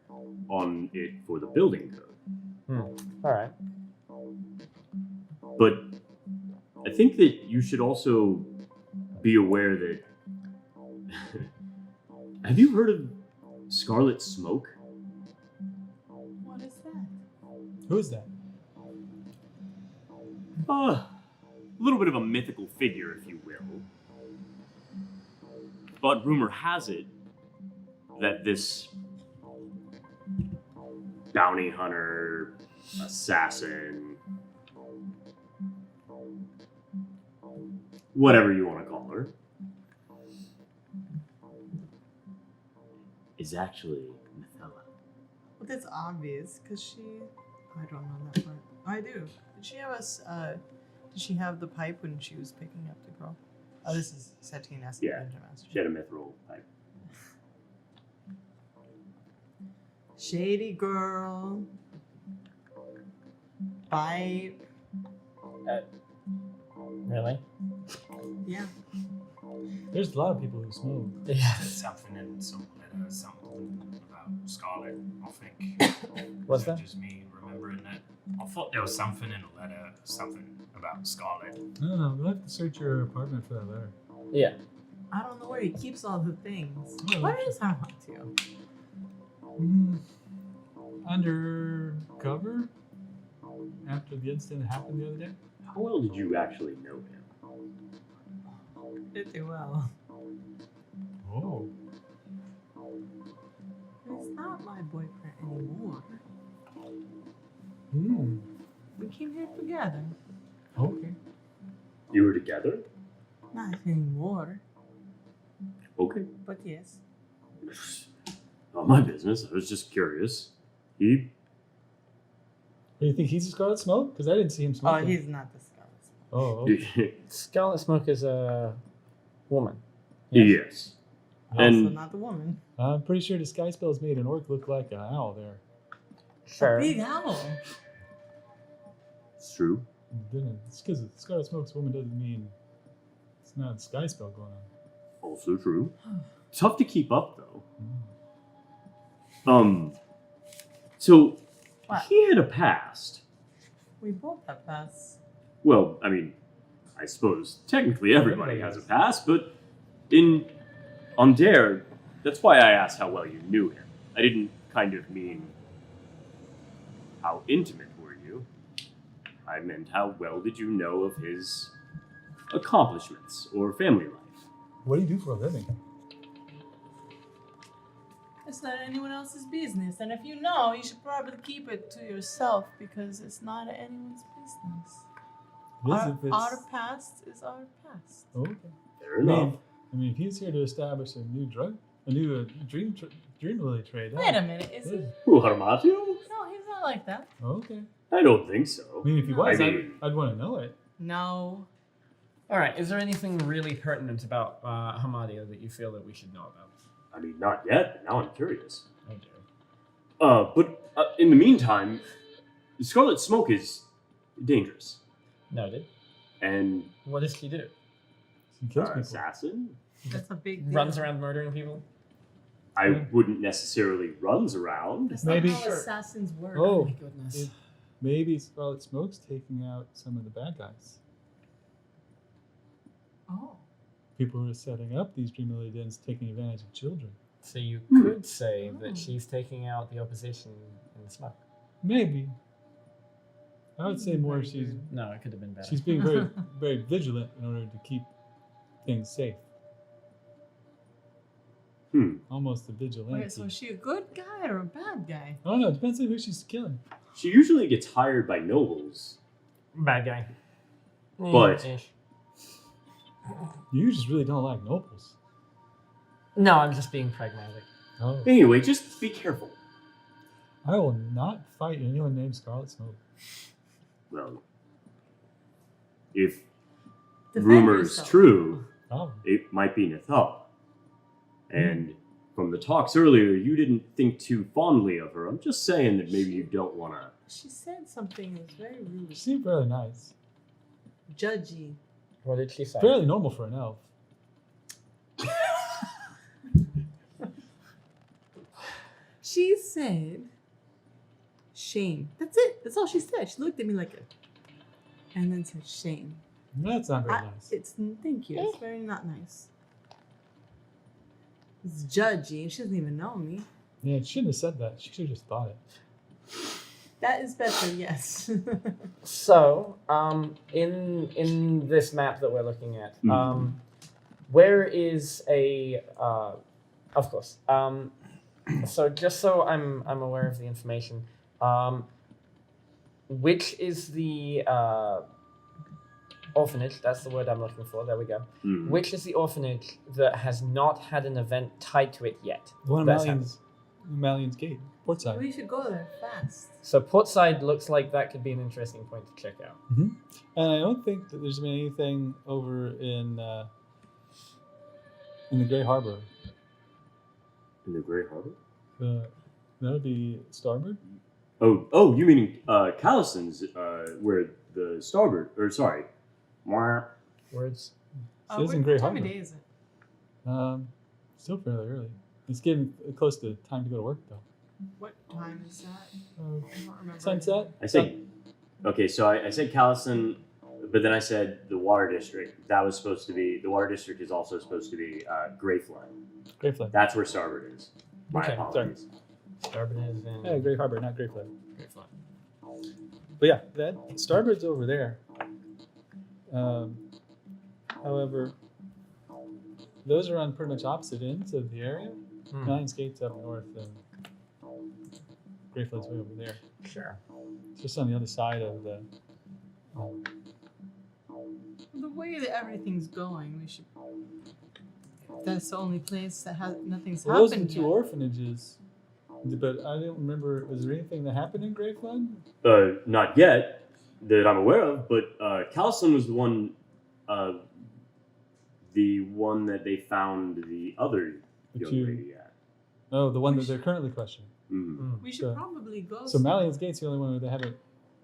on it for the building code. All right. But I think that you should also be aware that have you heard of Scarlet Smoke? What is that? Who is that? A little bit of a mythical figure, if you will. But rumor has it that this bounty hunter, assassin, whatever you want to call her, is actually Mithella. Well, that's obvious, because I don't know that part. I do. Did she have did she have the pipe when she was picking up the girl? Oh, this is Satine asking Yeah. Benjamin. She had a mithril pipe. Shady girl. Bite. Really? Yeah. There's a lot of people who smoke. Yeah. Something in some letter, something about Scarlet, I think. What's Is that? just me remembering that. I thought there was something in a letter, something about Scarlet. I don't know. We'll have to search your apartment for that letter. Yeah. I don't know where he keeps all the things. Oh, Where is Armantio? Undercover? After the incident happened the other day? How well did you actually know him? Pretty well. Oh. He's not my boyfriend anymore. Hmm. We came here together. Okay. You were together? Not anymore, Okay. but yes. Not my business. I was just curious. He. Do you think he's a Scarlet Smoke? Because I didn't see him Oh, smoking. he's not the Scarlet. Oh, okay. Scarlet Smoke is a woman. Yes. Also And not the woman. I'm pretty sure the sky spells made an orc look like an owl there. Sure. A big owl. it's true. It's because Scarlet Smoke's woman doesn't mean it's not a sky spell going on. Also true. Tough to keep up though. Mm. So What? he had a past. We both have pass. Well, I mean, I suppose technically everybody has a past, but on Dare, that's why I asked how well you knew him. I didn't kind of mean how intimate were you. I meant how well did you know of his accomplishments or family life. What do you do for a living? It's not anyone else's business, and if you know, you should probably keep it to yourself because it's not anyone's business. Our past is our past. Okay. Fair enough. I mean, if he's here to establish a new dream lily trade. Wait a minute, is he? Who, Harmatio? No, he's not like that. Okay. I don't think so. I mean, if he was, I mean- I'd want to know it. No. All right. Is there anything really pertinent about Hamadio that you feel that we should know about? I mean, not yet, but now I'm curious. I do. But in the meantime, the Scarlet Smoke is dangerous. Noted. And What does he do? He kills people. assassin? That's a big deal. Runs around murdering people? I wouldn't necessarily runs around. That's Maybe- not how assassins work. Oh, my goodness. it- maybe Scarlet Smoke's taking out some of the bad guys. Oh. People who are setting up these dream lily dens, taking advantage of children. So you Hmm. could say Oh. that she's taking out the opposition in the smoke. Maybe. I would say more she's No, it could have been better. she's being very very vigilant in order to keep things safe. Almost a vigilante. Wait, so is she a good guy or a bad guy? I don't know. It depends on who she's killing. She usually gets hired by nobles. Bad guy. But- Ish. You just really don't like nobles. No, I'm just being pragmatic. Oh. Anyway, just be careful. I will not fight anyone named Scarlet Smoke. Well, if Defend rumor's yourself. true, Oh. it might be Nathal. And from the talks earlier, you didn't think too fondly of her. I'm just saying that maybe you don't want to. She said something that was very She rude. seemed fairly nice. Judgy. What did she say? Fairly normal for an elf. She said, shame. That's it. That's all she said. She looked at me like a, and then said, shame. That's not very nice. It's, thank you. It's very not nice. It's judgy. She doesn't even know me. Yeah, she shouldn't have said that. She should have just thought it. That is better, yes. So, in this map that we're looking at, Mhm. where is a, of course. So just so I'm aware of the information, which is the orphanage? That's the word I'm looking for. There we go. Hmm. Which is the orphanage that has not had an event tied to it yet? The one That's at Mallion's Gate, Portside. We should go there fast. So Portside looks like that could be an interesting point to check out. And I don't think that there's been anything over in the Grey Harbor. In the Great Harbor? The That would be starboard. Oh, you mean Callison's, where the starboard, or sorry. Mwah. Words. She is in Great What time of Harbor. day is it? Still fairly early. It's getting close to time to go to work, though. What time is that? Uh, I don't remember. sunset? I said, okay, so I said Callison, but then I said the water district. That was supposed to be, the water district is also supposed to be Great Flood. Great Flood. That's where starboard is. My Okay, apologies. Starboard is in Yeah, Great Harbor, not Great Flood. Great Flood. But yeah, that starboard's over there. However, those are on pretty much opposite ends of the area. Hmm. Nine Gate's up north, and Great Flood's way over there. Sure. It's just on the other side of the. The way that everything's going, we should. That's the only place that has nothing's Well, those are the happened two yet. orphanages, but I don't remember. Was there anything that happened in Great Flood? Not yet that I'm aware of, but Callison was the one that they found the other The young two- lady at. Oh, the one that they're currently questioning. Mm. We should So- probably go. So Malian's Gate's the only one where they haven't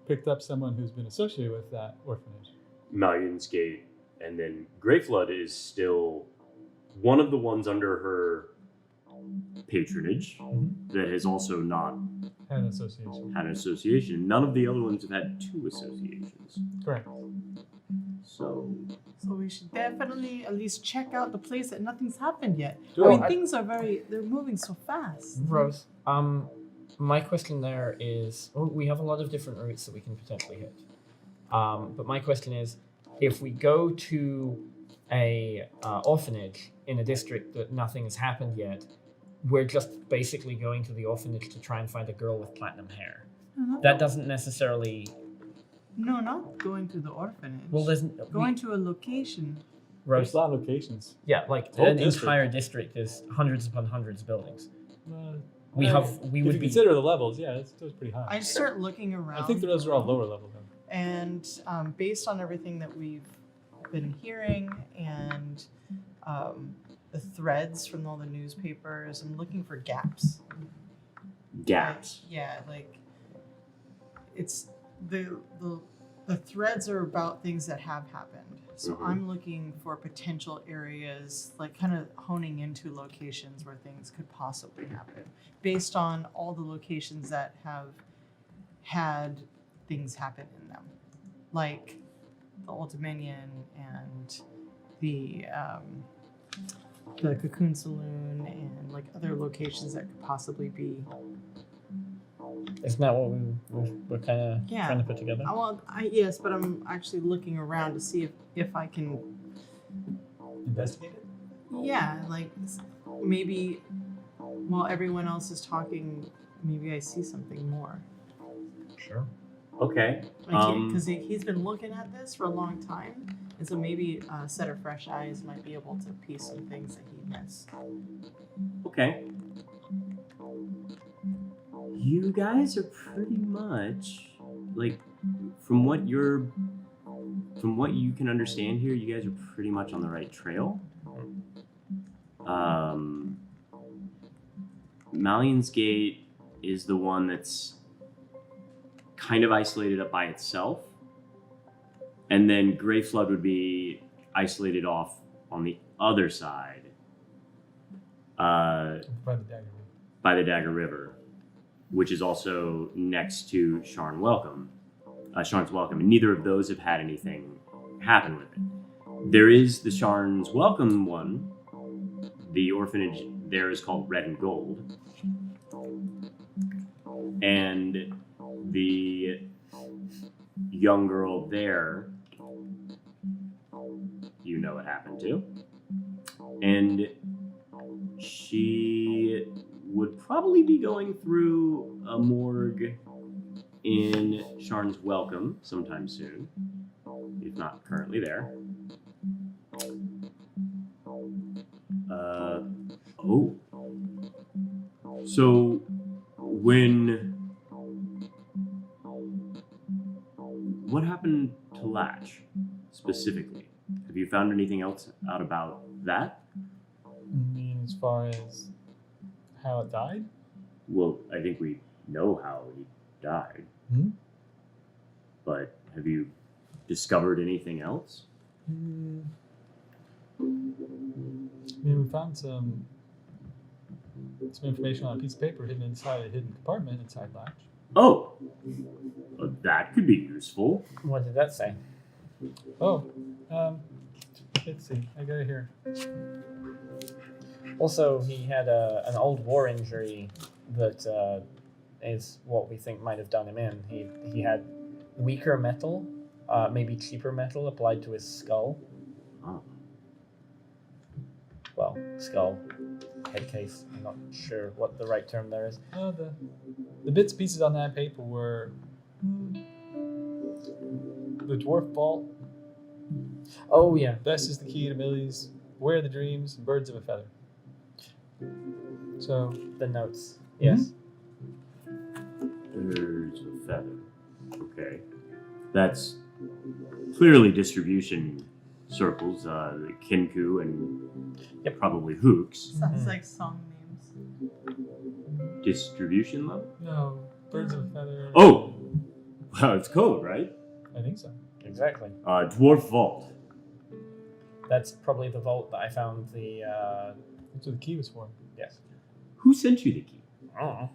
picked up someone who's been associated with that orphanage. Malian's Gate, and then Great Flood is still one of the ones under her patronage that has also not Had an association. had an association. None of the other ones have had two associations. Correct. So So we should definitely at least check out the place that nothing's happened yet. Sure. I mean, things are they're moving so fast. Rose, my question there is, we have a lot of different routes that we can potentially hit. But my question is, if we go to a orphanage in a district that nothing has happened yet, we're just basically going to the orphanage to try and find a girl with platinum hair. That doesn't necessarily. No, not going to the orphanage. Well, there's going to a location. There's Rose. a lot of locations. Yeah, like Whole an district. entire district is hundreds upon hundreds of buildings. We if would you be. consider the levels, yeah, it's pretty high. I start looking around. I think those are all lower level though. And based on everything that we've been hearing and the threads from all the newspapers, I'm looking for gaps. gaps. Yeah, like it's the threads are about things that have happened. So Mhm. I'm looking for potential areas, like kind of honing into locations where things could possibly happen, based on all the locations that have had things happen in them, like the Old Dominion and the Cocoon Saloon and like other locations that could possibly be. Isn't that what we're kind of Yeah. trying to put together? Yes, but I'm actually looking around to see if I can. Investigate it. Yeah, like maybe while everyone else is talking, maybe I see something more. Sure. Okay. Because he's been looking at this for a long time, and so maybe a set of fresh eyes might be able to piece some things that he missed. Okay. You guys are pretty much like from what you can understand here, you guys are pretty much on the right trail. Malian's Gate is the one that's kind of isolated up by itself. And then Grey Flood would be isolated off on the other side. By the dagger. By the Dagger River, which is also next to Sharn's Welcome, and neither of those have had anything happen with it. There is the Sharn's Welcome one. The orphanage there is called Red and Gold, and the young girl there, you know what happened to, and she would probably be going through a morgue in Sharn's Welcome sometime soon, if not currently there. So what happened to Latch specifically? Have you found anything else out about that? I mean, as far as how it died? Well, I think we know how he died. Hmm? But have you discovered anything else? I mean, we found some information on a piece of paper hidden inside a hidden compartment inside Latch. Oh, well, that could be useful. What did that say? Oh, let's see. I got it here. Also, he had an old war injury that is what we think might have done him in. He had weaker metal, maybe cheaper metal applied to his skull. Oh. Well, skull, head case. I'm not sure what the right term there is. The bits and pieces on that paper were the dwarf vault. Oh yeah. Best is the key to Millie's. Where are the dreams? And birds of a feather. So The notes. Yes. Birds of a feather. Okay. That's clearly distribution circles, the Kinku and probably Hooks. Sounds like song names. Distribution level? no, birds of a feather. Oh! Well, it's code, right? I think so. Exactly. Dwarf Vault. That's probably the vault that I found the. That's what the key was for. Yes. Who sent you the key? Oh.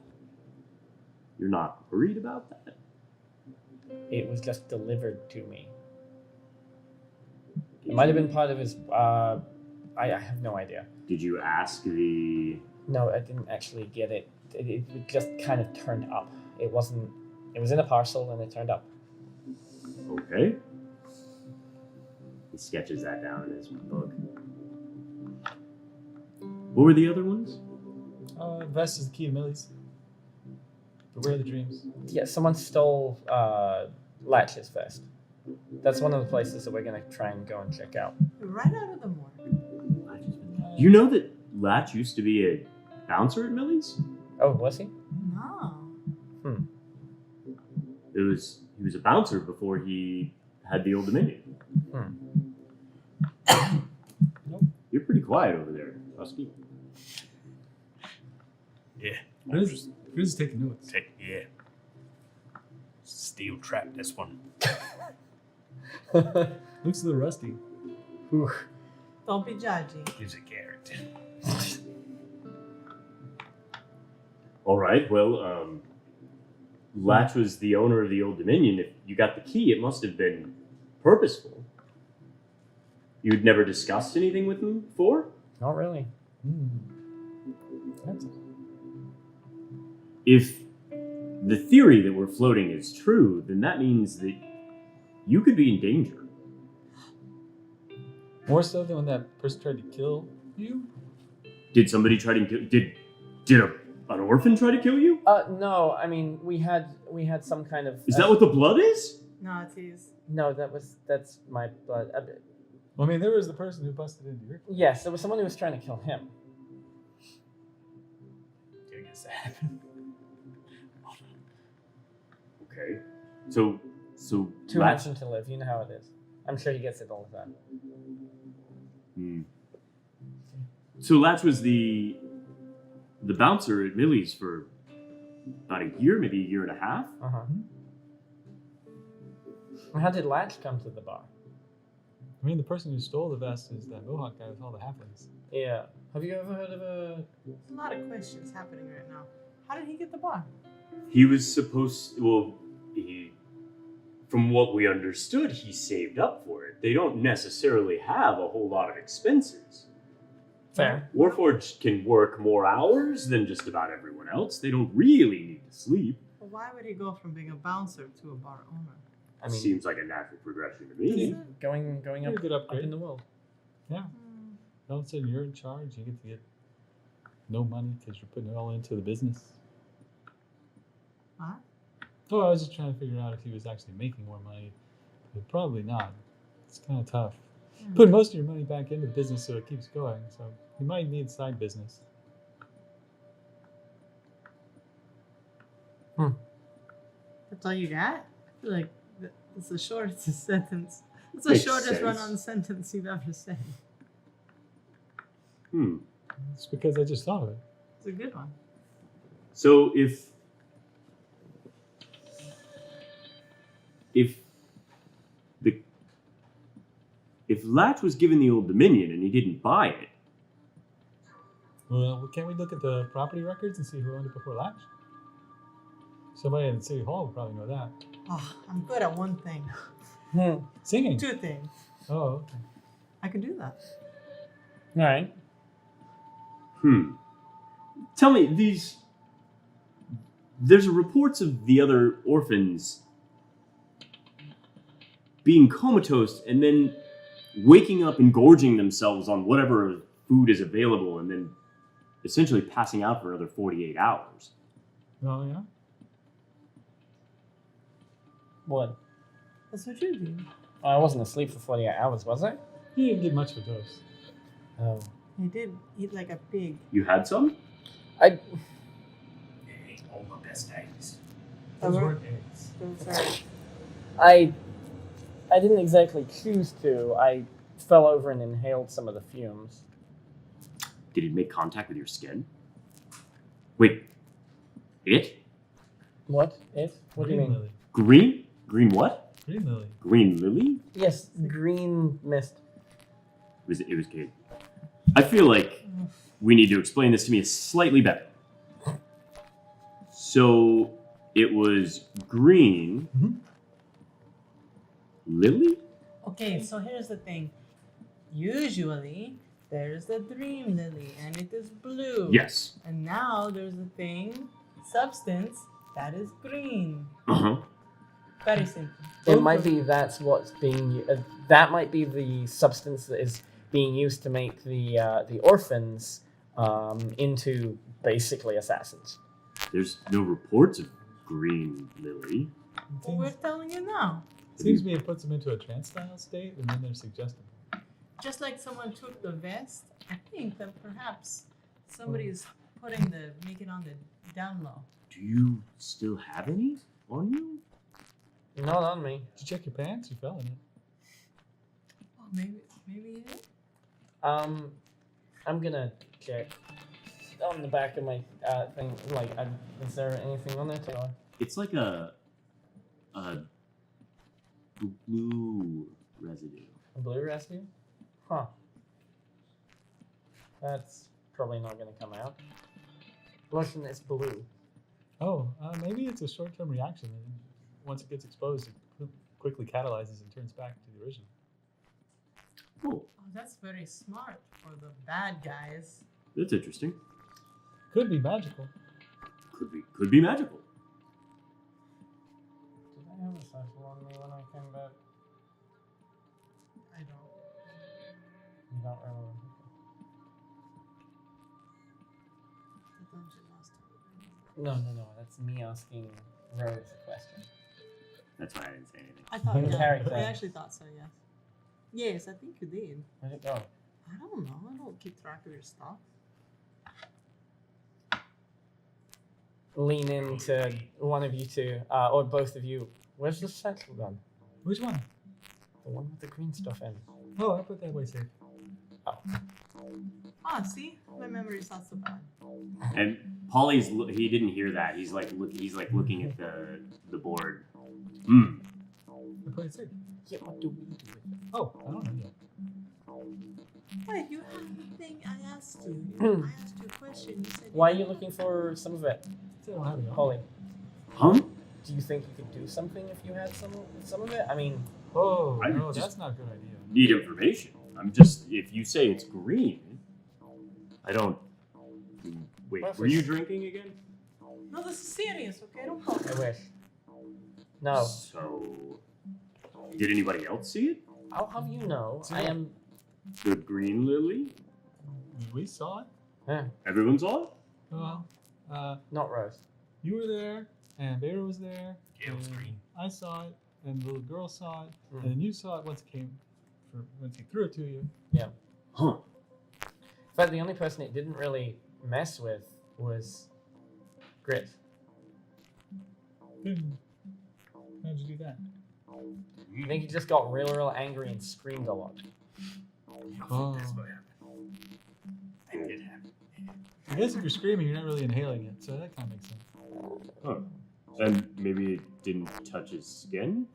You're not worried about that? It was just delivered to me. It might have been part of his. I have no idea. Did you ask the... No, I didn't actually get it. It just kind of turned up. It wasn't. It was in a parcel and it turned up. Okay. He sketches that down in his book. What were the other ones? Vest is the key to Millie's. But where are the dreams? Yeah, someone stole Latch's vest. That's one of the places that we're gonna try and go and check out. Right out of the morgue. You know that Latch used to be a bouncer at Millie's? Oh, was he? No. He was a bouncer before he had the Old Dominion. You're pretty quiet over there, Husky. Yeah. Chris is taking notes. Yeah. Steel trap, this one. Looks a little rusty. Don't be judgy. Gives a carrot. All right, well, Latch was the owner of the Old Dominion. If you got the key, it must have been purposeful. You'd never discussed anything with him before? Not really. That's If the theory that we're floating is true, then that means that you could be in danger. more so than when that person tried to kill you. Did somebody try to kill? Did an orphan try to kill you? No. I mean, we had some kind of. Is that what the blood is? No, it is. No, that's my blood. Well, I mean, there was the person who busted into your. Yes, there was someone who was trying to kill him. I guess that happened. Okay. So Too Latch. handsome to live. You know how it is. I'm sure he gets it all the time. So Latch was the bouncer at Millie's for about a year, maybe a year and a half. And how did Latch come to the bar? I mean, the person who stole the vest is that Mohawk guy with all the halflings. Yeah. Have you ever heard of a? There's a lot of questions happening right now. How did he get the bar? He was supposed. From what we understood, he saved up for it. They don't necessarily have a whole lot of expenses. Fair. Warforged can work more hours than just about everyone else. They don't really need to sleep. Well, why would he go from being a bouncer to a bar owner? I mean, Seems like a natural progression to me. going Pretty up, good up upgrade. in the world. Yeah. All of a sudden, you're in charge. You get to get no money because you're putting it all into the business. What? Oh, I was just trying to figure out if he was actually making more money. But probably not. It's kind of tough. Put most of your money back into the business so it keeps going. So you might need side business. That's all you got? I feel like that's the shortest sentence. That's the Makes shortest sense. run-on sentence you've ever said. It's because I just thought of it. It's a good one. So if Latch was given the Old Dominion and he didn't buy it, Well, can't we look at the property records and see who owned it before Latch? Somebody in the city hall would probably know that. Oh, I'm good at one thing. Singing. 2 things. Oh, okay. I can do that. All right. Tell me, there's reports of the other orphans being comatose and then waking up and gorging themselves on whatever food is available and then essentially passing out for another 48 hours. Oh, yeah? What? That's what you do. I wasn't asleep for 48 hours, was I? He didn't get much of a dose. Oh. You did eat like a pig. You had some? I. It ain't all my best days. Those Over. weren't eggs. Those are. I didn't exactly choose to. I fell over and inhaled some of the fumes. Did it make contact with your skin? Wait, it? What? It? What do you Green mean? lily. Green? Green what? Green lily. Green lily? Yes, green mist. It was good. I feel like we need to explain this to me slightly better. So it was green. Mhm. Lily? Okay, so here's the thing. Usually, there's the dream lily, and it is blue. Yes. And now there's a thing, substance, that is green. Uh-huh. Very simple. It might be that's what's being. That might be the substance that is being used to make the orphans into basically assassins. There's no reports of green lily. Well, we're telling you now. Seems to me it puts them into a trance-style state, and then they're suggesting. Just like someone took the vest, I think that perhaps somebody's making on the down low. Do you still have any on you? Not on me. Did you check your pants? You fell in it. Oh, maybe it is. I'm gonna check on the back of my thing. Like, is there anything on there, Taylor? It's like a blue residue. A blue residue? Huh. That's probably not gonna come out. Lotion is blue. Oh, maybe it's a short-term reaction. And once it gets exposed, it quickly catalyzes and turns back to the original. Oh, Oh, that's very smart for the bad guys. that's interesting. Could be magical. Could be magical. Did I have a satchel on me when I came back? I don't. You don't remember? The dungeon master. No. That's me asking Rose a question. That's why I didn't say anything. I thought, yeah. Character. I actually thought so, yes. Yes, I think you did. Where'd it go? I don't know. I don't keep track of your stuff. Lean into one of you two, or both of you. Where's the satchel gone? Which one? The one with the green stuff in. Oh, I put that away safe. Ah, see? My memory's not so bad. And Polly's he didn't hear that. He's like looking at the board. I put it safe. Yeah, what do we do with it? Oh, I don't know yet. Wait, you have the thing I asked you. I asked you a question. You said Why are you looking for some of it, I don't have it. Holly? Huh? Do you think you could do something if you had some of it? I mean, Oh, I no, just- that's not a good idea. Need information. I'm just if you say it's green, I don't. Wait, were you drinking again? No, this is serious, okay? Don't talk. I wish. No. So, did anybody else see it? I'll have you know, I am. The green lily? We saw it. Everyone saw it? Well, Not Rose. you were there, and Beira was there. Yeah, it was and green. I saw it, and the little girl saw it, Mm. and then you saw it once he threw it to you. Huh. In fact, the only person it didn't really mess with was Grit. How'd you do that? I think he just got real angry and screamed a lot. I don't Oh. think that's what happened. That did happen. I guess if you're screaming, you're not really inhaling it, so that kind of makes sense. Huh. And maybe it didn't touch his skin?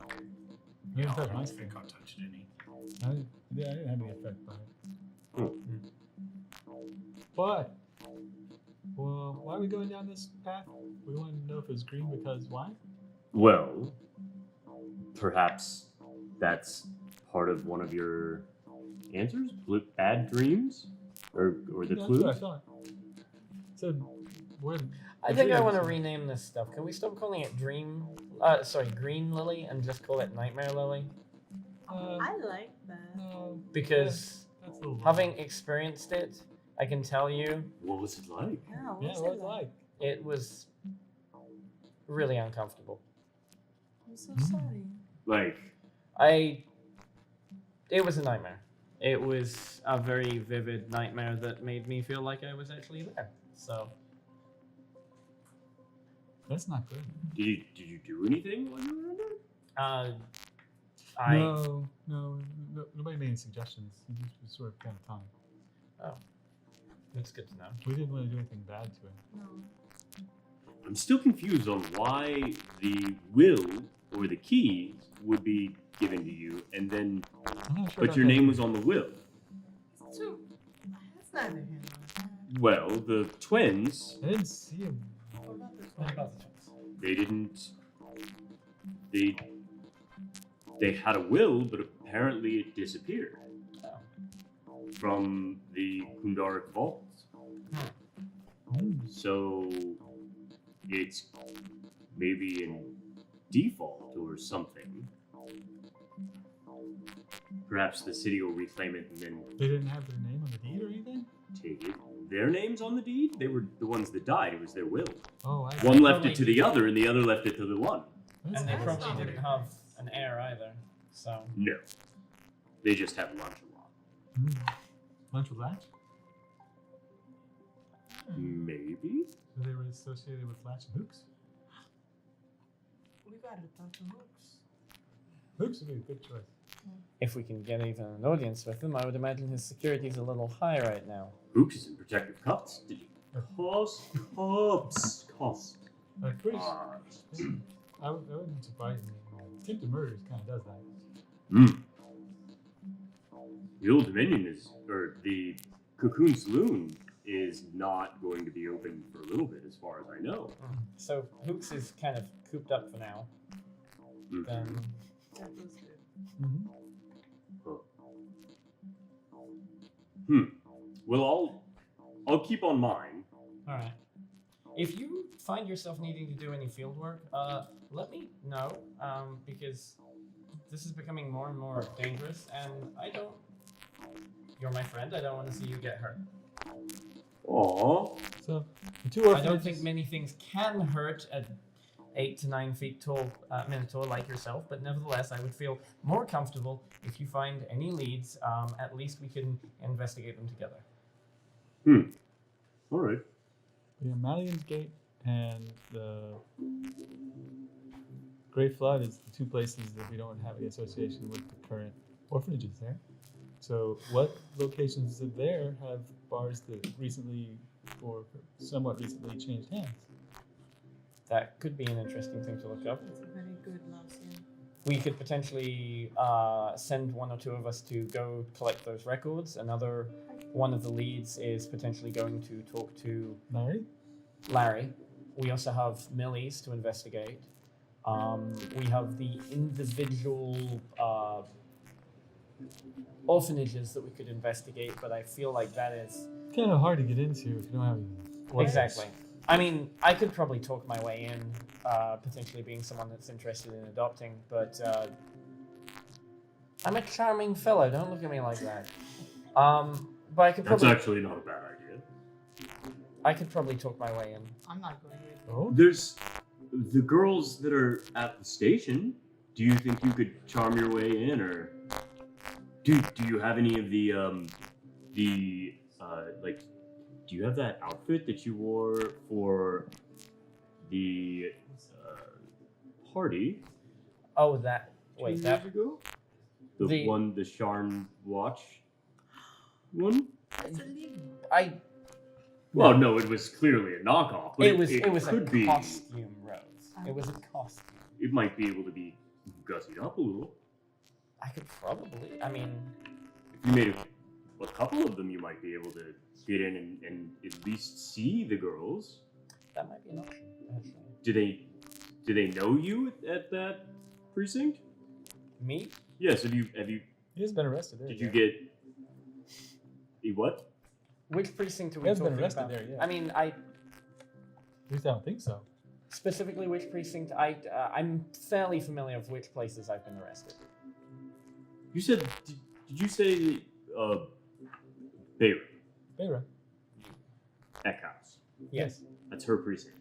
You didn't I touch don't my think skin. I touched any. I didn't have any effect by it. Hmm. But, well, why are we going down this path? We want to know if it's green because why? Well, perhaps that's part of one of your answers? Bad dreams? Or the That's clues? what I thought. So, what? I think I want to rename this stuff. Can we stop calling it Green Lily and just call it Nightmare Lily? I like that. No, Because that's a little wrong. having experienced it, I can tell you What was it like? Yeah, Yeah, what's what's it it like? it was really uncomfortable. I'm so Mm. sorry. Like, It was a nightmare. It was a very vivid nightmare that made me feel like I was actually there. So That's not good. did you do anything while you were in there? I No, nobody made any suggestions. You just was sort of kind of time. it's good to know. We didn't want to do anything bad to it. No. I'm still confused on why the will or the keys would be given to you, and then I'm not sure but about your that. name was on the will. It's too. That's neither here nor there. Well, the twins, I didn't see him. What about the What twins? about the twins? they didn't. They had a will, but apparently it disappeared from the Kundaric vaults. So it's maybe in default or something. Perhaps the city will reclaim it and then They didn't have their name on the deed or anything? take it. Their names on the deed? They were the ones that died. It was their will. Oh, I One left it to the other, and the other left it to the one. That's And they nice. That's probably not didn't very have an heir either. So No. They just have lunch a lot. Lunch with Latch? Maybe? So they were associated with Latch and Hooks? We gotta talk to Hooks. Hooks would be a good choice. if we can get even an audience with him, I would imagine his security is a little high right now. Hooks is in protective cuffs. Did you? Cuffs. I'm pretty sure. Ah. I wouldn't surprise me. Attempted murders kind of does that. The Old Dominion or the Cocoon Saloon is not going to be open for a little bit, as far as I know. So Hooks is kind of cooped up for now. Mhm. That was good. Well, I'll keep on mine. All right. If you find yourself needing to do any field work, let me know, because this is becoming more and more dangerous, and you're my friend, I don't want to see you get hurt. Aww. So, the two I orphanages... don't think many things can hurt a 8 to 9 feet tall minotaur like yourself, but nevertheless, I would feel more comfortable if you find any leads. At least we can investigate them together. All right. Yeah, Mallion's Gate and the Great Flood is the two places that we don't have any association with the current orphanages there. So what locations there have bars that recently or somewhat recently changed hands? That could be an interesting thing to look up. That's a very good loss, yeah. We could potentially send one or two of us to go collect those records. Another one of the leads is potentially going to talk to Larry. We also have Millie's to investigate. We have the individual orphanages that we could investigate, but I feel like that is Kind of hard to get into if you don't have any orphans. exactly. I mean, I could probably talk my way in, potentially being someone that's interested in adopting, but I'm a charming fellow. Don't look at me like that. But I could That's probably actually not a bad idea. I could probably talk my way in. I'm not going with you. Oh, There's the girls that are at the station. Do you think you could charm your way in, or do you have any of the do you have that outfit that you wore for the party Oh, that. 2 Wait, years that. ago? the- The Sharn watch one? It's illegal. Well, no, it was clearly a knockoff. But It was could a be. costume, Rose. It was a costume. It might be able to be gussied up a little. I could probably. I mean, If you made a couple of them, you might be able to get in and at least see the girls. that might be an option. Actually, Do they know you at that precinct? me? Yes. Have you? He has been arrested there. Did you get? What? Which precinct are He we hasn't talking been arrested about? there, yeah. I mean, At least I don't think so. specifically which precinct? I'm fairly familiar with which places I've been arrested. You said? Did you say? Bayra, Bayra. Eckhouse. Yes. That's her precinct.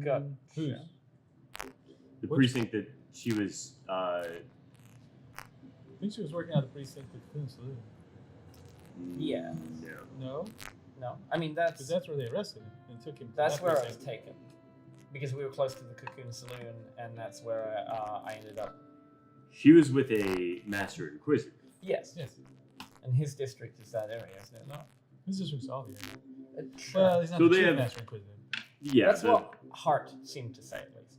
Got Whose? The Which- precinct that she was. I think she was working out of the precinct at Coon Saloon. Yeah. No. No? No. I mean, Because that's where they arrested him and took him to That's that where I was precinct. taken, because we were close to the Cocoon Saloon, and that's where I ended up. She was with a Master Inquisitor. Yes, Yes. and his district is that area, isn't it not? This is from Salvia. Sure. Well, he's not So the they chief have- Master Inquisitor. Yeah. that's the- what Hart seemed to say, at least.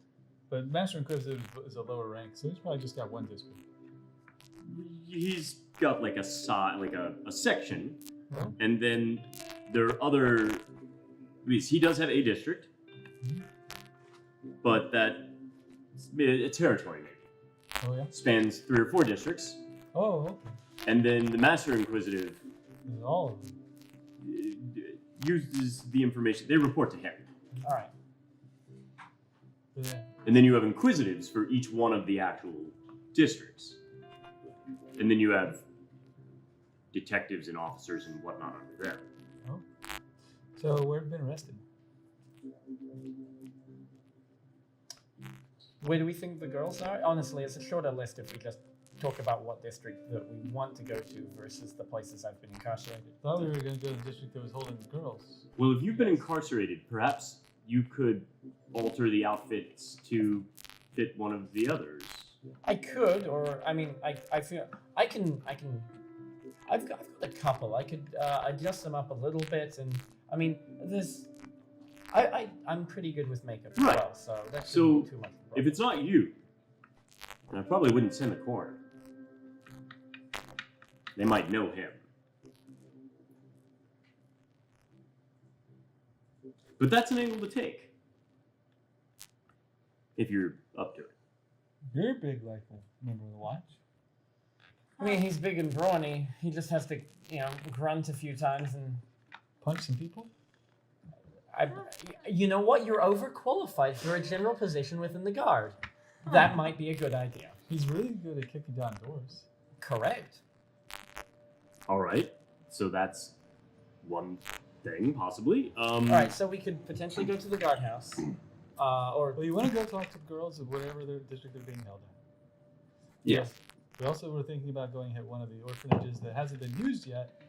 But Master Inquisitor is a lower rank, so he's probably just got one district. He's got like a section, Oh. and then there are other. He does have a district, but that a territory maybe Oh, yeah? spans 3 or 4 districts, Oh, okay. and then the Master Inquisitive There's all of them. uses the information. They report to him, All right. Yeah. and then you have Inquisitives for each one of the actual districts, and then you have detectives and officers and whatnot under there. So where have you been arrested? Where do we think the girls are? Honestly, it's a shorter list if we just talk about what district that we want to go to versus the places I've been incarcerated. Thought we were going to go to the district that was holding the girls. Well, if you've been incarcerated, perhaps you could alter the outfits to fit one of the others. I could, or I mean, I feel I can. I've got a couple. I could adjust them up a little bit, and I mean, there's. I'm pretty good with makeup as Right. well, so that shouldn't So, be too much. of a If problem. it's not you, then I probably wouldn't send the coroner. They might know him. But that's an angle to take. If you're up to it. You're big like a member of the Watch. I mean, he's big and brawny. He just has to, grunt a few times, and Punch some people? you know what? You're overqualified for a general position within the guard. That might be a good idea. He's really good at kicking down doors. Correct. All right. So that's one thing, possibly. All right, so we could potentially go to the guardhouse, or Well, you want to go talk to the girls of whatever their district they're being held in. Yeah. We also were thinking about going hit one of the orphanages that hasn't been used yet.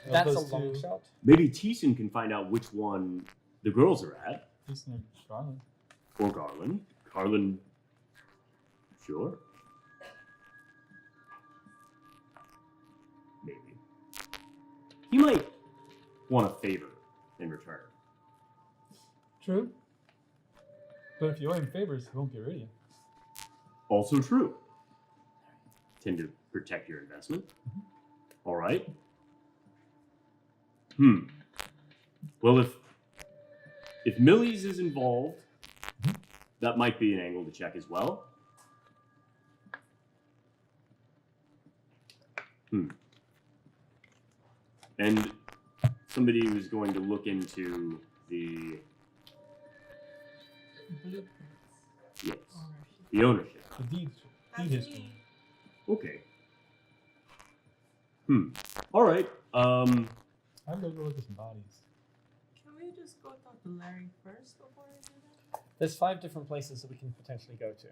Of that's a those long two, shot. Maybe Thiessen can find out which one the girls are at. Thiessen and Garland. Or Garland. Garland, sure. Maybe. He might want a favor in return. True. But if you owe him favors, he won't get rid of you. Also true. Tend to protect your investment. All right. Well, if Millie's is involved, that might be an angle to check as well. And somebody who's going to look into the yes, the ownership. The deed history. Okay. All right. I'd go look at some bodies. Can we just go talk to Larry first before we do that? There's 5 different places that we can potentially go to.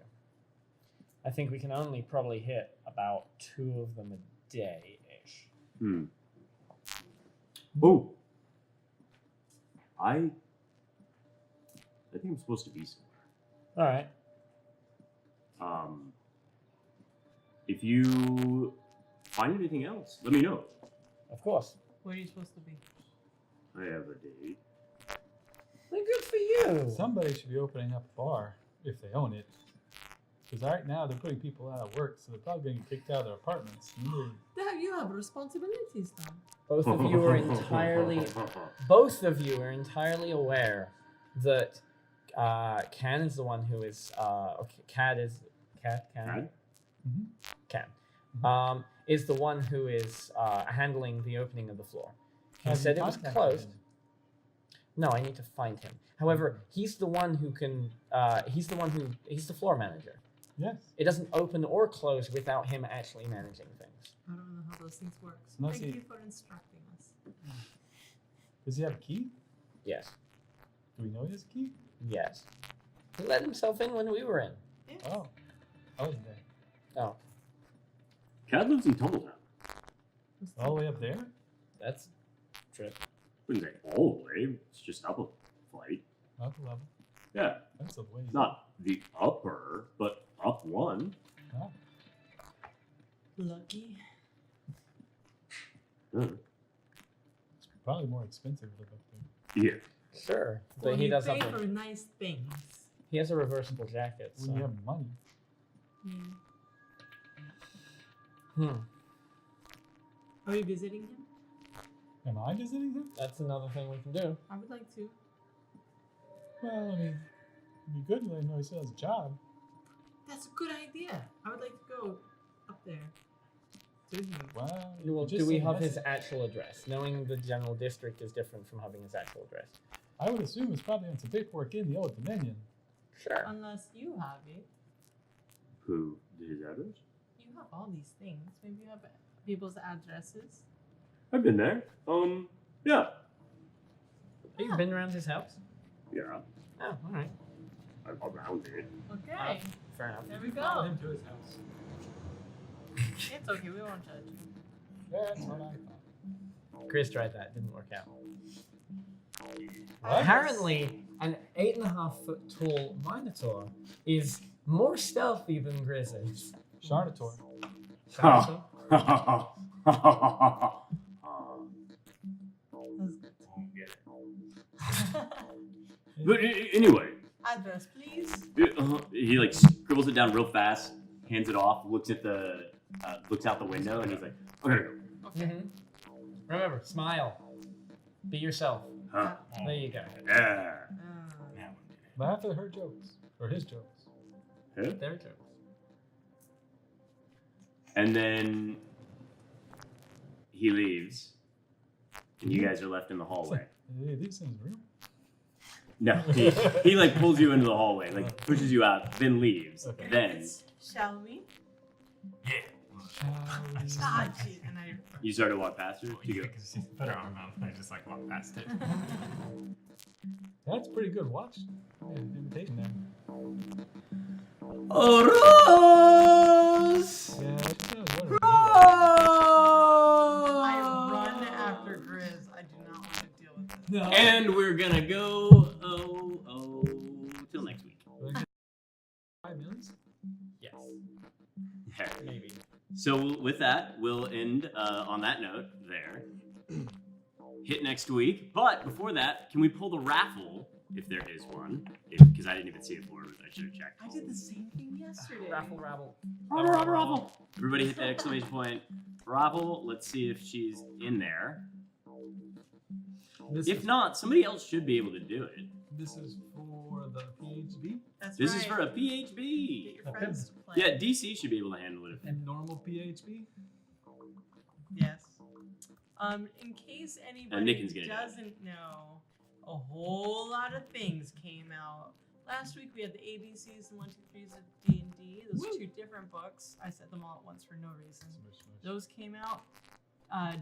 I think we can only probably hit about 2 of them a day-ish. Oh. I think I'm supposed to be somewhere. All right. If you find anything else, let me know. Of course. Where are you supposed to be? I have a date. Well, good for you. Somebody should be opening up a bar if they own it. Because right now they're putting people out of work, so they're probably getting kicked out of their apartments. Dad, you have responsibilities now. Both of you are entirely aware that Can is the one who is Cad is the one who is handling the opening of the floor. He said it was closed. No, I need to find him. However, he's the one who can. He's the floor manager. Yes. It doesn't open or close without him actually managing things. I don't know how those things work. So Unless thank he- you for instructing us. Does he have a key? Yes. Do we know he has a key? Yes. He let himself in when we were in. Yes. Oh. I wasn't there. Oh, Cad lives in Tumbletown. All the way up there? that's true. Wouldn't say all the way. It's just up a flight. Up a level. Yeah, That's a ways. not the upper, but up one. Oh. Lucky. Hmm. It's probably more expensive to live up there. Yeah. Sure, but Well, he you does pay have for nice things. he has a reversible jacket. When So. you have money. Are you visiting him? Am I visiting him? That's another thing we can do. I would like to. Well, I mean, it'd be good to let him know he still has a job. That's a good idea. I would like to go up there to him. Well, Well, just do we send a have his message. actual address? Knowing the general district is different from having his actual address. I would assume it's probably on some paperwork in the Old Dominion. Sure. Unless you have it. Who did his address? You have all these things. Maybe you have people's addresses. I've been there. Yeah. Have you been around his house? Yeah. Oh, all right. I'm around it. Okay. Fair enough. There we Follow go. him to his house. It's okay. We won't judge you. That's what I thought. Chris tried that. Didn't work out. What? Apparently, an 8.5-foot tall Minotaur is more stealthy than Grizz is. Sharnator. Minotaur? Won't get it. But anyway, Address, please. he like scribbles it down real fast, hands it off, looks out the window, and he's like, "Okay, Mm-hmm. Remember, smile. Be yourself. huh? There you go. Yeah." Now Laugh at her jokes. Or his jokes. Huh? There it goes. And then he leaves, and you guys are left in the hallway. Hey, these things real? No, he like pulls you into the hallway, like pushes you out, then leaves. Okay. Then Shall we? Yeah. Ah, jeez. And I. you start to walk past her. You You go, she's put her arm out and I just like walk past it. That's pretty good watch. Yeah, imitation there. Oros! Yeah, she knows what her I run after Grizz. I do not want to deal with this. No. And we're gonna go till next week. 5 millions? Yes. There. Maybe. So with that, we'll end on that note there. Hit next week, but before that, can we pull the raffle if there is one? Because I didn't even see it before. I should have checked. I did the same thing yesterday. Raffle, raffle. Raffle. Everybody hit the exclamation point. Raffle. Let's see if she's in there. This If is, not, somebody else should be able to do it. this is for the PhD That's This right. is for a Get PHB. your Okay. friends to play. Yeah, DC should be able to handle it. and normal PhD. Yes. In case anybody Nickens gonna do it. doesn't know, a whole lot of things came out. Last week we had the ABCs and 1, 2, 3s of D&D. Those are 2 different books. I said them all at once for no reason. Those came out.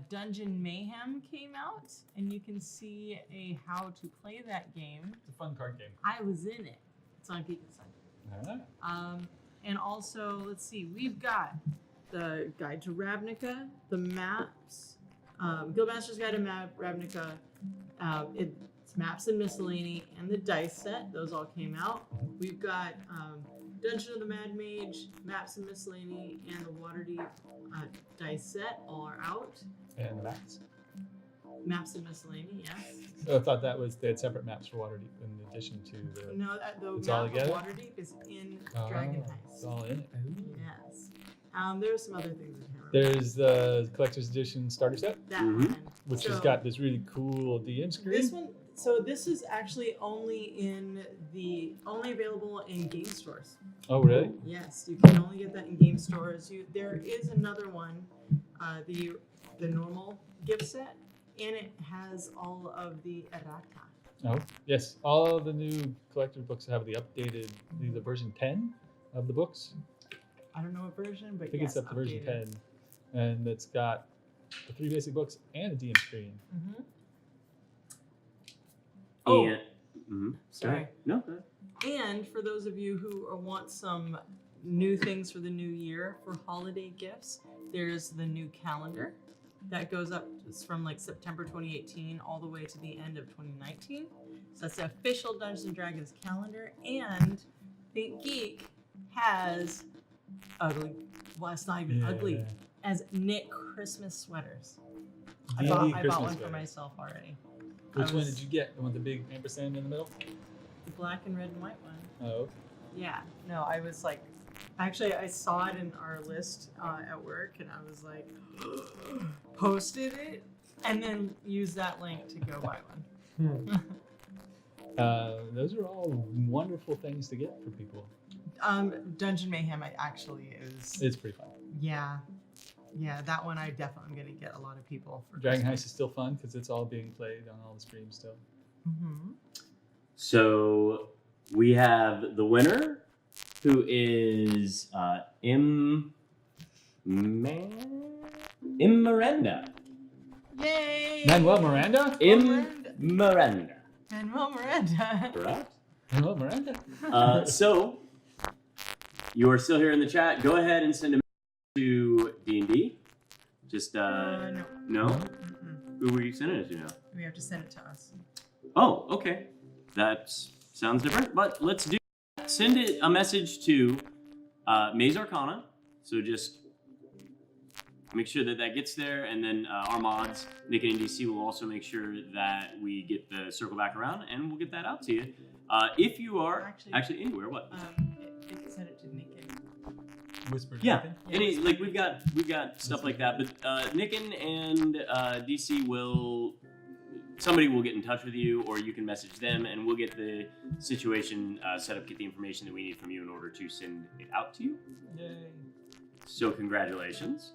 Dungeon Mayhem came out, and you can see a how to play that game. It's a fun card game. I was in it. It's on Geek Insider. Alright. And also, let's see, we've got the Guide to Ravnica, the maps, Guildmaster's Guide to Ravnica, it's maps and miscellany, and the dice set. Those all came out. We've got Dungeon of the Mad Mage, maps and miscellany, and the Waterdeep dice set all are out. And the bats. Maps and miscellany, yes. So I thought they had separate maps for Waterdeep in addition to the. No, the It's all map of together? Waterdeep is in Dragon It's Heist. all in it. Yes. There's some other things in here. There's the collector's edition starter set, That Mhm. one. which has So, got this really cool DM screen. This one. So this is actually only available in game stores. Oh, really? Yes, you can only get that in game stores. There is another one, the normal gift set, and it has all of the errata. Oh, yes. All of the new collector books have the updated, the version 10 of the books. I don't know what version, but I think yes, it's up to version updated. 10, and it's got the 3 basic books and a DM screen. Mhm. Oh, And, mhm. sorry. Go ahead. No, go ahead. And for those of you who want some new things for the new year for holiday gifts, there's the new calendar that goes up from like September 2018 all the way to the end of 2019. So that's the official Dungeons and Dragons calendar. And Think Geek has ugly, well, it's not even ugly, as knit Christmas sweaters. I D&D bought Christmas one for sweater. myself already. Which one did you get? The one with the big ampersand in the middle? The black and red and white one. Oh, Yeah, no, I was like, actually, I saw it in our list at work, and I was like, posted it, and then used that link to go buy one. those are all wonderful things to get for people. Dungeon Mayhem, I actually is, It's pretty fun. yeah, that one I definitely am gonna get a lot of people for. Dragon Heist is still fun because it's all being played on all the streams still. Mm-hmm. So we have the winner, who is Miranda. Yay! Manuel Miranda? Miranda. Manuel Miranda. Correct? Manuel Miranda? So you are still here in the chat. Go ahead and send a message to D&D. Just No. no. Mm-mm. Who were you sending it to now? We have to send it to us. Oh, okay. That sounds different, but let's do. Send it a message to Maze Arcana. So just make sure that gets there, and then our mods, Nick and NDC, will also make sure that we get the circle back around, and we'll get that out to you. If you are actually anywhere, what? If you send it to Nick and Whispered. Yeah, like we've got stuff like that, but Nicken and DC will. Somebody will get in touch with you, or you can message them, and we'll get the situation set up, get the information that we need from you in order to send it out to you. Yay. So congratulations.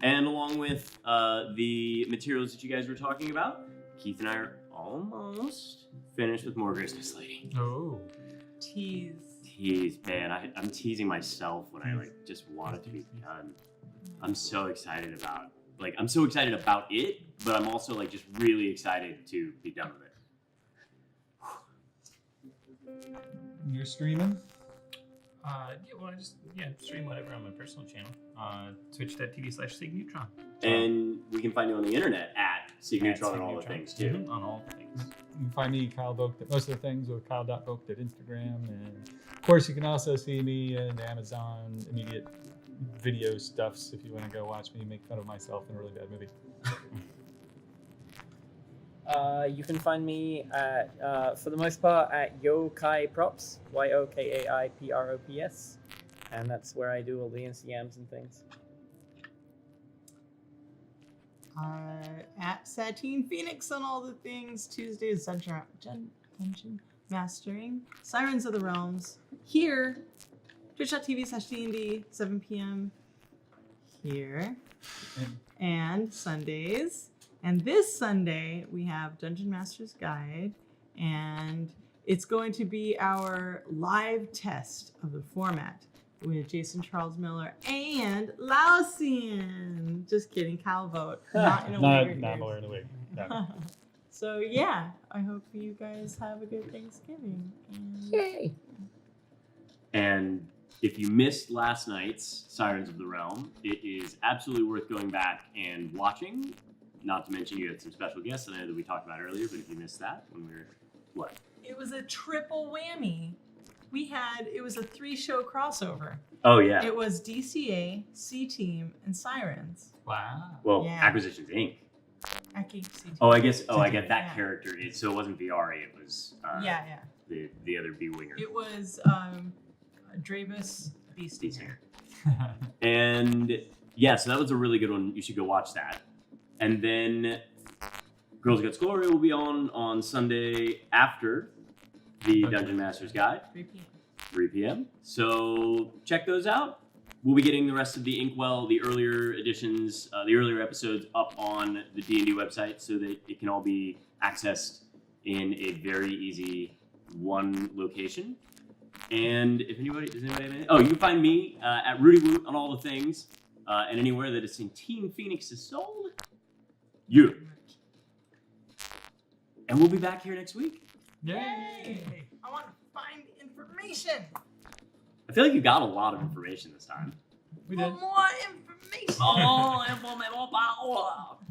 And along with the materials that you guys were talking about, Keith and I are almost finished with More Christmas Lady. Oh. tease. Tease, man, I'm teasing myself when I just want it to be done. I'm so excited about it, but I'm also just really excited to be done with it. You're streaming? Stream whatever on my personal channel. Twitch.tv/SigNeutron. And we can find you on the internet at SigNeutron and all the SigNeutron. things too. Mhm, on all things. You can find me, Kyle Vogt, at most of the things, or Kyle.Vogt at Instagram. And of course, you can also see me in Amazon immediate video stuffs if you want to go watch me make fun of myself in a really bad movie. You can find me at, for the most part, at Yokai Props, YOKAIPROPS, and that's where I do all the Instagrams and things. At Satine Phoenix on all the things. Tuesdays, Dungeon Mastering. Sirens of the Realms. Here. Twitch.tv/D&D, 7 p.m. Here. And Sundays. And this Sunday, we have Dungeon Master's Guide. And it's going to be our live test of the format with Jason Charles Miller and Lausian. Just kidding, Kyle Vogt. Not in a weird Not more in a wig. No. So yeah, I hope you guys have a good Thanksgiving. And Yay! And if you missed last night's Sirens of the Realm, it is absolutely worth going back and watching. Not to mention you had some special guests I know that we talked about earlier, but if you missed that when we were, what? it was a triple whammy. it was a 3-show crossover. Oh yeah. It was DCA, C Team, and Sirens. Wow. Well, Yeah. Acquisitions Inc. Aki C Team. Oh, I guess. Oh, I get that Yeah. character. So it wasn't VR. It was. Yeah. The other B winger. It was Dravis Beast Beast Hair. And yeah, so that was a really good one. You should go watch that. And then Girls Got Glory will be on Sunday after the Dungeon Master's Guide, 3 p.m. 3 p.m. So check those out. We'll be getting the rest of the Inkwell, the earlier editions, the earlier episodes up on the D&D website so that it can all be accessed in a very easy one location. And if anybody, does anybody have anything? Oh, you can find me at Rudy Woot on all the things and anywhere that is in Team Phoenix is sold. You. And we'll be back here next week. Yay! I want to find information. I feel like you got a lot of information this time. We For did. more information.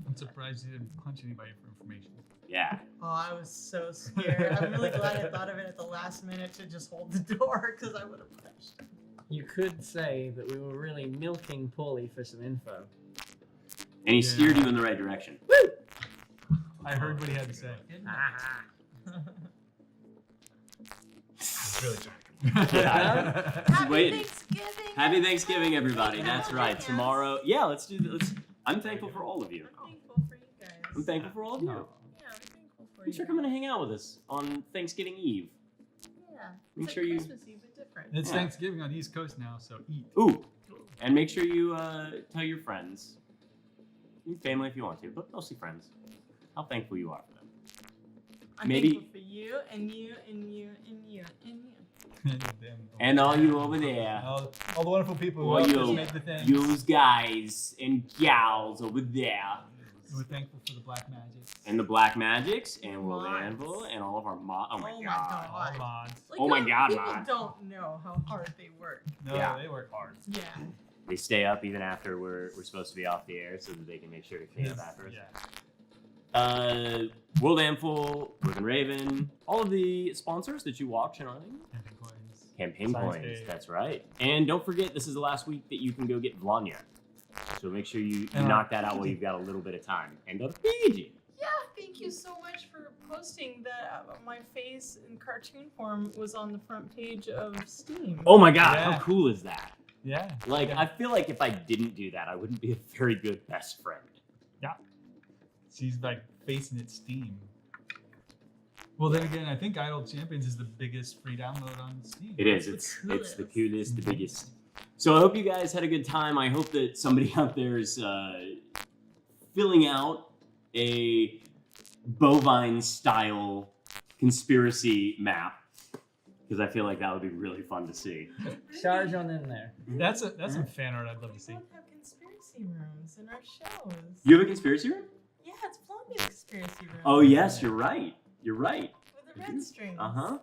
I'm surprised you didn't punch anybody for information. Yeah. Oh, I was so scared. I'm really glad I thought of it at the last minute to just hold the door because I would have punched. You could say that we were really milking Paulie for some info. And he steered you in the right direction. I heard what he had to say. Really trying. Yeah. Happy Wait. Thanksgiving. Happy Thanksgiving, everybody. That's right. Tomorrow. Yeah, let's do this. I'm thankful for all of you. I'm thankful for you guys. I'm thankful for all of you. Yeah, I'm thankful for Thanks you. for coming to hang out with us on Thanksgiving Eve. Yeah. Make It's sure like you- Christmas Eve, but different. It's Yeah. Thanksgiving on the East Coast now, so eat. Ooh. And make sure you tell your friends, your family if you want to, but mostly friends, how thankful you are for them. I'm Maybe- thankful for you and you and you and you and you. And all you over there, all the wonderful people who all helped us you, make the thing. yous guys and gals over there, We're thankful for the black magic. and the Black Magics, and World Mods. Anvil, and all of our mods. Oh my Oh my god. God. All mods. Like, Oh my you know, God, people man. don't know how hard they work. No, Yeah. they work hard. Yeah. They stay up even after we're supposed to be off the air so that they can make sure to clean up after us. Yeah. World Anvil, Broken Raven, all of the sponsors that you watch and everything. Camping coins. Campaign Science coins, Day. that's right. And don't forget, this is the last week that you can go get Vlanya. So make sure you And knock that out while you've got a little bit of time. And RPG. Yeah, thank you so much for posting that my face in cartoon form was on the front page of Steam. Oh my god, Yeah. how cool is that? Yeah. Like, Yeah. I feel like if I didn't do that, I wouldn't be a very good best friend. She's like facing its Steam. Well, then again, I think Idle Champions is the biggest free download on Steam. It is. It's It's the the coolest, the biggest. So I hope you guys had a good time. I hope that somebody out there is filling out a bovine style conspiracy map because I feel like that would be really fun to see. Charge on in there. That's some fan art I'd love We to see. don't have conspiracy rooms in our shows. You have a conspiracy room? Yeah, it's Blondie's conspiracy room. Oh yes, you're right. You're right. With the red strings. Uh huh.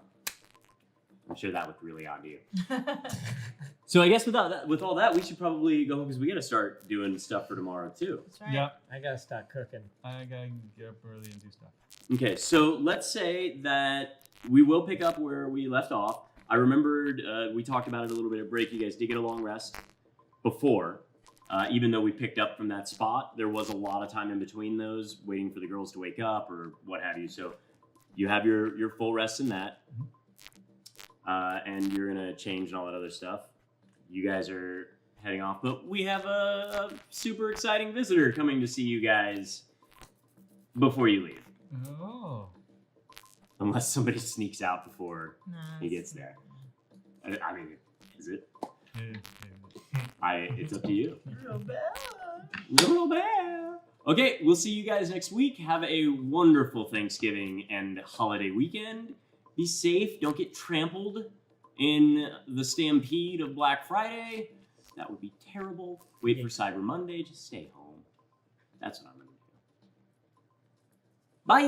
I'm sure that looked really odd to you. So I guess with all that, we should probably go because we got to start doing stuff for tomorrow too. That's right. Yep. I gotta start cooking. I gotta get up early and do stuff. Okay, so let's say that we will pick up where we left off. I remembered we talked about it a little bit at break. You guys did get a long rest before. Even though we picked up from that spot, there was a lot of time in between those, waiting for the girls to wake up or what have you. So you have your full rest in that. And you're going to change and all that other stuff. You guys are heading off. But we have a super exciting visitor coming to see you guys before you leave. Oh. Unless somebody sneaks out before Nah, he gets there. I mean, is it? Yeah. It's up to you. Real bad. Little bear. Okay, we'll see you guys next week. Have a wonderful Thanksgiving and holiday weekend. Be safe. Don't get trampled in the stampede of Black Friday. That would be terrible. Wait for Cyber Monday. Just stay home. That's what I'm going to do. Bye.